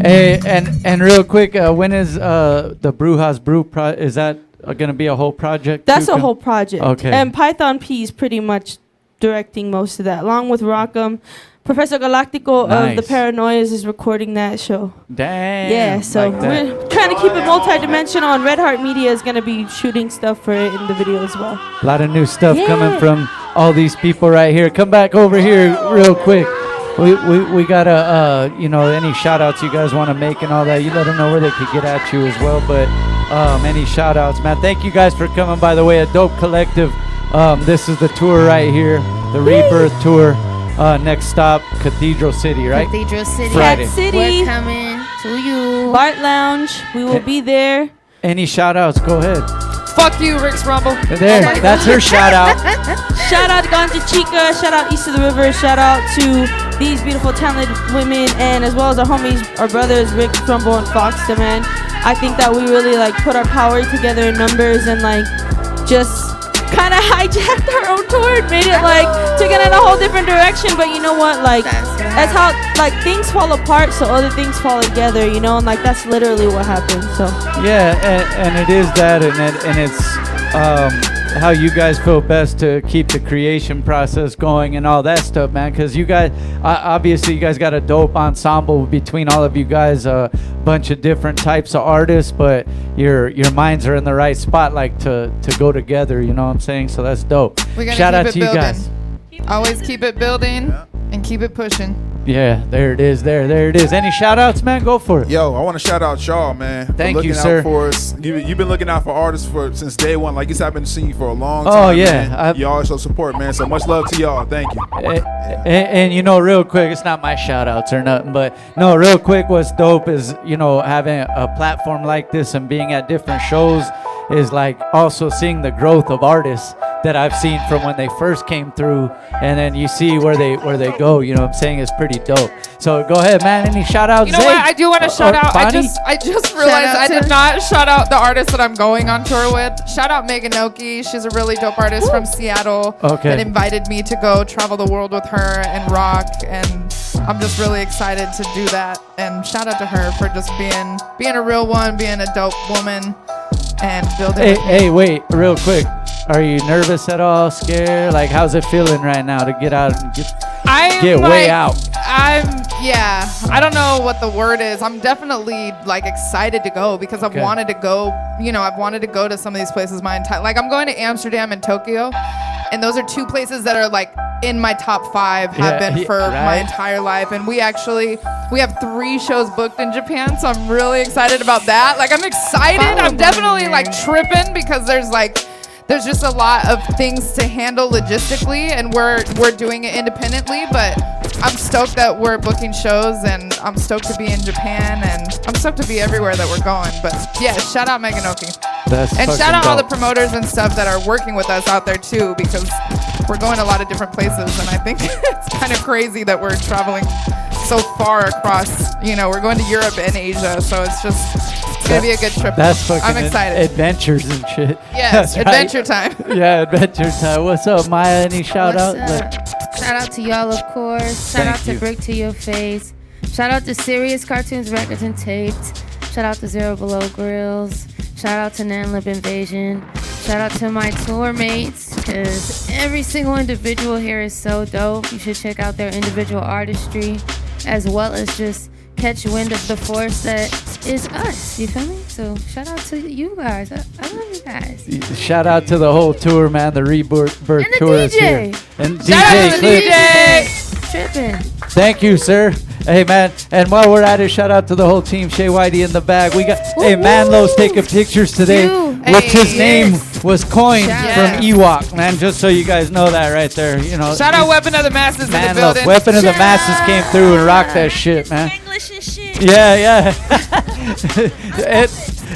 Hey, and real quick, when is the Brujas Brew is that gonna be a whole project? That's a whole project. Okay. And Python P is pretty much directing most of that, along with Rockham. Professor Galactico of the Paranoias is recording that show. Damn. Yeah, so like we're trying to keep it multi-dimensional, and Red Heart Media is going to be shooting stuff for it in the video as well. A lot of new stuff coming from all these people right here. Come back over here real quick. We gotta, any shout outs you guys want to make and all that, you let them know where they could get at you as well. But any shout outs, man. Thank you guys for coming, by the way. A dope collective. This is the tour right here, the Rebirth tour. Next stop, Cathedral City, right? Cathedral City. Friday. City. We're coming to you. Bart Lounge. We will be there. Any shout outs? Go ahead. Fuck you, Rick's Rumble. There, that's her shout out. Shout out Ganja Chica. Shout out East of the River. Shout out to these beautiful, talented women, and as well as our homies, our brothers, Rick Rumble and Foxter, man. I think that we really put our power together in numbers and just kind of hijacked our own tour and made it took it in a whole different direction. But you know what, that's how things fall apart so other things fall together, and that's literally what happened. So yeah, and it is that, and it's how you guys feel best to keep the creation process going and all that stuff, man, because you guys obviously you guys got a dope ensemble between all of you guys, a bunch of different types of artists, but your minds are in the right spot to go together, you know what I'm saying? So that's dope. Shout out to you guys. Always keep it building and keep it pushing. Yeah, there it is. There it is. Any shout outs, man? Go for it. Yo, I want to shout out y'all, man. Thank you, out sir. For us. You've been looking out for artists since day one. Like, I've been seeing you for a long time. Oh, yeah. Man. Y'all show support, man. So much love to y'all. Thank you. And real quick, it's not my shout outs or nothing, but no, real quick, what's dope is, having a platform like this and being at different shows is also seeing the growth of artists that I've seen from when they first came through, and then you see where they go, you know what I'm saying? It's pretty dope. So go ahead, man. Any shout outs? You know what? I do want to shout out. I just realized I did not shout out the artist that I'm going on tour with. Shout out Megan Oki. She's a really dope artist from Seattle. Okay. That invited me to go travel the world with her and rock, and I'm just really excited to do that. And shout out to her for just being a real one, being a dope woman, and building. Hey, wait, real quick. Are you nervous at all? Scared? How's it feeling right now to get out and get way out? I don't know what the word is. I'm definitely excited to go because I've wanted to go. I've wanted to go to some of these places my entire. I'm going to Amsterdam and Tokyo, And those are two places that are like in my top 5, have been for my entire life. And we have 3 shows booked in Japan, so I'm really excited about that. Like, I'm excited. I'm definitely like tripping because there's just a lot of things to handle logistically, and we're doing it independently, but I'm stoked that we're booking shows, and I'm stoked to be in Japan, and I'm stoked to be everywhere that we're going. But yeah, shout out Meganoki. And shout out all the promoters and stuff that are working with us out there too, because we're going a lot of different places, and I think it's kind of crazy that we're traveling so far across, we're going to Europe and Asia, so it's gonna be a good trip. That's fucking I'm excited. Adventures and shit. Yes, adventure time. Yeah, adventure time. What's up, Maya? Any shout out? Shout out to y'all, of course. Shout out to Brick to Your Face. Shout out to Serious Cartoons, Records, and Taped. Shout out to Zero Below Grills. Shout out to Nanlip Invasion. Shout out to my tour mates, because every single individual here is so dope. You should check out their individual artistry, as well as just catch wind of the force that is us. You feel me? So shout out to you guys. I love you guys. Shout out to the whole tour, man. The Rebirth tour is here. And shout DJ out to the DJ. Tripping. Thank you, sir. Hey, man. And while we're at it, shout out to the whole team. Shaye, Whitey in the bag. We got Manlo's taking pictures today, which his name was coined from Ewok, man. Just so you guys know that right there. Shout out Weapon of the Masses in the building. Weapon of the Masses came through and rocked that shit, man. English and shit. Yeah.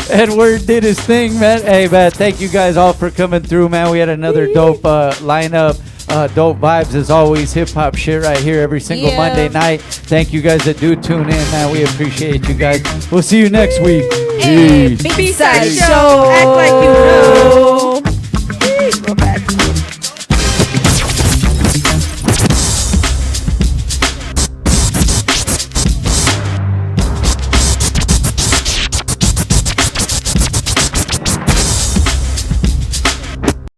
Edward did his thing, man. Hey, man, thank you guys all for coming through, man. We had another dope lineup. Dope vibes as always. Hip hop shit right here every single Monday night. Thank you guys that do tune in, man. We appreciate you guys. We'll see you next week. B-side show. Act like you know.